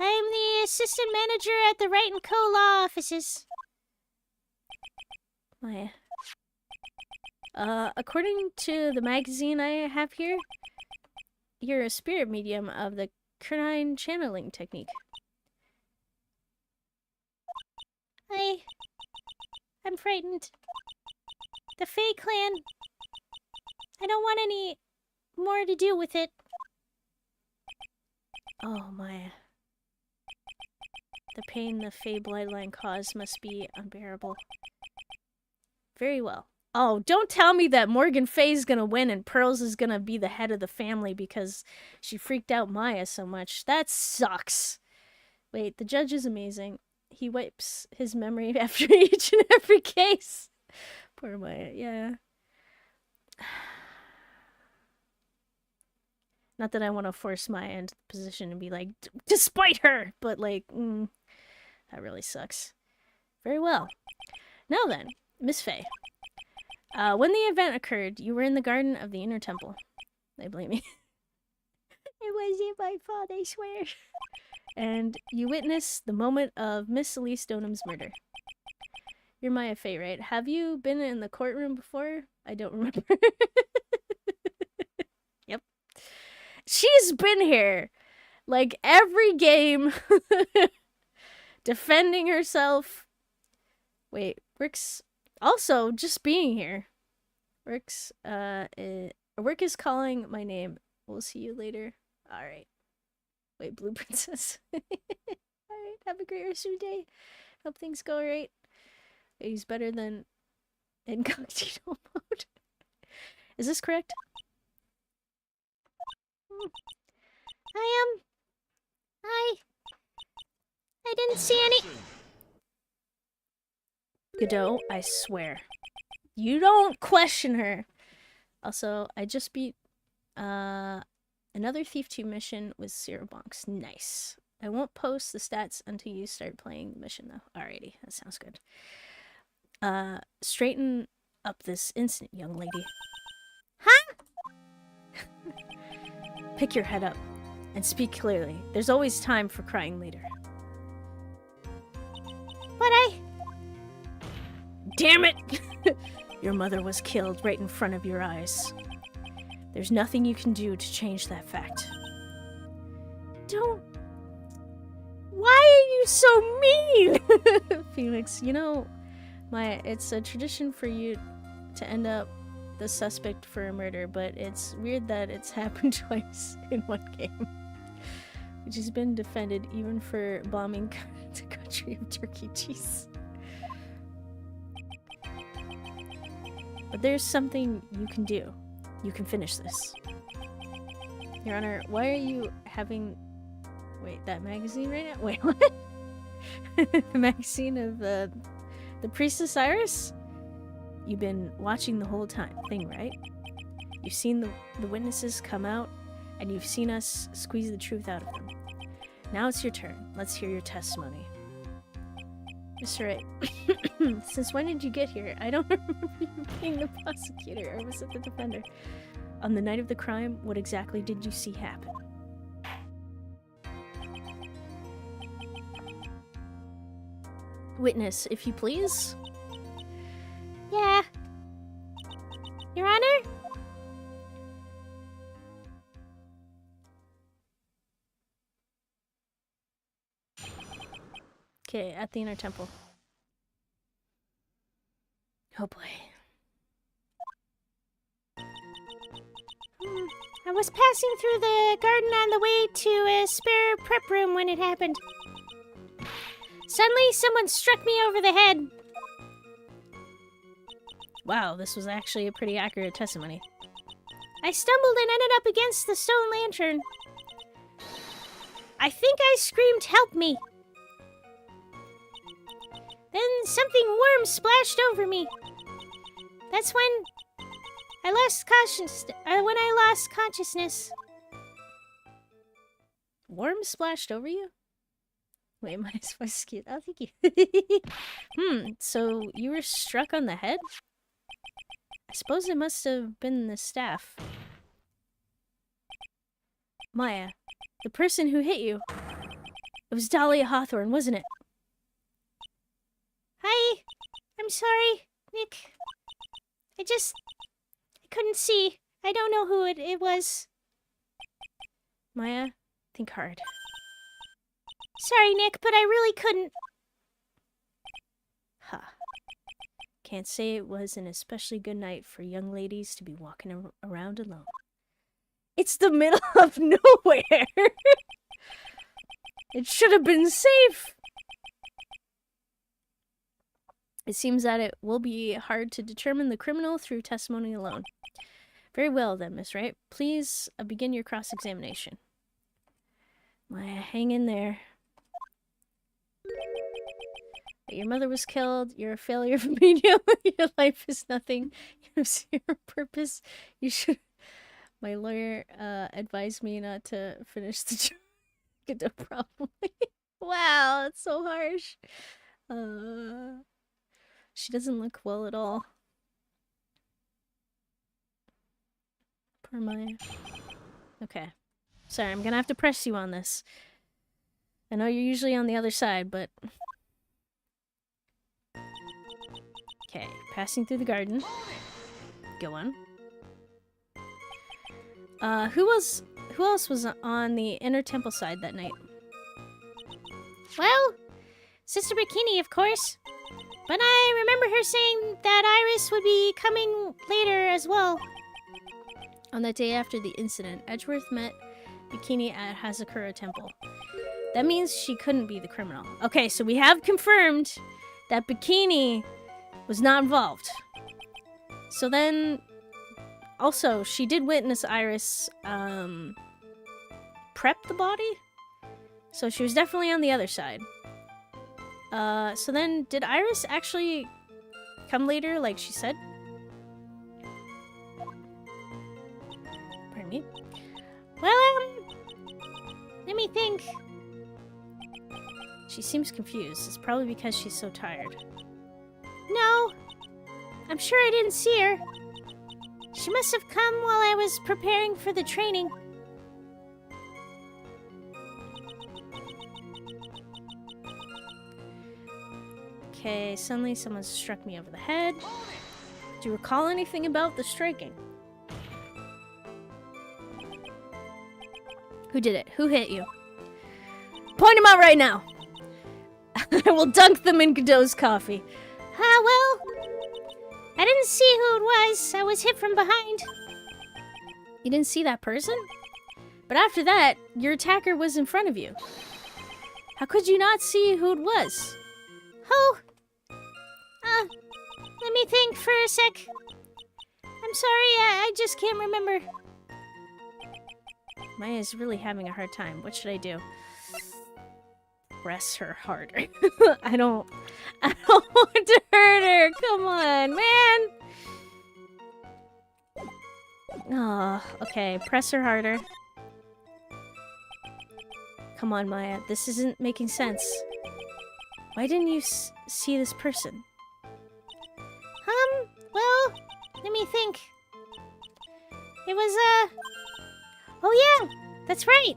I'm the assistant manager at the Wright & Co. law offices. Maya. According to the magazine I have here, you're a spirit medium of the canine channeling technique. I'm frightened. The Fey clan. I don't want any more to do with it. Oh, Maya. The pain the Fey bloodline caused must be unbearable. Very well. Oh, don't tell me that Morgan Fay's gonna win and Pearls is gonna be the head of the family because she freaked out Maya so much. That sucks. Wait, the judge is amazing. He wipes his memory after each and every case. Poor Maya, yeah. Not that I want to force Maya into the position and be like, despite her! But like, that really sucks. Very well. Now then, Miss Fey. When the event occurred, you were in the garden of the Inner Temple. I blame you. It wasn't my fault, I swear. And you witnessed the moment of Miss Elise Donham's murder. You're Maya Fey, right? Have you been in the courtroom before? I don't remember. Yep. She's been here. Like, every game. Defending herself. Wait, Rick's... Also, just being here. Rick's, Rick is calling my name. We'll see you later. Alright. Wait, Blue Princess. Alright, have a great rest of your day. Hope things go alright. He's better than incognito mode. Is this correct? I didn't see any... Godot, I swear. You don't question her. Also, I just beat, Another Thief 2 mission with 0 bonks. Nice. I won't post the stats until you start playing the mission, though. Alrighty, that sounds good. Straighten up this instant, young lady. Huh? Pick your head up and speak clearly. There's always time for crying later. But Damn it! Your mother was killed right in front of your eyes. There's nothing you can do to change that fact. Don't... Why are you so mean? Phoenix, you know, Maya, it's a tradition for you to end up the suspect for a murder, but it's weird that it's happened twice in one game. Which has been defended even for bombing the country of turkey cheese. But there's something you can do. You can finish this. Your Honor, why are you having... Wait, that magazine right now? Wait, what? The magazine of the Priestess Iris? You've been watching the whole thing, right? You've seen the witnesses come out, and you've seen us squeeze the truth out of them. Now it's your turn. Let's hear your testimony. Mr. Wright, since when did you get here? I don't remember you being the prosecutor, or was it the defender? On the night of the crime, what exactly did you see happen? Witness, if you please. Yeah. Your Honor? Okay, at the inner temple. Oh boy. I was passing through the garden on the way to a spare prep room when it happened. Suddenly, someone struck me over the head. Wow, this was actually a pretty accurate testimony. I stumbled and ended up against the stone lantern. I think I screamed, "Help me!" Then something warm splashed over me. That's when I lost consciousness. Worm splashed over you? Wait, MrSwissCheese. Oh, thank you. So you were struck on the head? I suppose it must have been the staff. Maya, the person who hit you. It was Dahlia Hawthorne, wasn't it? Hi. I'm sorry, Nick. I couldn't see. I don't know who it was. Maya, think hard. Sorry, Nick, but I really couldn't. Huh. Can't say it was an especially good night for young ladies to be walking around alone. It's the middle of nowhere! It should have been safe! It seems that it will be hard to determine the criminal through testimony alone. Very well then, Miss Wright. Please begin your cross-examination. Maya, hang in there. Your mother was killed. You're a failure of a medium. Your life is nothing. You have zero purpose. You should... My lawyer advised me not to finish the job. Get no problem. Wow, that's so harsh. She doesn't look well at all. Poor Maya. Okay. Sorry, I'm gonna have to press you on this. I know you're usually on the other side, but... Okay, passing through the garden. Go on. Who else was on the inner temple side that night? Well, Sister Bikini, of course. But I remember her saying that Iris would be coming later as well. On the day after the incident, Edgeworth met Bikini at Hazakura Temple. That means she couldn't be the criminal. Okay, so we have confirmed that Bikini was not involved. So then, also, she did witness Iris prep the body. So she was definitely on the other side. So then, did Iris actually come later, like she said? Pardon me. Well, let me think. She seems confused. It's probably because she's so tired. No, I'm sure I didn't see her. She must have come while I was preparing for the training. Okay, suddenly someone struck me over the head. Do you recall anything about the striking? Who did it? Who hit you? Point him out right now! I will dunk them in Godot's coffee. Well, I didn't see who it was. I was hit from behind. You didn't see that person? But after that, your attacker was in front of you. How could you not see who it was? Oh, let me think for a sec. I'm sorry, I just can't remember. Maya's really having a hard time. What should I do? Press her harder. I don't want to hurt her. Come on, man. Oh, okay. Press her harder. Come on, Maya. This isn't making sense. Why didn't you see this person? Well, let me think. It was, oh yeah, that's right.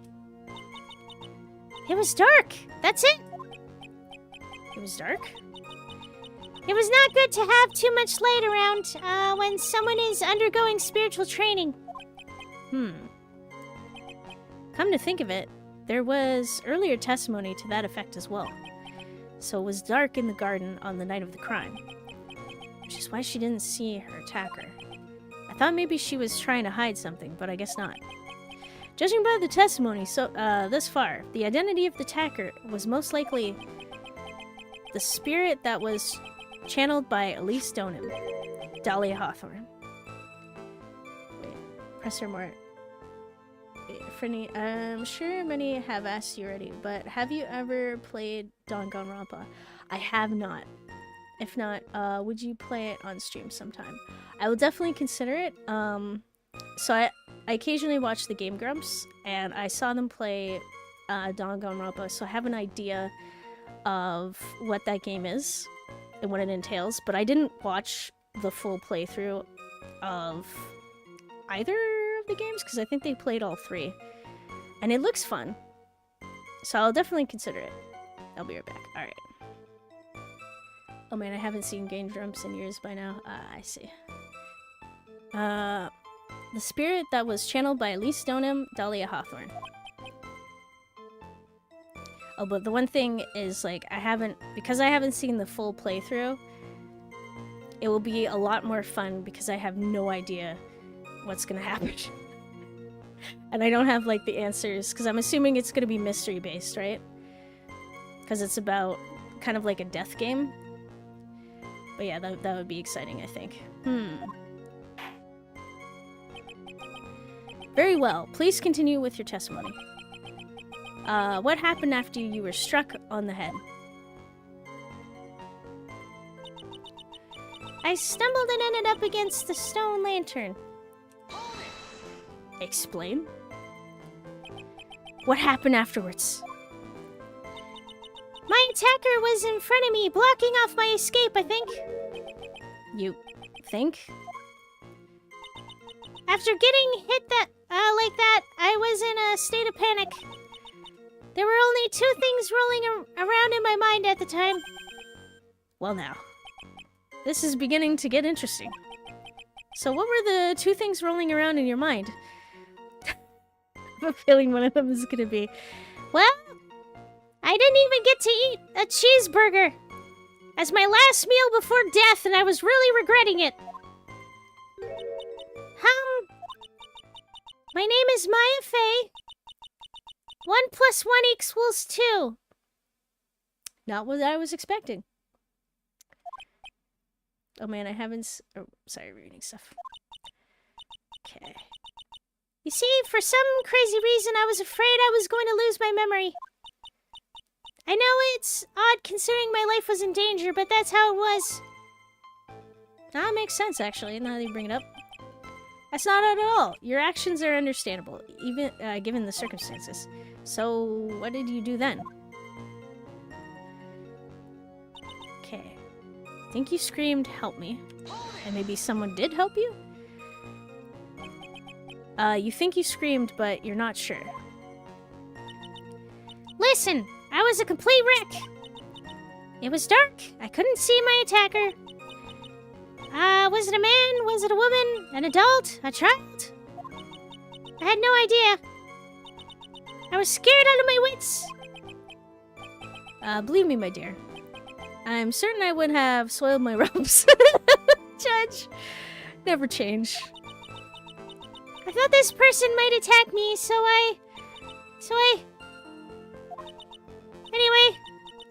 It was dark. That's it. It was dark? It was not good to have too much light around, when someone is undergoing spiritual training. Come to think of it, there was earlier testimony to that effect as well. So it was dark in the garden on the night of the crime. Which is why she didn't see her attacker. I thought maybe she was trying to hide something, but I guess not. Judging by the testimony thus far, the identity of the attacker was most likely the spirit that was channeled by Elise Donim, Dahlia Hawthorne. Wait, press her more. Wait, Frenny, I'm sure many have asked you already, but have you ever played Danganronpa? I have not. If not, would you play it on stream sometime? I will definitely consider it. So I occasionally watch the Game Grumps, and I saw them play Danganronpa, so I have an idea of what that game is and what it entails, but I didn't watch the full playthrough of either of the games, because I think they played all three. And it looks fun. So I'll definitely consider it. I'll be right back. Alright. Oh man, I haven't seen Game Grumps in years by now. I see. The spirit that was channeled by Elise Donim, Dahlia Hawthorne. Oh, but the one thing is, like, because I haven't seen the full playthrough, it will be a lot more fun because I have no idea what's gonna happen. And I don't have, like, the answers, because I'm assuming it's gonna be mystery-based, right? Because it's about kind of like a death game. But yeah, that would be exciting, I think. Very well. Please continue with your testimony. What happened after you were struck on the head? I stumbled and ended up against the stone lantern. Explain. What happened afterwards? My attacker was in front of me, blocking off my escape, I think. You think? After getting hit like that, I was in a state of panic. There were only two things rolling around in my mind at the time. Well now, this is beginning to get interesting. So what were the two things rolling around in your mind? I have a feeling one of them is gonna be... Well, I didn't even get to eat a cheeseburger as my last meal before death, and I was really regretting it. My name is Maya Fey. 1 + 1 = 2. Not what I was expecting. Oh man, I haven't... Oh, sorry, reading stuff. Okay. You see, for some crazy reason, I was afraid I was going to lose my memory. I know it's odd considering my life was in danger, but that's how it was. That makes sense, actually, now that you bring it up. That's not at all. Your actions are understandable, even given the circumstances. So, what did you do then? Okay. Think you screamed, "Help me." And maybe someone did help you? You think you screamed, but you're not sure. Listen, I was a complete wreck. It was dark. I couldn't see my attacker. Was it a man? Was it a woman? An adult? A child? I had no idea. I was scared out of my wits. Believe me, my dear. I'm certain I would have soiled my robes. Judge. Never change. I thought this person might attack me, so I... Anyway,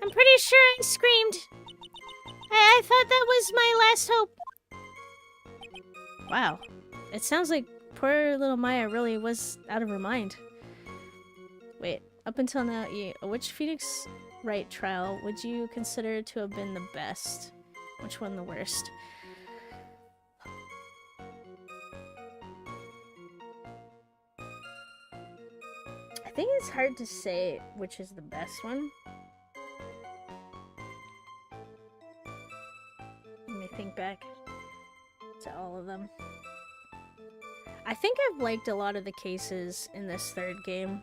I'm pretty sure I screamed. I thought that was my last hope. Wow. It sounds like poor little Maya really was out of her mind. Wait, up until now, which Phoenix Wright trial would you consider to have been the best? Which one the worst? I think it's hard to say which is the best one. Let me think back to all of them. I think I've liked a lot of the cases in this third game.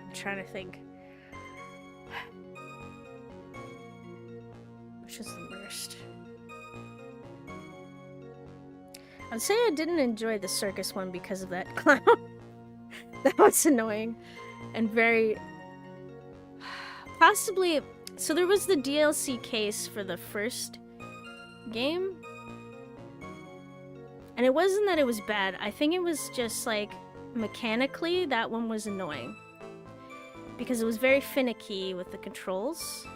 I'm trying to think. Which is the worst? I'd say I didn't enjoy the circus one because of that clown. That was annoying. And very... Possibly... So there was the DLC case for the first game. And it wasn't that it was bad. I think it was just, like, mechanically, that one was annoying. Because it was very finicky with the controls.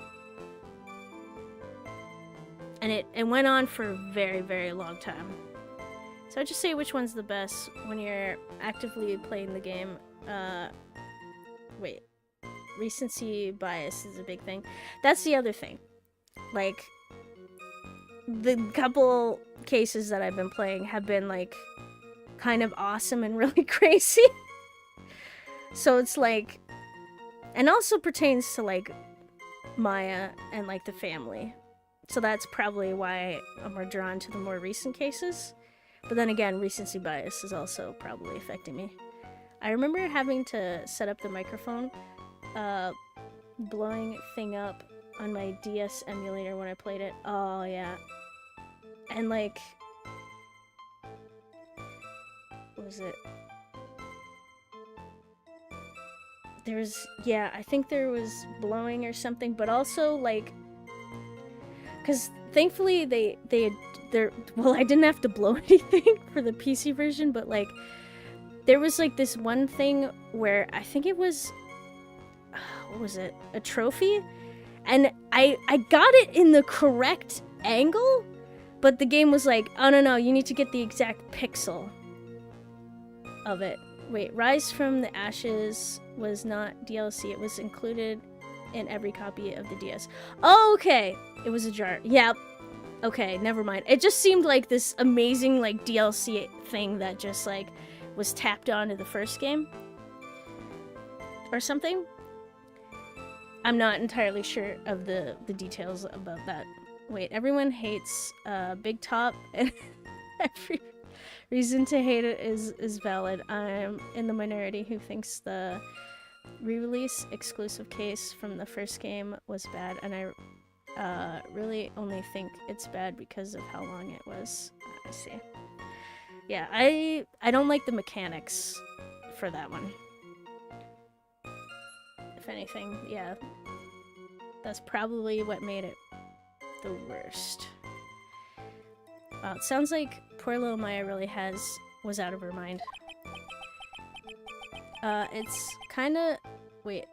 And it went on for a very, very long time. So I'd just say which one's the best when you're actively playing the game. Wait. Recency bias is a big thing. That's the other thing. Like, the couple cases that I've been playing have been, like, kind of awesome and really crazy. So it's like... And also pertains to, like, Maya and, like, the family. So that's probably why I'm more drawn to the more recent cases. But then again, recency bias is also probably affecting me. I remember having to set up the microphone, blowing thing up on my DS emulator when I played it. Oh, yeah. And, like... What was it? There was... Yeah, I think there was blowing or something, but also, like... Because thankfully well, I didn't have to blow anything for the PC version, but like there was like this one thing where I think it was what was it? A trophy? And I got it in the correct angle, but the game was like, "Oh no, you need to get the exact pixel of it." Wait, Rise from the Ashes was not DLC. It was included in every copy of the DS. Oh, okay. It was a jar. Yep. Okay, never mind. It just seemed like this amazing, like, DLC thing that just, like, was tapped onto the first game. Or something. I'm not entirely sure of the details about that. Wait, everyone hates Big Top, and every reason to hate it is valid. I'm in the minority who thinks the re-release exclusive case from the first game was bad, and I really only think it's bad because of how long it was. I see. Yeah, I don't like the mechanics for that one. If anything, yeah. That's probably what made it the worst. Wow, it sounds like poor little Maya really was out of her mind. It's kinda... Wait,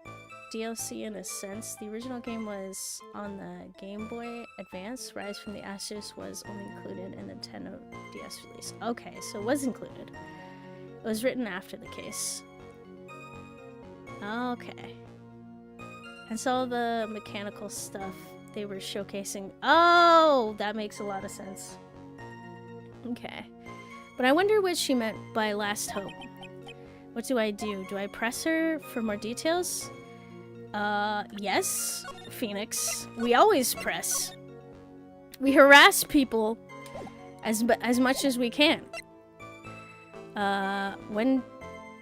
DLC in a sense. The original game was on the Game Boy Advance. Rise from the Ashes was only included in the Nintendo DS release. Okay, so it was included. It was written after the case. Okay. And so all the mechanical stuff they were showcasing. Oh, that makes a lot of sense. Okay. But I wonder what she meant by last hope. What do I do? Do I press her for more details? Yes, Phoenix. We always press. We harass people as much as we can.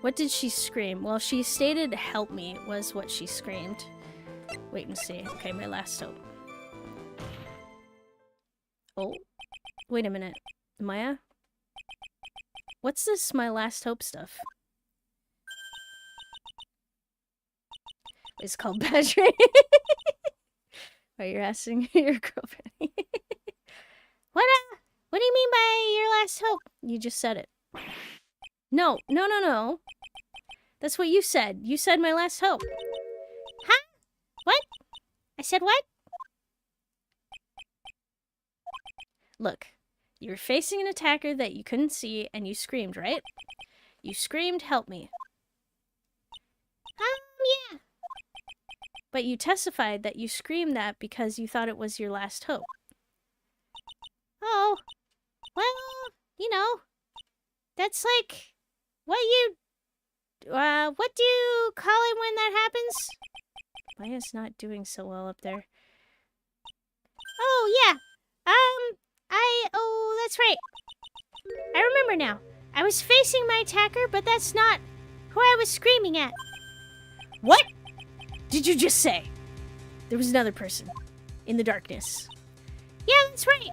What did she scream? Well, she stated help me was what she screamed. Wait and see. Okay, my last hope. Oh, wait a minute. Maya? What's this my last hope stuff? It's called badgering. Oh, you're asking your girlfriend. What do you mean by your last hope? You just said it. No. That's what you said. You said my last hope. Huh? What? I said what? Look, you were facing an attacker that you couldn't see and you screamed, right? You screamed, help me. Yeah. But you testified that you screamed that because you thought it was your last hope. Oh, well, you know, that's like what do you call it when that happens? Maya's not doing so well up there. Oh, yeah. Oh, that's right. I remember now. I was facing my attacker, but that's not who I was screaming at. What did you just say? There was another person in the darkness. Yeah, that's right.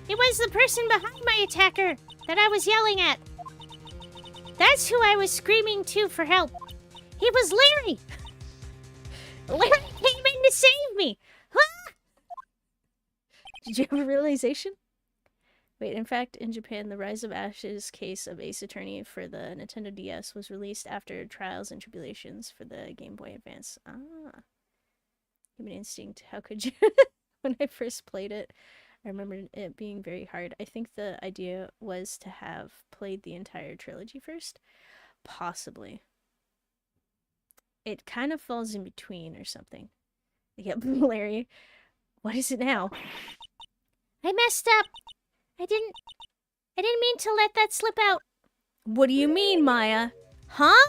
It was the person behind my attacker that I was yelling at. That's who I was screaming to for help. He was Larry. Larry came in to save me. Ah! Did you have a realization? Wait, in fact, in Japan, the Rise of Ash's case of Ace Attorney for the Nintendo DS was released after Trials and Tribulations for the Game Boy Advance. Ah. Human Instinct, how could you? When I first played it, I remember it being very hard. I think the idea was to have played the entire trilogy first. Possibly. It kind of falls in between or something. Yep, Larry. What is it now? I messed up. I didn't mean to let that slip out. What do you mean, Maya? Huh?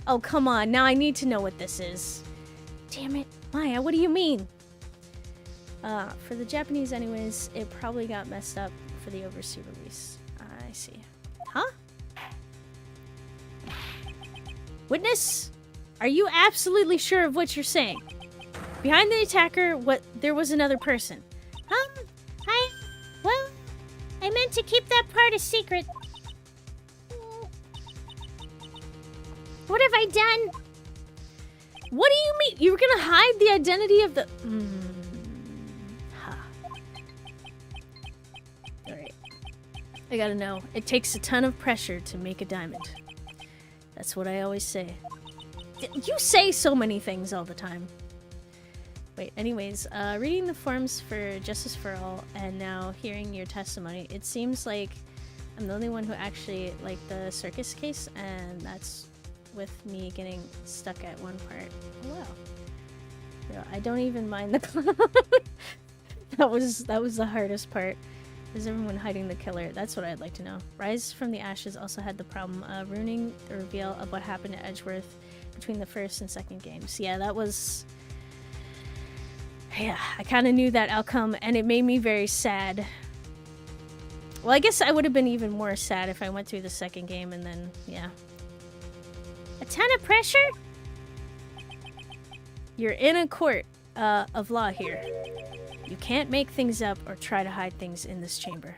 Oh, come on. Now I need to know what this is. Damn it. Maya, what do you mean? For the Japanese anyways, it probably got messed up for the overseas release. I see. Huh? Witness? Are you absolutely sure of what you're saying? Behind the attacker, there was another person. Well, I meant to keep that part a secret. What have I done? What do you mean? You were gonna hide the identity of the... Alright. I gotta know. It takes a ton of pressure to make a diamond. That's what I always say. You say so many things all the time. Wait, anyways, reading the forms for Justice for All and now hearing your testimony, it seems like I'm the only one who actually liked the circus case, and that's with me getting stuck at one part. Oh, wow. So I don't even mind the clown. that was the hardest part. Is everyone hiding the killer? That's what I'd like to know. Rise from the Ashes also had the problem of ruining the reveal of what happened to Edgeworth between the first and second games. Yeah, that was... Yeah, I kind of knew that outcome, and it made me very sad. Well, I guess I would have been even more sad if I went through the second game and then, yeah. A ton of pressure? You're in a court of law here. You can't make things up or try to hide things in this chamber.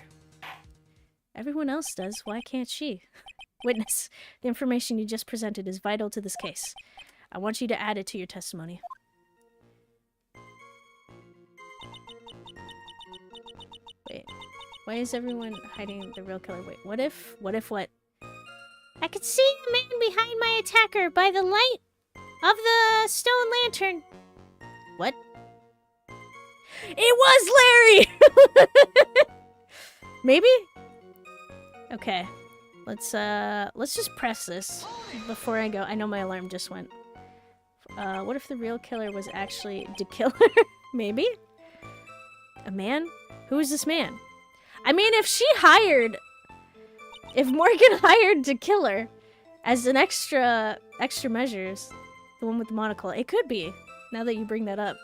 Everyone else does. Why can't she? Witness, the information you just presented is vital to this case. I want you to add it to your testimony. Wait, why is everyone hiding the real killer? Wait, what if what? I could see the man behind my attacker by the light of the stone lantern. What? It was Larry! Maybe? Okay. Let's just press this before I go. I know my alarm just went. What if the real killer was actually the killer? Maybe? A man? Who is this man? I mean, if Morgan hired the killer as an extra measures, the one with the monocle, it could be, now that you bring that up.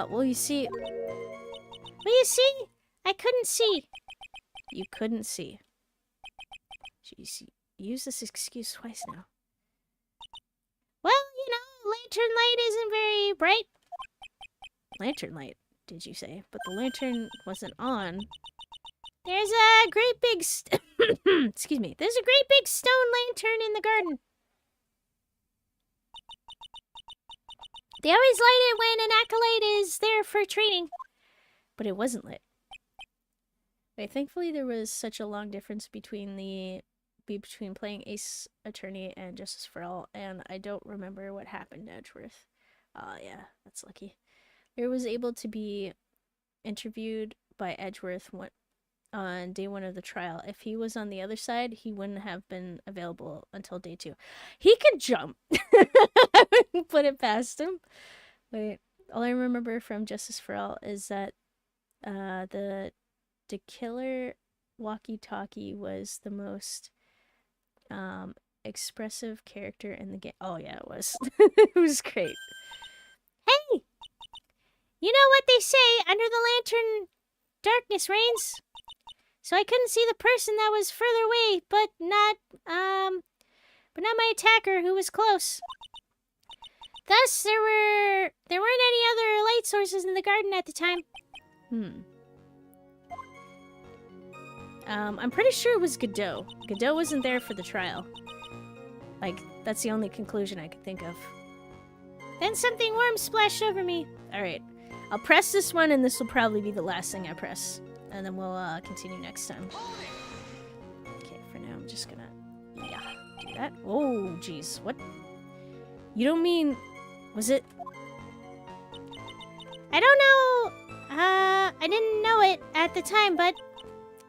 Well, you see... Well, you see? I couldn't see. You couldn't see. Jeez, you use this excuse twice now. Well, you know, lantern light isn't very bright. Lantern light, did you say? But the lantern wasn't on. There's a great big excuse me. There's a great big stone lantern in the garden. They always light it when an acolyte is there for training. But it wasn't lit. Wait, thankfully there was such a long difference between playing Ace Attorney and Justice for All, and I don't remember what happened to Edgeworth. Yeah, that's lucky. I was able to be interviewed by Edgeworth on day 1 of the trial. If he was on the other side, he wouldn't have been available until day 2. He can jump. I wouldn't put it past him. Wait, all I remember from Justice for All is that the killer walkie-talkie was the most expressive character in the game. Oh yeah, it was. It was great. Hey! You know what they say, under the lantern, darkness reigns. So I couldn't see the person that was further away, but not my attacker who was close. Thus, there weren't any other light sources in the garden at the time. I'm pretty sure it was Godot. Godot wasn't there for the trial. Like, that's the only conclusion I could think of. Then something warm splashed over me. Alright. I'll press this one, and this will probably be the last thing I press. And then we'll continue next time. Okay, for now I'm just gonna... Yeah, do that. Oh, jeez. What? You don't mean... Was it... I don't know... I didn't know it at the time, but...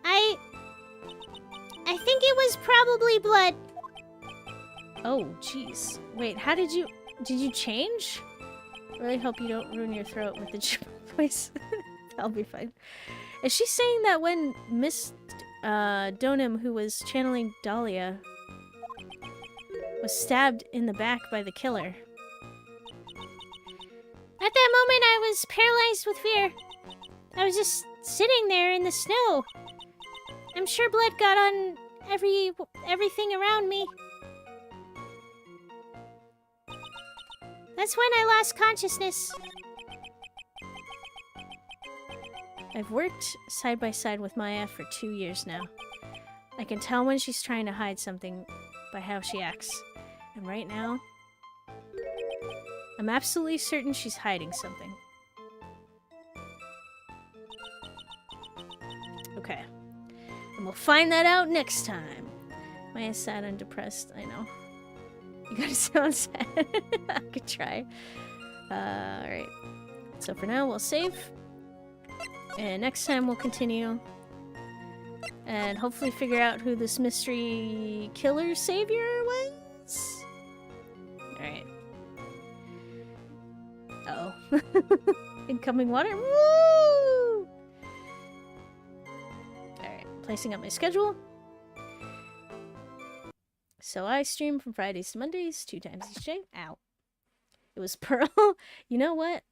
I think it was probably blood. Oh, jeez. Wait, how did you... Did you change? I really hope you don't ruin your throat with the chip voice. I'll be fine. Is she saying that when Miss Donim, who was channeling Dahlia, was stabbed in the back by the killer? At that moment, I was paralyzed with fear. I was just sitting there in the snow. I'm sure blood got on everything around me. That's when I lost consciousness. I've worked side by side with Maya for 2 years now. I can tell when she's trying to hide something by how she acts. And right now, I'm absolutely certain she's hiding something. Okay. And we'll find that out next time. Maya's sad and depressed, I know. You gotta sound sad. I could try. Alright. So for now, we'll save. And next time we'll continue. And hopefully figure out who this mystery killer savior was. Alright. Uh-oh. Incoming water. Woo! Alright. Placing up my schedule. So I stream from Fridays to Mondays, 2 times each day. Ow. It was Pearl. You know what?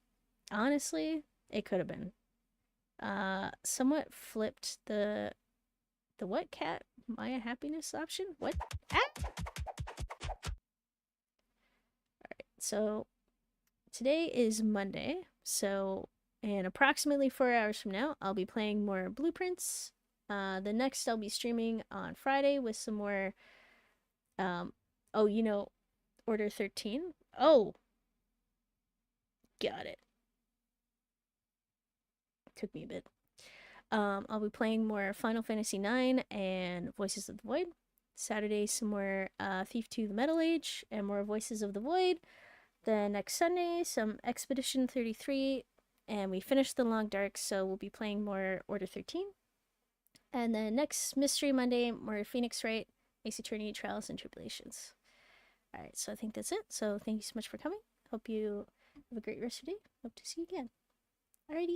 Honestly, it could have been. Somewhat flipped the what cat? Maya happiness option? What? Ah! Alright, so today is Monday, so in approximately 4 hours from now, I'll be playing more Blueprints. The next I'll be streaming on Friday with some more oh, you know, Order 13? Oh! Got it. Took me a bit. I'll be playing more Final Fantasy IX and Voices of the Void. Saturday, some more Thief 2 The Metal Age and more Voices of the Void. Then next Sunday, some Expedition 33. And we finished The Long Dark, so we'll be playing more Order 13. And then next Mystery Monday, more Phoenix Wright, Ace Attorney, Trials and Tribulations. Alright, so I think that's it. So thank you so much for coming. Hope you have a great rest of your day. Hope to see you again. Alrighty.